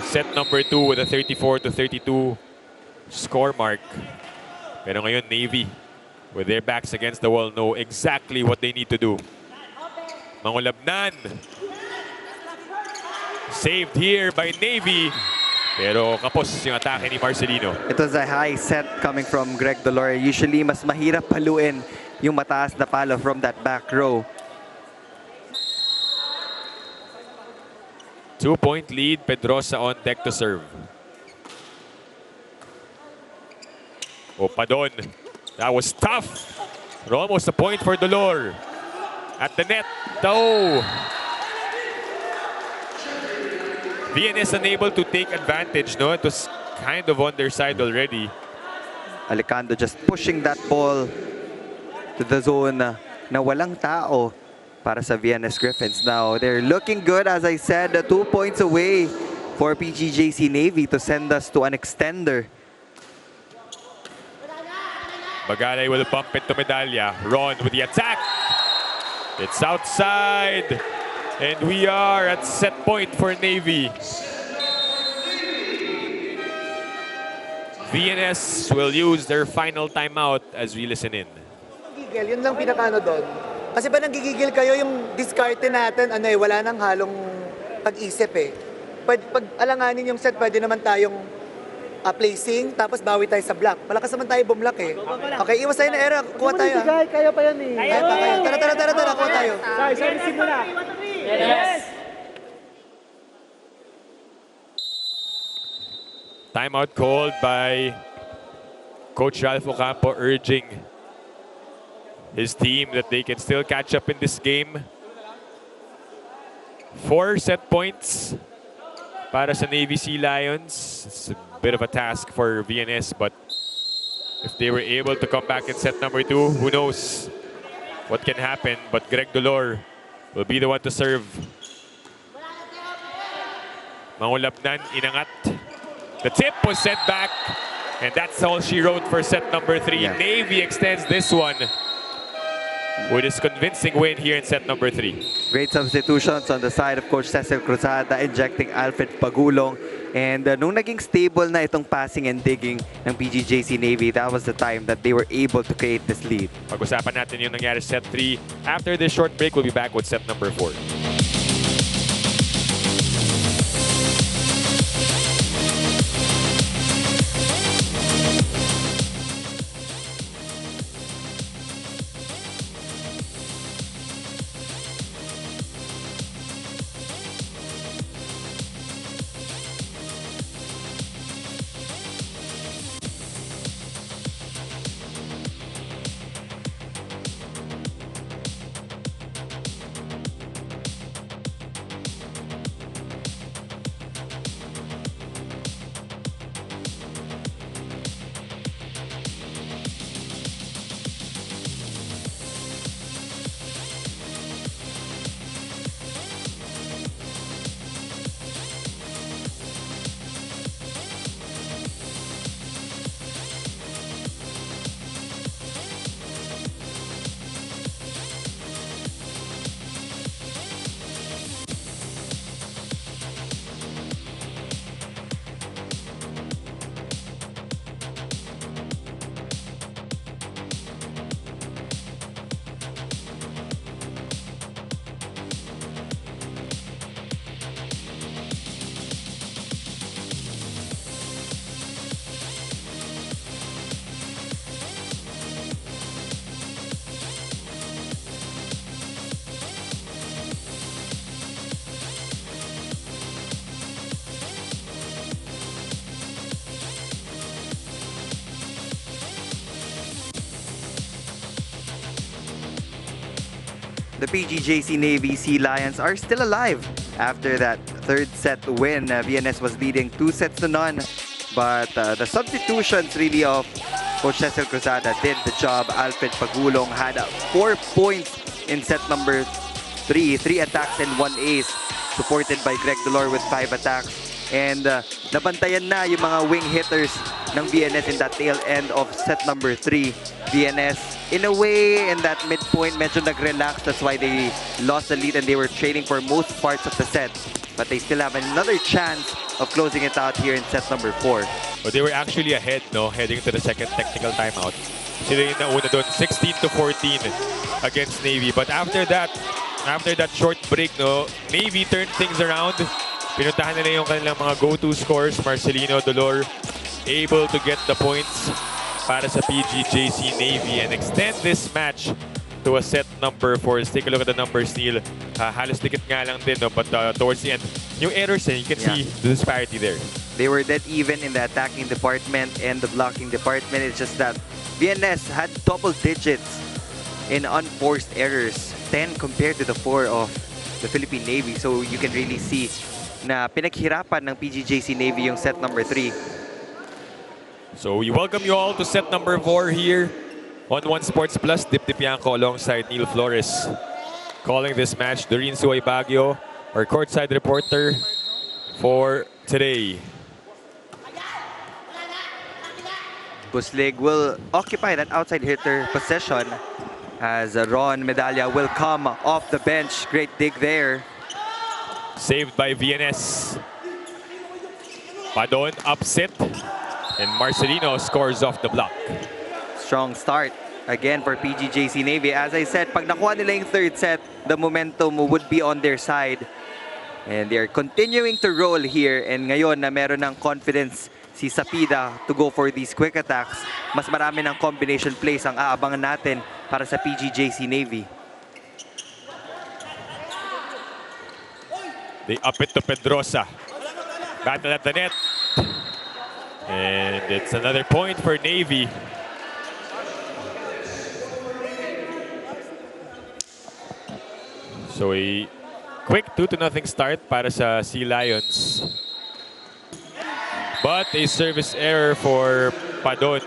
set number 2 with a 34-32 score mark. Pero ngayon Navy, with their backs against the wall, know exactly what they need to do. Mangolabnan. Saved here by Navy. Pero kapos yung atake ni Marcelino. It was a high set coming from Greg Dolore. Usually, mas mahirap paluin yung mataas na palo from that back row. 2-point lead, Pedrosa on deck to serve. Opadon. That was tough. But almost a point for Dolor. At the net, though. VNS unable to take advantage, no? It was kind of on their side already. Alicando just pushing that ball to the zone na walang tao para sa VNS Griffins. Now, they're looking good, as I said, 2 points away for PGJC Navy to send us to an extender. Bagalay will bump it to Medalla. Ron with the attack. It's outside. And we are at set point for Navy. VNS will use their final timeout as we listen in. Gigil, yun lang pinakano doon. Kasi ba nanggigigil kayo yung discarte natin, ano eh, wala nang halong pag-isip eh. Pag alanganin yung set, pwede naman tayong placing, tapos bawi tayo sa block. Malakas naman tayo bumlock eh. Okay, iwas tayo na era, kuha tayo. Kaya pa yan eh. Kaya pa, kaya. Tara, kuha tayo. Sorry, simula. Yes! Timeout called by Coach Ralph Ocampo, urging his team that they can still catch up in this game. 4 set points para sa Navy Sea Lions. It's a bit of a task for VNS, but if they were able to come back in set number 2, who knows what can happen. But Greg Dolor will be the one to serve. Mangulabnan, inangat. The tip was sent back, and that's all she wrote for set number 3. Yeah. Navy extends this one with his convincing win here in set number 3. Great substitutions on the side of Coach Cecil Cruzada, injecting Alfred Pagulong. And nung naging stable na itong passing and digging ng PGJC Navy, that was the time that they were able to create this lead. Pag-usapan natin yung nangyari sa set 3. After this short break, we'll be back with set number 4. The PGJC Navy Sea Lions are still alive after that third set win. VNS was leading 2-0, but the substitutions really of Coach Cecil Cruzada did the job. Alfred Pagulong had 4 points in set number 3, 3 attacks and 1 ace, supported by Greg Dolor with 5 attacks. And nabantayan na yung mga wing hitters ng VNS in that tail end of set number 3. VNS, in a way, in that midpoint, medyo nag-relax. That's why they lost the lead and they were trailing for most parts of the set. But they still have another chance of closing it out here in set number 4. But they were actually ahead, no, heading to the second technical timeout. Sila yung nauna doon, 16-14 against Navy. But after that short break, no, Navy turned things around. pinuntahan nila yung kanilang mga go-to scores. Marcelino, Dolor, able to get the points para sa PGJC Navy and extend this match to a set number 4. Let's take a look at the numbers, Neil. Halos dikit nga lang din, no? But towards the end, yung errors, you can see the disparity there. They were dead even in the attacking department and the blocking department. It's just that VNS had double digits in unforced errors, 10 compared to the 4 of the Philippine Navy. So you can really see na pinaghirapan ng PGJC Navy yung set number 3. So we welcome you all to set number 4 here on One Sports Plus. Dip Dipianco alongside Neil Flores. Calling this match, Doreen Suay Baguio, our courtside reporter for today. Buslig will occupy that outside hitter position as Ron Medalla will come off the bench. Great dig there. Saved by VNS. Padon upset. And Marcelino scores off the block. Strong start again for PGJC Navy. As I said, pag nakuha nila yung third set, the momentum would be on their side. And they're continuing to roll here. And ngayon na meron ng confidence si Sapida to go for these quick attacks, mas marami ng combination plays ang aabangan natin para sa PGJC Navy. They up it to Pedrosa. Battle at the net. And it's another point for Navy. So a quick 2-0 start para sa Sea Lions. But a service error for Padon.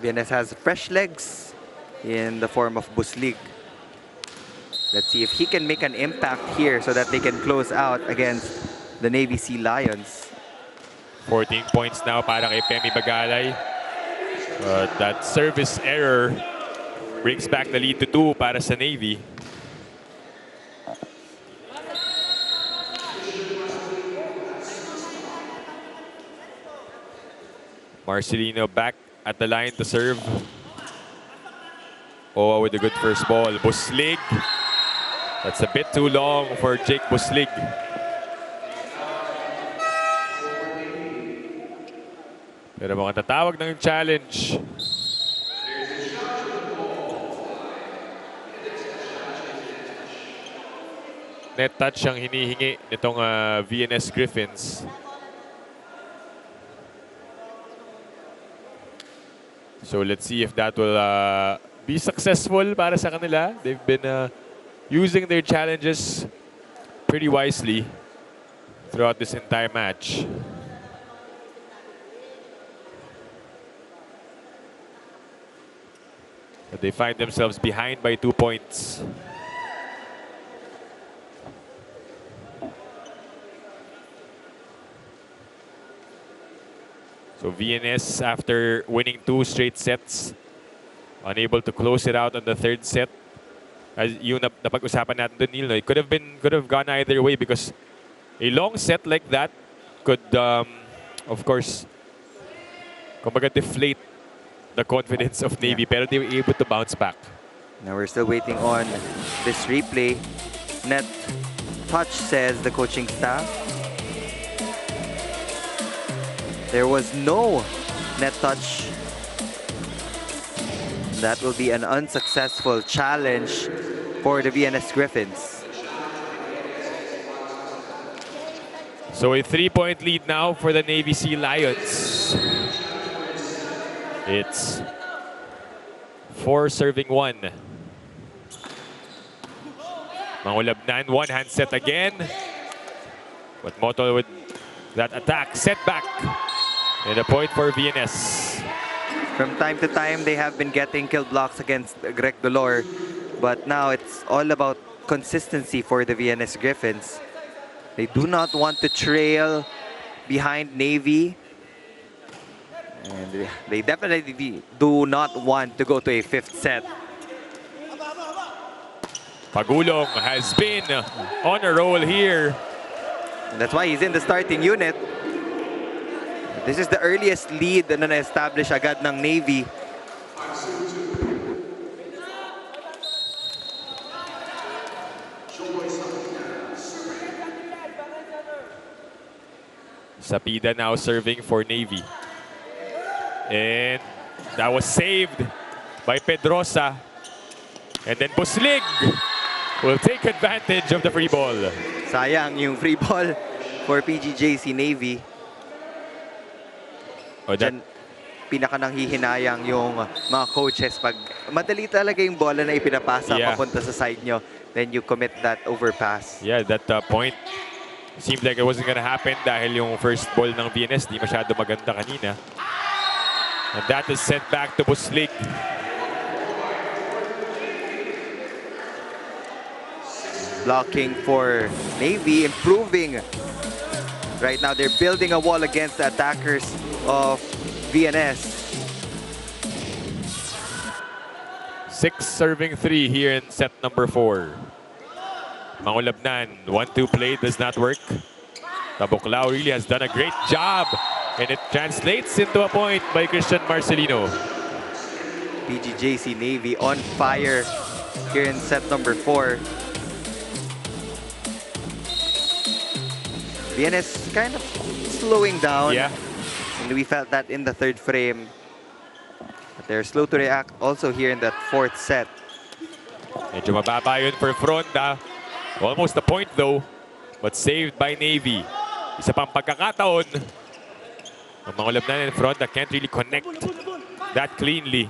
VNS has fresh legs in the form of Buslig. Let's see if he can make an impact here so that they can close out against the Navy Sea Lions. 14 points now para kay Pemi Bagalay. That service error brings back the lead to 2 para sa Navy. Marcelino back at the line to serve. Oh, with a good first ball. Buslig. That's a bit too long for Jake Buslig. Pero mga tatawag ng challenge. Net touch ang hinihingi nitong VNS Griffins. So let's see if that will be successful para sa kanila. They've been using their challenges pretty wisely throughout this entire match. But they find themselves behind by 2 points. So VNS, after winning 2 straight sets, unable to close it out on the third set. As yung napag-usapan natin doon, Neil, it could have gone either way because a long set like that could, of course, kumbaga deflate the confidence of Navy, pero they were able to bounce back. Now we're still waiting on this replay. Net touch, says the coaching staff. There was no net touch. That will be an unsuccessful challenge for the VNS Griffins. So a 3-point lead now for the Navy Sea Lions. It's 4 serving 1. Mangulabnan, one hand set again. But Moto with that attack, setback. And a point for VNS. From time to time, they have been getting kill blocks against Greg Dolor. But now it's all about consistency for the VNS Griffins. They do not want to trail behind Navy. And they definitely do not want to go to a 5th set. Pagulong has been on a roll here. And that's why he's in the starting unit. This is the earliest lead na na-establish agad ng Navy. Sapida now serving for Navy. And that was saved by Pedrosa. And then Buslig will take advantage of the free ball. Sayang yung free ball for PGJC Navy. Oh, that, Diyan, pinaka nang hihinayang yung mga coaches pag madali talaga yung bola na ipinapasa papunta sa side nyo, then you commit that overpass. yeah, that point seemed like it wasn't gonna happen dahil yung first ball ng VNS di masyado maganda kanina. And that is sent back to Buslig. Blocking for Navy, improving. Right now, they're building a wall against the attackers of VNS. 6 serving 3 here in set number 4. Mangulabnan, 1-2 play does not work. Tabuklao really has done a great job, and it translates into a point by Christian Marcelino. PGJC Navy on fire here in set number 4. VNS kind of slowing down. Yeah. And we felt that in the third frame. But they're slow to react also here in that fourth set. Medyo mababa yun for Fronda. Almost a point though, but saved by Navy. Isa pang pagkakataon. Ang Mangulabnan and Fronda can't really connect that cleanly.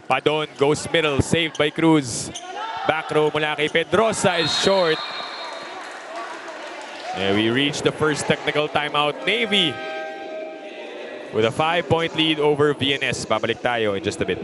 Padon goes middle, saved by Cruz. Back row mula kay Pedrosa is short. And we reach the first technical timeout. Navy with a 5-point lead over VNS. Babalik tayo in just a bit.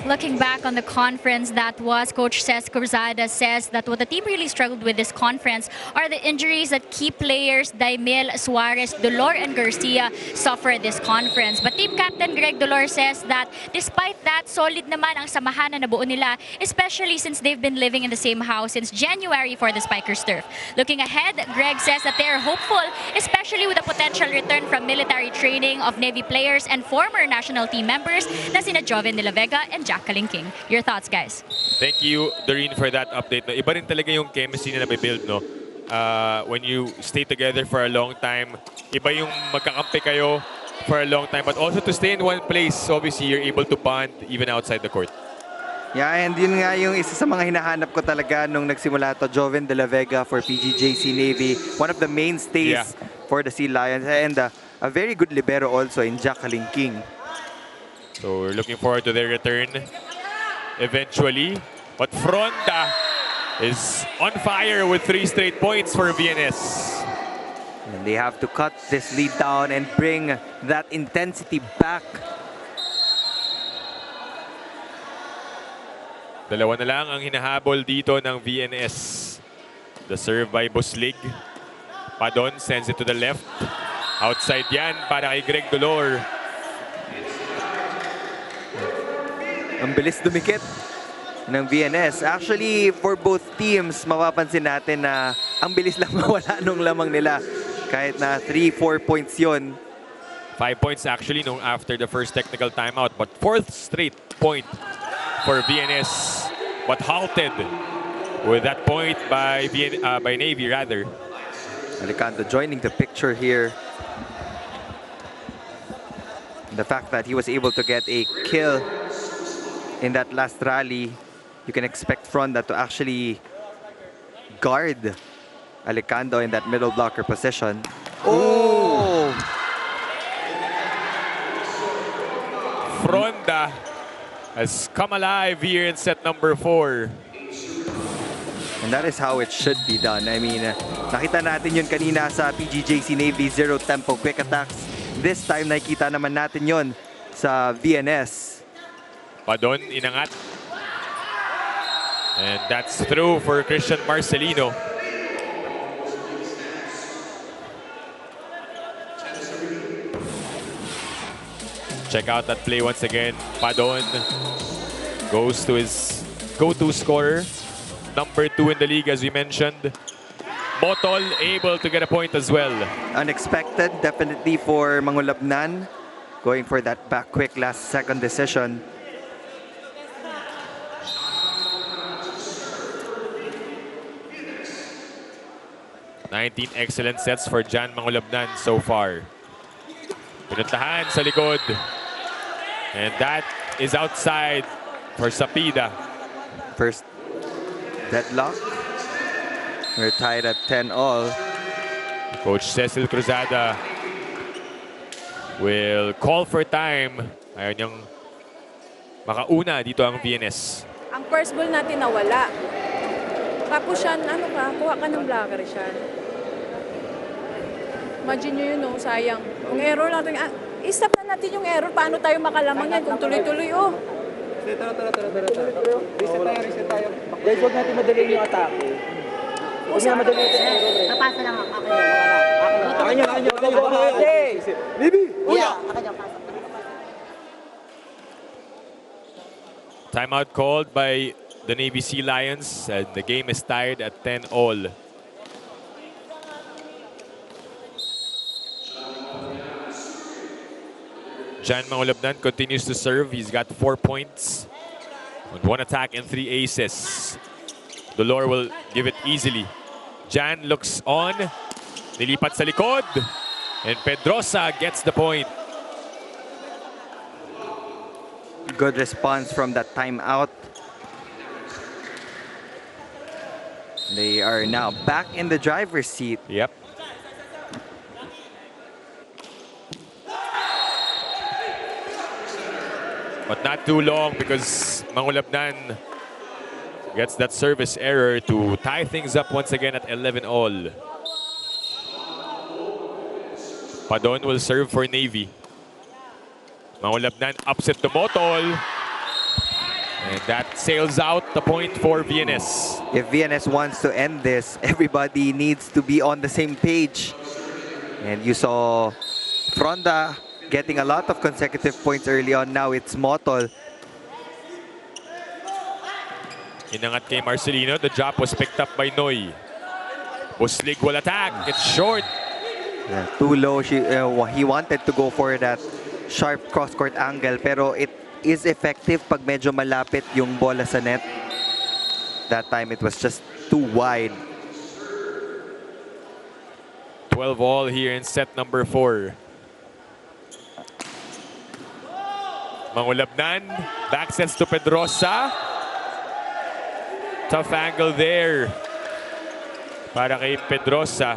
Looking back on the conference that was, Coach Ces Cruzada says that what the team really struggled with this conference are the injuries that key players Daimel, Suarez, Dolor, and Garcia suffered this conference. But team captain Greg Dolor says that despite that, solid naman ang samahan na nabuo nila, especially since they've been living in the same house since January for the Spikers turf. Looking ahead, Greg says that they're hopeful, especially with the potential return from military training of Navy players and former national team members na sina Joven de la Vega and Jack Kalingking. Your thoughts, guys? Thank you, Doreen, for that update. No, iba rin talaga yung chemistry na nabibuild, no? When you stay together for a long time, iba yung magkakampi kayo for a long time, but also to stay in one place, obviously you're able to bond even outside the court. Yeah, and yun nga yung isa sa mga hinahanap ko talaga nung nagsimula to, Joven de la Vega for PGJC Navy. One of the mainstays for the Sea Lions, and a very good libero also in Jack Kalingking. So we're looking forward to their return eventually. But Fronda is on fire with 3 straight points for VNS. And they have to cut this lead down and bring that intensity back. Dalawa na lang ang hinahabol dito ng VNS. The serve by Buslig. Padon sends it to the left. Outside yan para kay Greg Dolor. Ang bilis dumikit ng VNS. Actually, for both teams, mapapansin natin na ang bilis lang mawala nung lamang nila. Kahit na 3-4 points yon. 5 points actually nung after the first technical timeout. But 4th straight point for VNS. But halted with that point by Navy rather. Alicante joining the picture here. The fact that he was able to get a kill in that last rally, you can expect Fronda to actually guard Alicando in that middle blocker position. Oh! Fronda has come alive here in set number 4. And that is how it should be done. I mean, nakita natin yun kanina sa PGJC Navy zero tempo quick attacks. This time, nakita naman natin yun sa VNS. Padon, inangat. And that's through for Christian Marcelino. Check out that play once again. Padon goes to his go-to scorer. Number 2 in the league, as we mentioned. Motol able to get a point as well. Unexpected, definitely for Mangulabnan. Going for that back quick last second decision. "19 excellent sets for Jan Mangulabnan so far." Pinuntahan sa likod. And that is outside for Sapida. First deadlock. We're tied at 10-all. Coach Cecil Cruzada will call for time. Ayaw niyang makauna dito ang VNS. Ang first ball natin nawala. Tapos siya, ano ka, kuha ka ng blocker siya. Imagine nyo yun, oh, sayang. Yung error natin, i-stop na natin yung error. Paano tayo makalamang yan kung tuloy-tuloy, oh. Tara. Reset tayo. Guys, huwag natin madaliin yung atake. Huwag na madaliin yung error. Napasa lang ako. Akin niya. Bibi! Uya! Timeout called by the Navy Sea Lions, and the game is tied at 10-all. Jan Mangulabnan continues to serve. He's got 4 points with 1 attack and 3 aces. Dolor will give it easily. Jan looks on. Nilipat sa likod. And Pedrosa gets the point. Good response from that timeout. They are now back in the driver's seat. Yep. But not too long because Mangulabnan gets that service error to tie things up once again at 11-all. Padon will serve for Navy. Mangulabnan upset the Motol. And that sails out the point for VNS. If VNS wants to end this, everybody needs to be on the same page. And you saw Fronda getting a lot of consecutive points early on. Now it's Motol. Inangat kay Marcelino. The drop was picked up by Noy. Buslig will attack. It's short. Yeah, too low. He wanted to go for that sharp cross-court angle, pero it is effective pag medyo malapit yung bola sa net. That time it was just too wide. 12-all here in set number 4. Mangulabnan, back sets to Pedrosa. Tough angle there para kay Pedrosa.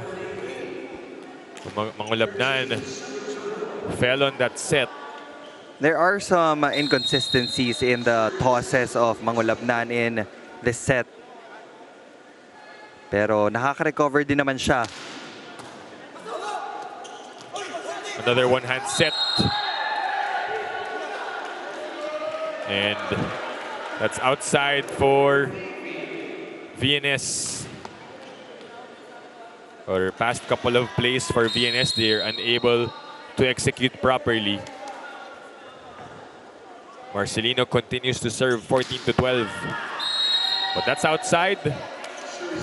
Mangulabnan fell on that set. There are some inconsistencies in the tosses of Mangulabnan in this set. Pero nakaka-recover din naman siya. Another one-hand set. And that's outside for VNS. Or past couple of plays for VNS, they're unable to execute properly. Marcelino continues to serve 14-12. But that's outside.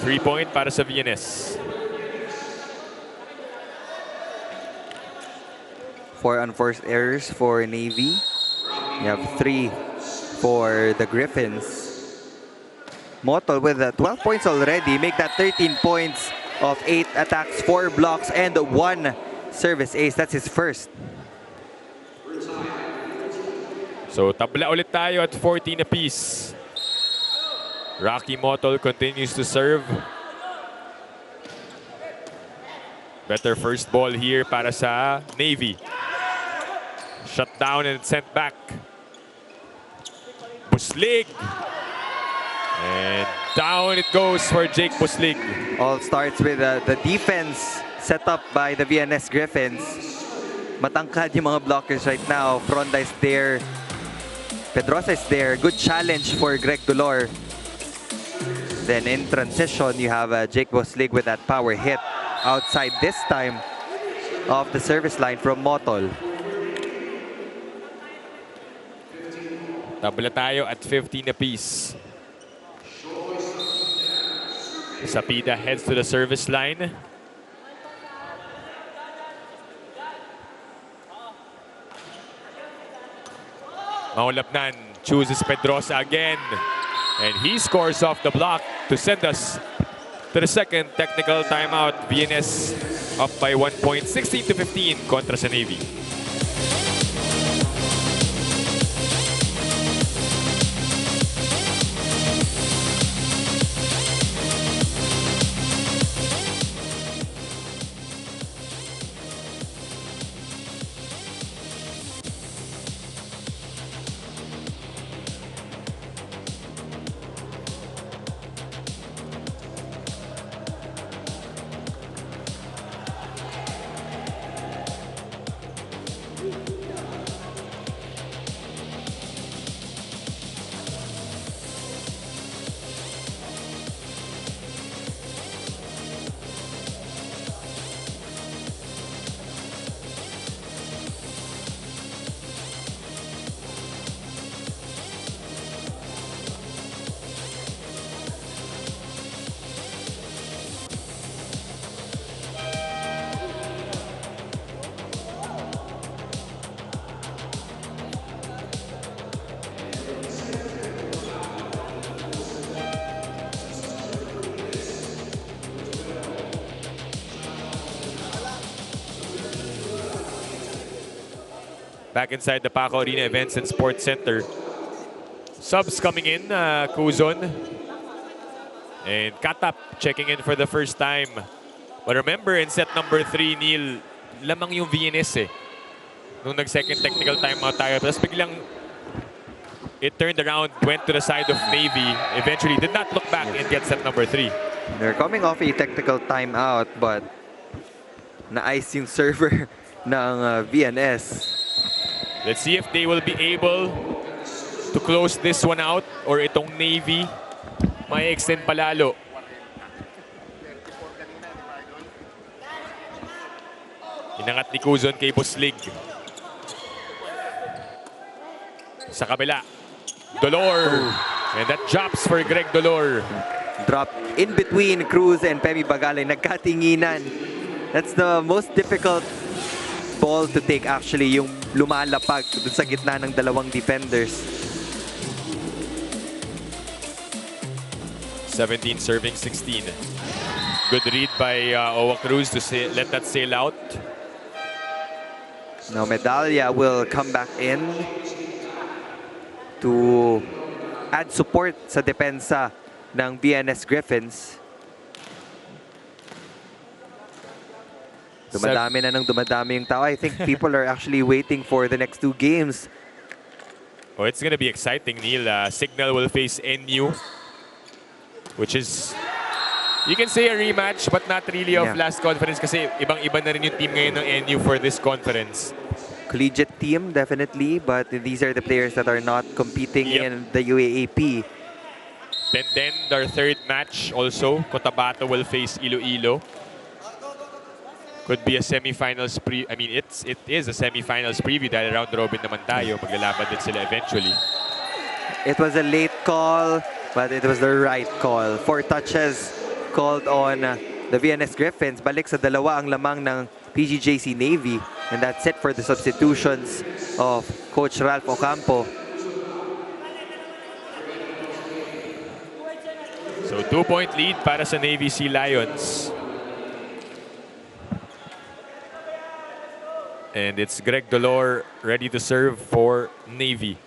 3-point para sa VNS. 4 unforced errors for Navy. You have 3 for the Griffins. Motol with 12 points already. Make that 13 points of 8 attacks, 4 blocks, and 1 service ace. That's his first. So tabla ulit tayo at 14 apiece. Rocky Motol continues to serve. Better first ball here para sa Navy. Shut down and sent back. Buslig. And down it goes for Jake Buslig. All starts with the defense set up by the VNS Griffins. Matangkad yung mga blockers right now. Fronda is there. Pedrosa is there. Good challenge for Greg Dolor. Then in transition, you have Jake Buslig with that power hit outside this time of the service line from Motol. Tabla tayo at 15 apiece. Sapida heads to the service line. Maulapnan chooses Pedrosa again. And he scores off the block to send us to the second technical timeout. VNS up by 1 point, 16-15 kontra sa Navy. Back inside the Paco Arena Events and Sports Center. Subs coming in, Kuzon. And Katap checking in for the first time. But remember, in set number 3, Neil, lamang yung VNS eh. Nung nag-second technical timeout tayo. Tapos biglang it turned around, went to the side of Navy. Eventually did not look back and get set number 3. They're coming off a technical timeout, but na-ice yung server ng VNS. Let's see if they will be able to close this one out or itong Navy may extend palalo. Inangat ni Kuzon kay Buslig. Sa kabila, Dolor. And that drops for Greg Dolor. Drop in between Cruz and Pemi Bagalay. Nagkatinginan. That's the most difficult ball to take actually, yung lumalapag sa gitna ng dalawang defenders. 17 serving 16. Good read by Owa Cruz to let that sail out. Now Medalla will come back in to add support sa depensa ng VNS Griffins. Dumadami na ng dumadami yung tao. I think people are actually waiting for the next 2 games. Oh, it's gonna be exciting, Neil. Signal will face NU, which is, you can say a rematch, but not really of last conference kasi ibang-iba na rin yung team ngayon ng NU for this conference. Collegiate team, definitely, but these are the players that are not competing in the UAAP. Then our third match also, Cotabato will face Iloilo. Could be a semifinals it is a semifinals preview dahil round robin naman tayo. Maglalaban din sila eventually. It was a late call, but it was the right call. 4 touches called on the VNS Griffins. Balik sa dalawa ang lamang ng PGJC Navy. And that's it for the substitutions of Coach Ralph Ocampo. So 2-point lead para sa Navy Sea Lions. And it's Greg Dolor ready to serve for Navy.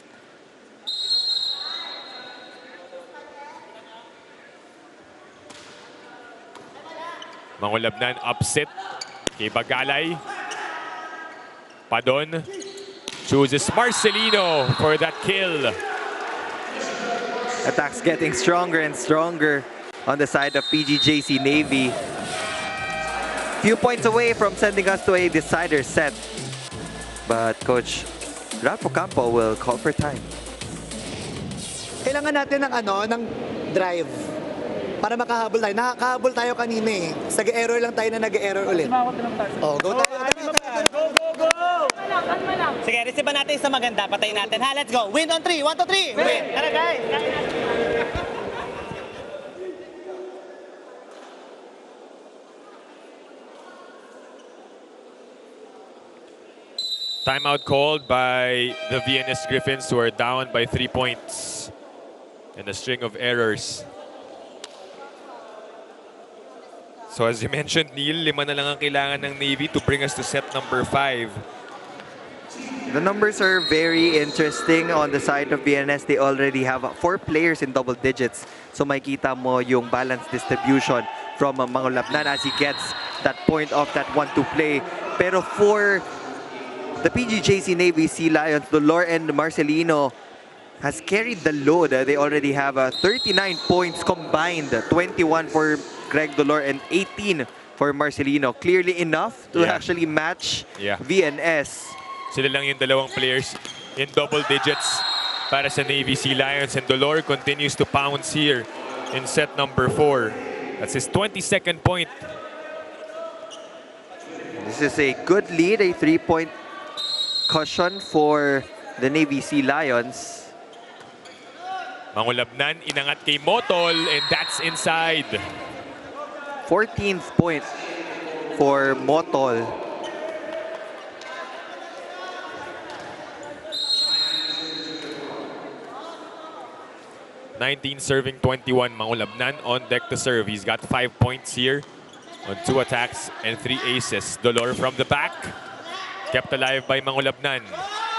Mangulabnan upset kay Bagalay. Padon chooses Marcelino for that kill. Attacks getting stronger and stronger on the side of PGJC Navy. Few points away from sending us to a decider set. But Coach Ralph Ocampo will call for time. Kailangan natin ng ng drive para makahabol tayo. Nakakahabol tayo kanina eh. Nag-error lang tayo na nag-error ulit. Oh, go tayo. Go! Sige, receive natin sa maganda. Patayin natin. Ha, let's go. Win on 3. 1, 2, 3. Win. Tara, guys. Timeout called by the VNS Griffins, who are down by 3 points. And a string of errors. So as you mentioned, Neil, 5 na lang ang kailangan ng Navy to bring us to set number 5. The numbers are very interesting on the side of VNS. They already have 4 players in double digits. So makita mo yung balanced distribution from Mangolabnan as he gets that point of that 1-2 play. Pero for the PGJC Navy Sea Lions, Dolor and Marcelino has carried the load. They already have 39 points combined, 21 for Greg Dolor and 18 for Marcelino. Clearly enough to actually match VNS. Sila lang yung dalawang players in double digits para sa Navy Sea Lions, and Dolor continues to pounce here in set number 4. That's his 22nd point. This is a good lead, a 3-point cushion for the Navy Sea Lions. Mangolabnan inangat kay Motol, and that's inside. 14th point for Motol. Serving 21. Mangolabnan on deck to serve. He's got 5 points here on 2 attacks and 3 aces. Dolor from the back. Kept alive by Mangolabnan.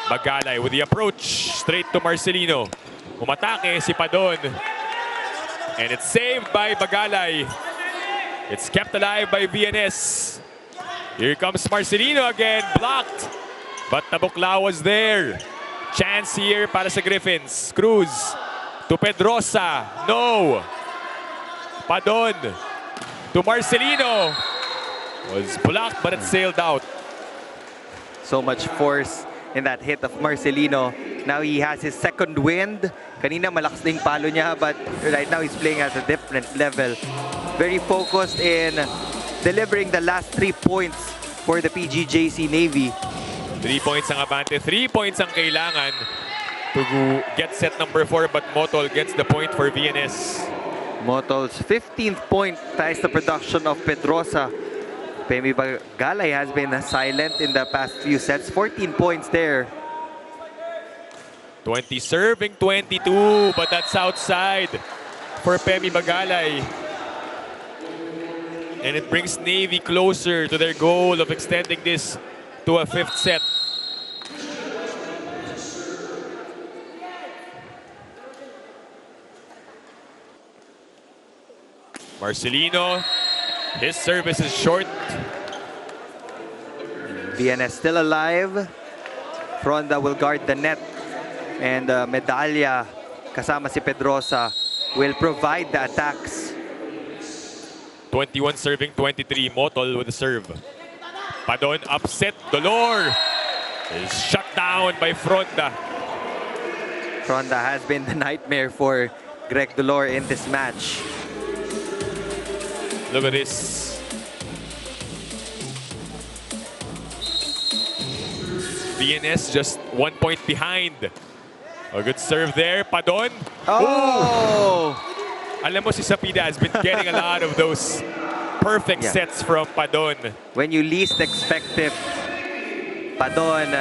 Bagalay with the approach. Straight to Marcelino. Umatake si Padon. And it's saved by Bagalay. It's kept alive by VNS. Here comes Marcelino again. Blocked. But Tabukla was there. Chance here para sa Griffins. Cruz to Pedrosa. No. Padon to Marcelino. Was blocked but it sailed out. So much force in that hit of Marcelino. Now he has his second wind. Kanina malakas na yung palo niya, but right now he's playing at a different level. Very focused in delivering the last 3 points for the PGJC Navy. 3 points ang abante, 3 points ang kailangan to get set number 4, but Motol gets the point for VNS. Motol's 15th point ties the production of Pedrosa. Pemi Bagalay has been silent in the past few sets. 14 points there. 20 serving 22, but that's outside for Pemi Bagalay. And it brings Navy closer to their goal of extending this to a 5th set. Marcelino, his service is short. VNS still alive. Fronda will guard the net. And Medalla, kasama si Pedrosa, will provide the attacks. 21 serving 23. Motol with the serve. Padon upset. Dolor is shut down by Fronda. Fronda has been the nightmare for Greg Dolor in this match. Look at this. VNS just 1 point behind. A good serve there. Padon. Oh! Alam mo si Sapida has been getting a lot of those perfect sets from Padon. When you least expect it, Padon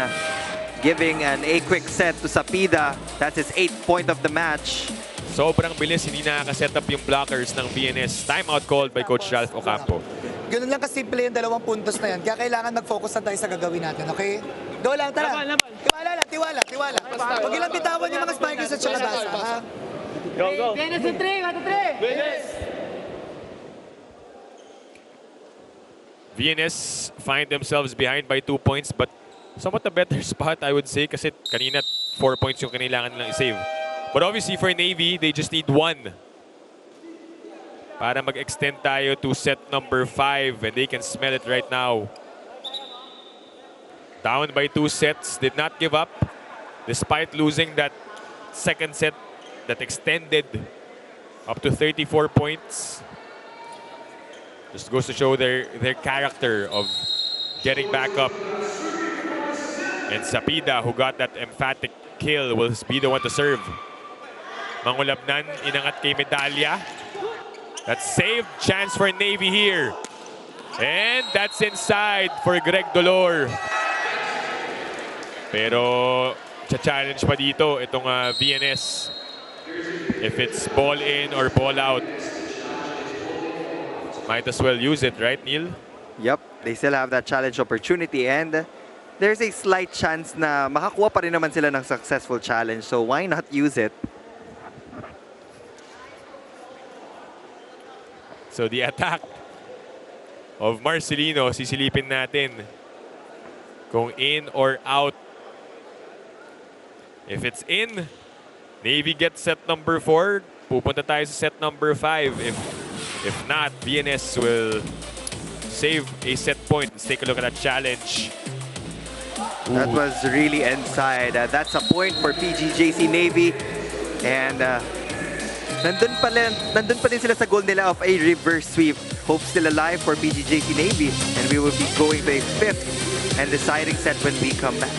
giving a quick set to Sapida. That's his 8th point of the match. Sobrang bilis, hindi nakaka-set up yung blockers ng VNS. Timeout called by Coach Ralph Ocampo. Ganun lang kasimple yung 2 puntos na yan. Kaya kailangan mag-focus na tayo sa gagawin natin, okay? Go lang, tara. Tiwala lang, tiwala. Huwag ilang bitawan yung mga spikers at saka basa, ha? Go. VNS in 3, 1, 2, 3. VNS find themselves behind by 2 points, but somewhat a better spot, I would say, kasi kanina 4 points yung kailangan nilang i-save. But obviously for Navy, they just need 1 para mag-extend tayo to set number 5, and they can smell it right now. Down by 2 sets, did not give up despite losing that second set that extended up to 34 points. Just goes to show their character of getting back up. And Sapida, who got that emphatic kill, will be the one to serve. Mangulabnan, inangat kay Medalya. That saved chance for Navy here. And that's inside for Greg Dolor. Pero cha-challenge pa dito itong VNS. If it's ball in or ball out, might as well use it, right, Neil? Yep, they still have that challenge opportunity, and there's a slight chance na makakuha pa rin naman sila ng successful challenge, so why not use it? So the attack of Marcelino, sisilipin natin kung in or out. If it's in, Navy gets set number 4. Pupunta tayo sa set number 5. If not, VNS will save a set point. Let's take a look at that challenge. That was really inside. That's a point for PGJC Navy. And nandun pa din sila sa goal nila of a reverse sweep. Hope still alive for PGJC Navy. And we will be going to a 5th and deciding set when we come back.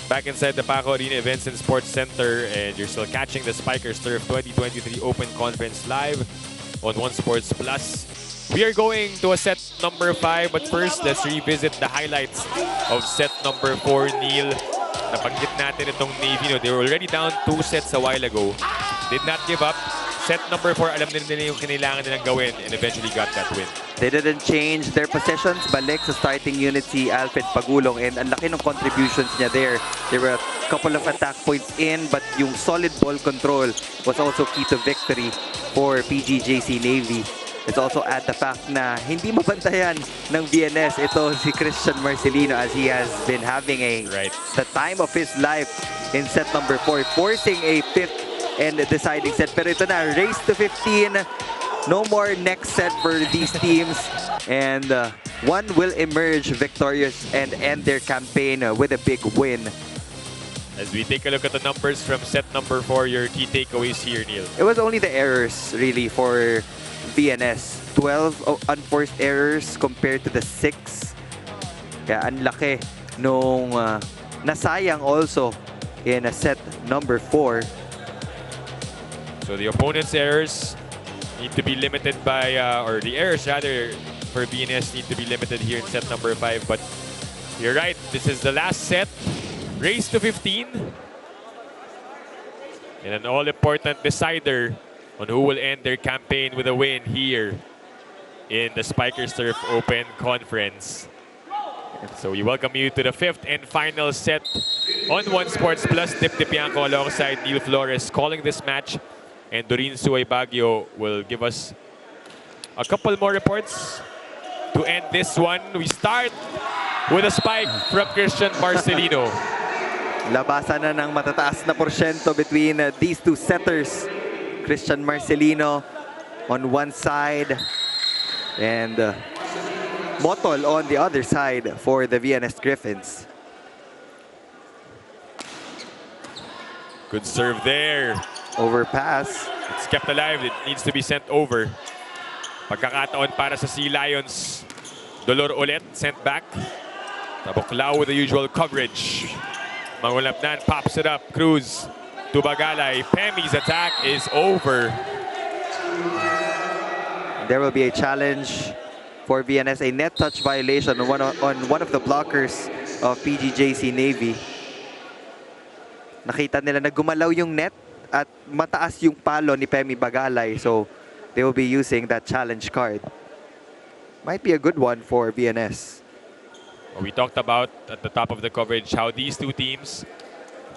Back inside the Paco Arena Events and Sports Center, and you're still catching the Spikers Turf 2023 Open Conference live on One Sports Plus. We are going to a set number 5, but first, let's revisit the highlights of set number 4, Neil. Nabanggit natin itong Navy. No? They were already down 2 sets a while ago. Did not give up. Set number 4, alam nila yung kailangan nilang gawin, and eventually got that win. They didn't change their positions. Balik sa starting unit si Alfred Pagulong, and ang laki ng contributions niya there. There were a couple of attack points in, but yung solid ball control was also key to victory for PGJC Navy. Let's also add the fact na hindi mabantayan ng VNS ito si Christian Marcelino, as he has been having the time of his life in set number 4, forcing a 5th and deciding set. Pero ito na, race to 15. No more next set for these teams. And one will emerge victorious and end their campaign with a big win. As we take a look at the numbers from set number 4, your key takeaways here, Neil. It was only the errors, really, for VNS. 12 unforced errors compared to the 6. Kaya ang laki nung nasayang also in a set number 4. So the opponent's errors need to be limited by, or the errors rather, for VNS need to be limited here in set number 5. But you're right, this is the last set. Race to 15. And an all-important decider on who will end their campaign with a win here in the Spikers Turf Open Conference. So we welcome you to the 5th and final set on One Sports Plus. Dip Dipianco alongside Neil Flores calling this match. And Doreen Suay Baguio will give us a couple more reports to end this one. We start with a spike from Christian Marcelino. Labasan na ng matataas na porsyento between these two setters. Christian Marcelino on one side and Motol on the other side for the VNS Griffins. Good serve there. Overpass. It's kept alive. It needs to be sent over. Pagkakataon para sa Sea Lions. Dolor ulit, sent back. Tabuklaw with the usual coverage. Mangulapnan pops it up. Cruz to Bagalay. Pemi's attack is over. There will be a challenge for VNS, a net touch violation on one of the blockers of PGJC Navy. Nakita nila na gumalaw yung net at mataas yung palo ni Pemi Bagalay, so they will be using that challenge card. Might be a good one for VNS. We talked about at the top of the coverage how these two teams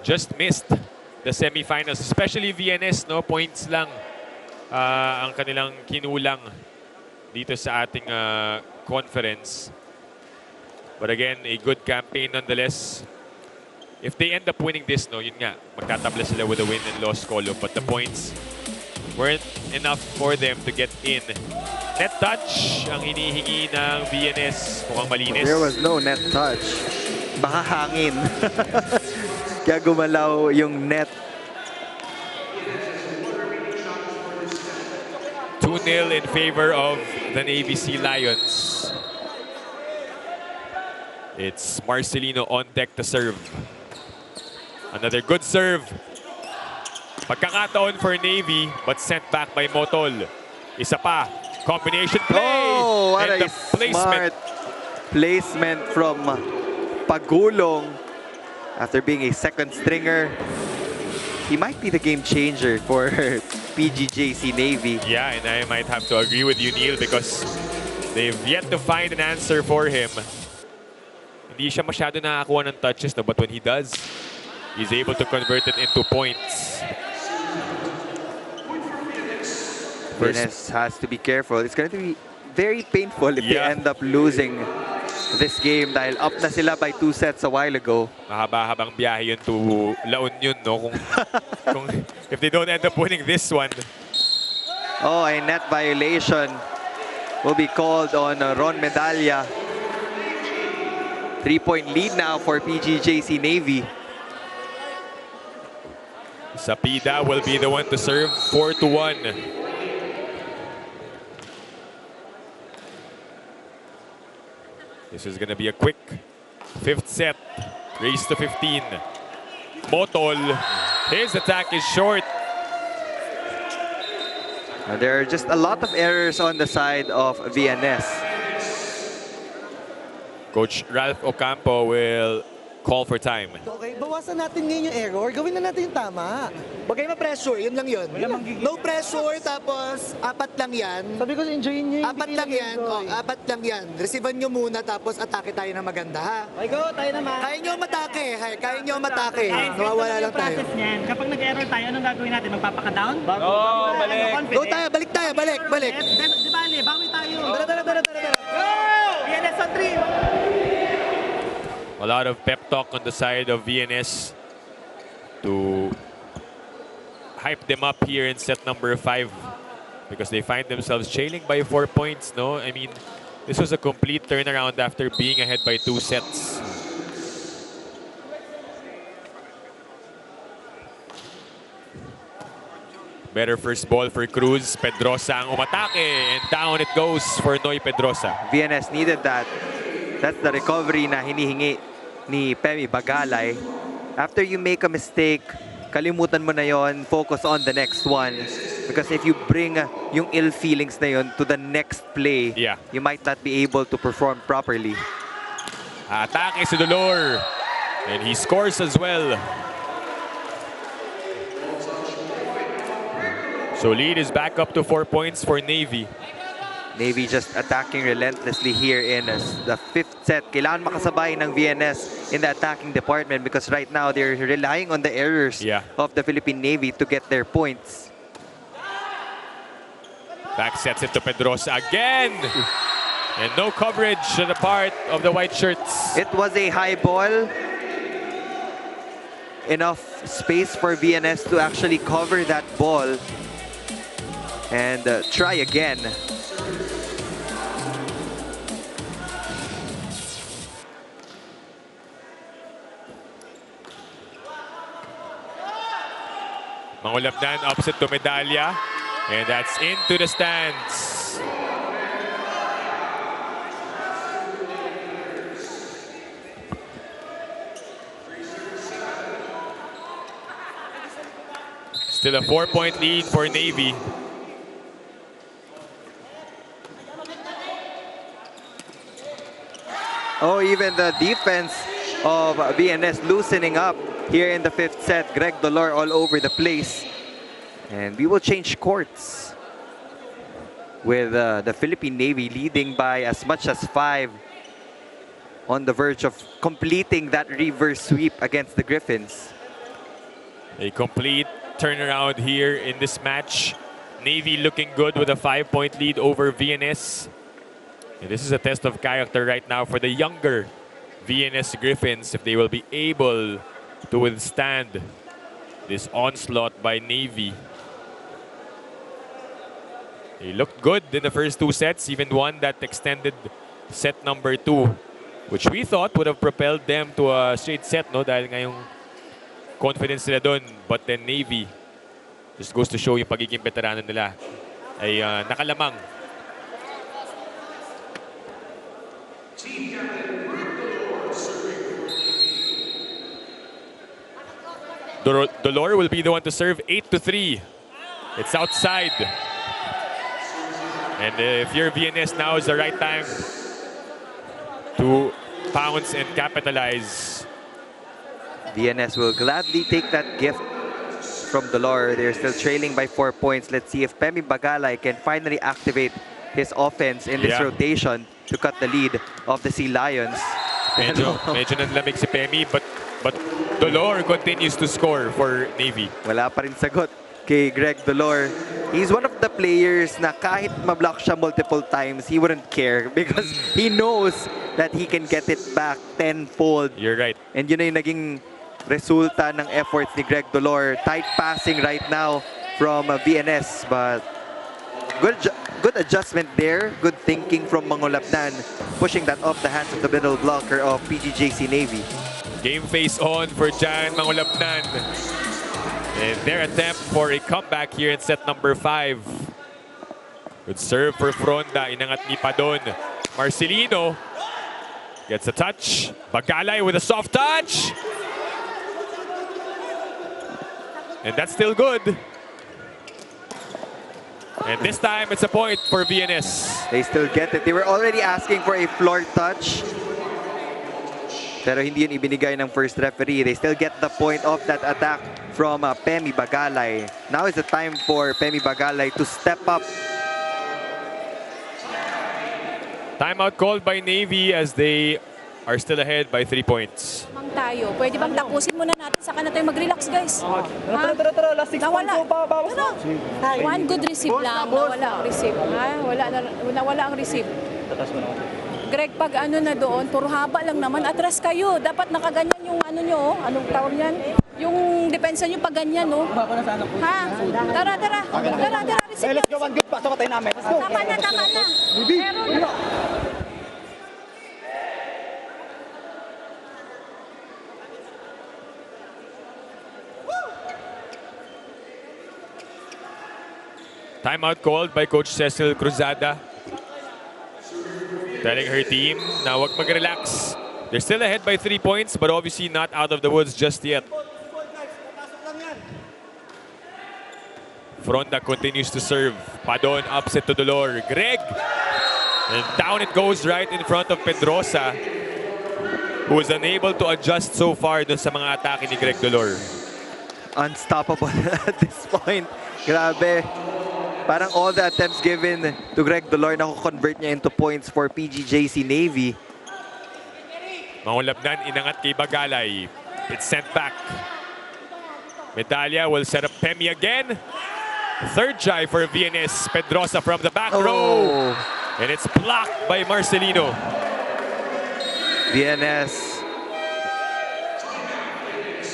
just missed the semifinals, especially VNS, no points lang ang kanilang kinulang dito sa ating conference. But again, a good campaign nonetheless. If they end up winning this, no, yun nga, magtatabla sila with a win and loss column. But the points weren't enough for them to get in. Net touch ang hinihingi ng VNS. Mukhang malinis. There was no net touch. Baka hangin. Kaya gumalaw yung net. 2-0 in favor of the Navy Sea Lions. It's Marcelino on deck to serve. Another good serve. Pagkakataon for Navy, but sent back by Motol. Isa pa. Combination play. Oh, what and a the placement. smart placement from Pagulong. After being a second stringer, he might be the game changer for PGJC Navy. Yeah, and I might have to agree with you, Neil, because they've yet to find an answer for him. Hindi siya masyado nakakuha ng touches, no? But when he does, he's able to convert it into points. VNS has to be careful. It's going to be very painful if they end up losing this game dahil up na sila by 2 sets a while ago. Mahaba-habang biyahe yun to La Union, no? Kung if they don't end up winning this one. Oh, a net violation will be called on Ron Medalla. 3-point lead now for PGJC Navy. Sapida will be the one to serve. 4-1. This is going to be a quick 5th set. Race to 15. Motol. His attack is short. There are just a lot of errors on the side of VNS. Coach Ralph Ocampo will call for time. Okay, bawasan natin ngayon yung error. Gawin na natin yung tama. Huwag kayo ma-pressure, yun lang yun. No pressure, tapos 4 lang yan. Sabi ko, enjoyin nyo yung 4 lang yan, 4 lang yan. Receivean nyo muna, tapos atake tayo na maganda, ha? Okay, go, tayo naman. Kaya nyo matake, kaya nyo matake. Nawawala lang tayo. Niyan. Kapag nag-error tayo, anong gagawin natin? Magpapaka-down? balik. Go tayo, balik tayo, balik. Di ba, bawi tayo. Tara. Go! VNS on 3. A lot of pep talk on the side of VNS to hype them up here in set number 5 because they find themselves trailing by 4 points, no? I mean, this was a complete turnaround after being ahead by 2 sets. Better first ball for Cruz. Pedrosa ang umatake and down it goes for Noy Pedrosa. VNS needed that. That's the recovery na hinihingi ni Pemi Bagalay. After you make a mistake, kalimutan mo na yon, focus on the next one. Because if you bring yung ill feelings na yun to the next play, you might not be able to perform properly. Atake si Dolor. And he scores as well. So lead is back up to 4 points for Navy. Navy just attacking relentlessly here in the 5th set. Kailangan makasabay ng VNS in the attacking department because right now they're relying on the errors of the Philippine Navy to get their points. Back sets it to Pedrosa again. And no coverage on the part of the white shirts. It was a high ball. Enough space for VNS to actually cover that ball and try again. Mangulapnan opposite to Medalya. And that's into the stands. Still a 4-point lead for Navy. Oh, even the defense of VNS loosening up here in the 5th set. Greg Dolor all over the place. And we will change courts with the Philippine Navy leading by as much as 5 on the verge of completing that reverse sweep against the Griffins. A complete turnaround here in this match. Navy looking good with a 5-point lead over VNS. And this is a test of character right now for the younger VNS Griffins, if they will be able to withstand this onslaught by Navy. They looked good in the first 2 sets, even won that extended set number 2, which we thought would have propelled them to a straight set, no? Dahil ngayong confidence nila doon. But then Navy just goes to show yung pagiging veterano nila ay nakalamang. Dolor will be the one to serve 8-3. It's outside. And if you're VNS, now is the right time to pounce and capitalize. VNS will gladly take that gift from Dolor. They're still trailing by 4 points. Let's see if Pemi Bagalay can finally activate his offense in this rotation to cut the lead of the Sea Lions. Medyo nanlamig si Pemi, but Dolor continues to score for Navy. Wala pa rin sagot kay Greg Dolor. He's one of the players na kahit mablock siya multiple times, he wouldn't care because he knows that he can get it back tenfold. You're right. And yun na yung naging resulta ng efforts ni Greg Dolor. Tight passing right now from VNS, but good adjustment there. Good thinking from Mangulapnan, pushing that off the hands of the middle blocker of PGJC Navy. Game face on for Jan Mangulapnan. And their attempt for a comeback here in set number 5. Good serve for Fronda. Inangat ni Padon. Marcelino gets a touch. Bagalay with a soft touch. And that's still good. And this time, it's a point for VNS. They still get it. They were already asking for a floor touch. Pero hindi yun ibinigay ng first referee. They still get the point of that attack from Pemi Bagalay. Now is the time for Pemi Bagalay to step up. Timeout called by Navy as they are still ahead by 3 points. Tayo. Pwede bang tapusin muna natin? Saka na tayo mag-relax, guys. Tara. Last 6 points po, babawas na. One good receive lang. Nawala ang receive. Nawala ang receive. Greg, pag ano na doon, puro haba lang naman. Atras kayo. Dapat nakaganyan yung ano nyo. Anong tawag yan? Yung depensa nyo pag ganyan, no? Ha? Tara. Receive. Let's go, one good. Pasok tayo namin. Let's go. Tama na. Meron. Timeout called by Coach Cecil Cruzada. Telling her team na wag mag-relax. They're still ahead by 3 points, but obviously not out of the woods just yet. Fronda continues to serve. Padon upset to Dolor. Greg! And down it goes right in front of Pedrosa, who is unable to adjust so far dun sa mga atake ni Greg Dolor. Unstoppable at this point. Grabe. Parang all the attempts given to Greg Dolor na convert niya into points for PGJC Navy. Mangulabnan, inangat kay Bagalay. It's sent back. Medalya will set up Pemi again. Third try for VNS. Pedrosa from the back row. And it's blocked by Marcelino. VNS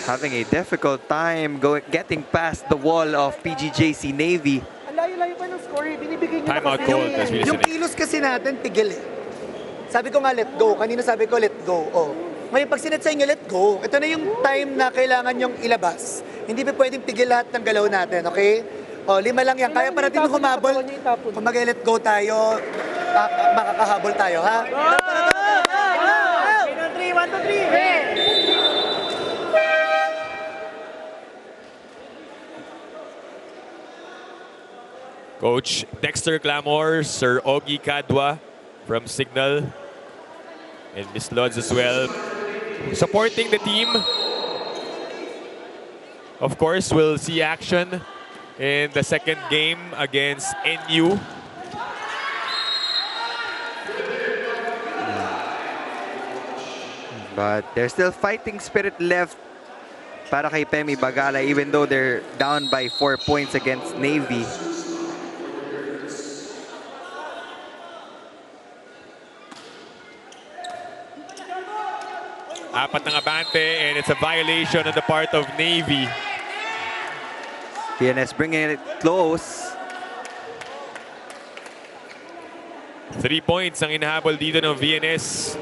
having a difficult time getting past the wall of PGJC Navy. Ang layo-layo pa ng score. Binibigay niyo Time na out kasi call. As we Yung listen. kilos kasi natin, pigil eh. Sabi ko nga, let go. Kanina sabi ko, let go. Oh. Ngayon, pag sinet sa inyo, let go. Ito na yung time na kailangan yung ilabas. Hindi pa pwedeng pigil lahat ng galaw natin, okay? O, 5 lang yan. Kaya para din humabol. Kung mag-let go tayo, makakahabol tayo, ha? 1, 2, 3. Coach Dexter Clamor, Sir Ogie Cadwa from Signal, and Miss Lods as well, supporting the team. Of course, we'll see action in the second game against NU. But there's still fighting spirit left para kay Pemi Bagala even though they're down by 4 points against Navy. Apat ng abante, and it's a violation on the part of Navy. VNS bringing it close. 3 points ang inahabol dito ng VNS.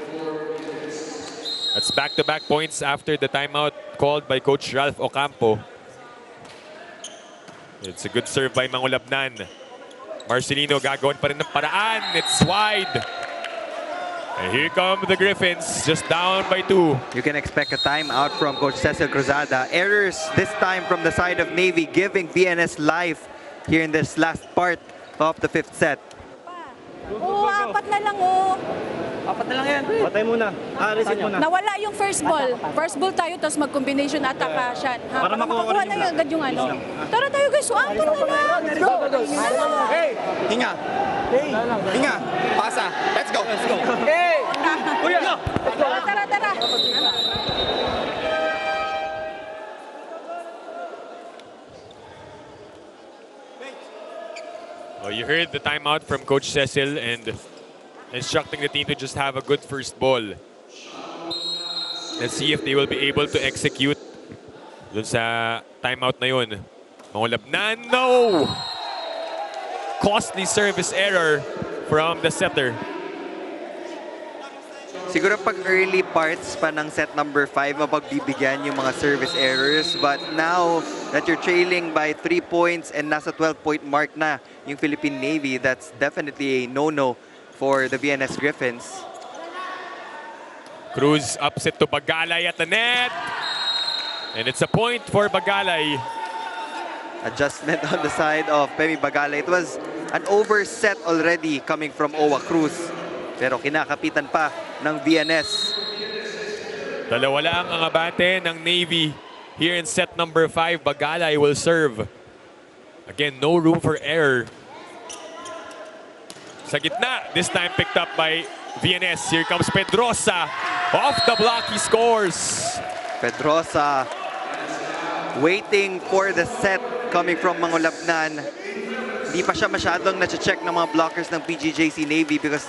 That's back-to-back points after the timeout called by Coach Ralph Ocampo. It's a good serve by Mangulabnan. Marcelino gagawin pa rin ng paraan. It's wide. And here come the Griffins, just down by 2. You can expect a timeout from Coach Cecil Cruzada. Errors this time from the side of Navy, giving VNS life here in this last part of the 5th set. Oo, 4 na lang, oh. 4 na lang yan. Patay muna. Reset muna. Nawala yung first ball. First ball tayo, tapos mag-combination attack ka siya. Para makuha na agad yung ano. Tara tayo guys, anto na lang. Let's go. Hey! Hinga! Hinga! Pasa! Let's go! Let's go! Hey! Tara, tara. Oh, you heard the timeout from Coach Cecil and instructing the team to just have a good first ball. Let's see if they will be able to execute dun sa timeout na yun. Mangulabnan, no! Costly service error from the setter. Siguro pag early parts pa ng set number 5, mapagbibigyan yung mga service errors. But now that you're trailing by 3 points and nasa 12-point mark na yung Philippine Navy, that's definitely a no-no for the VNS Griffins. Cruz upset to Bagalay at the net. And it's a point for Bagalay. Adjustment on the side of Pemi Bagala. It was an overset already coming from Owa Cruz. Pero kinakapitan pa ng VNS. Dalawa lang ang abante ng Navy here in set number 5. Bagalay will serve. Again, no room for error. Sa gitna, this time picked up by VNS. Here comes Pedrosa. Off the block, he scores. Pedrosa waiting for the set coming from Mangulabnan. Hindi pa siya masyadong na-check ng mga blockers ng PGJC Navy because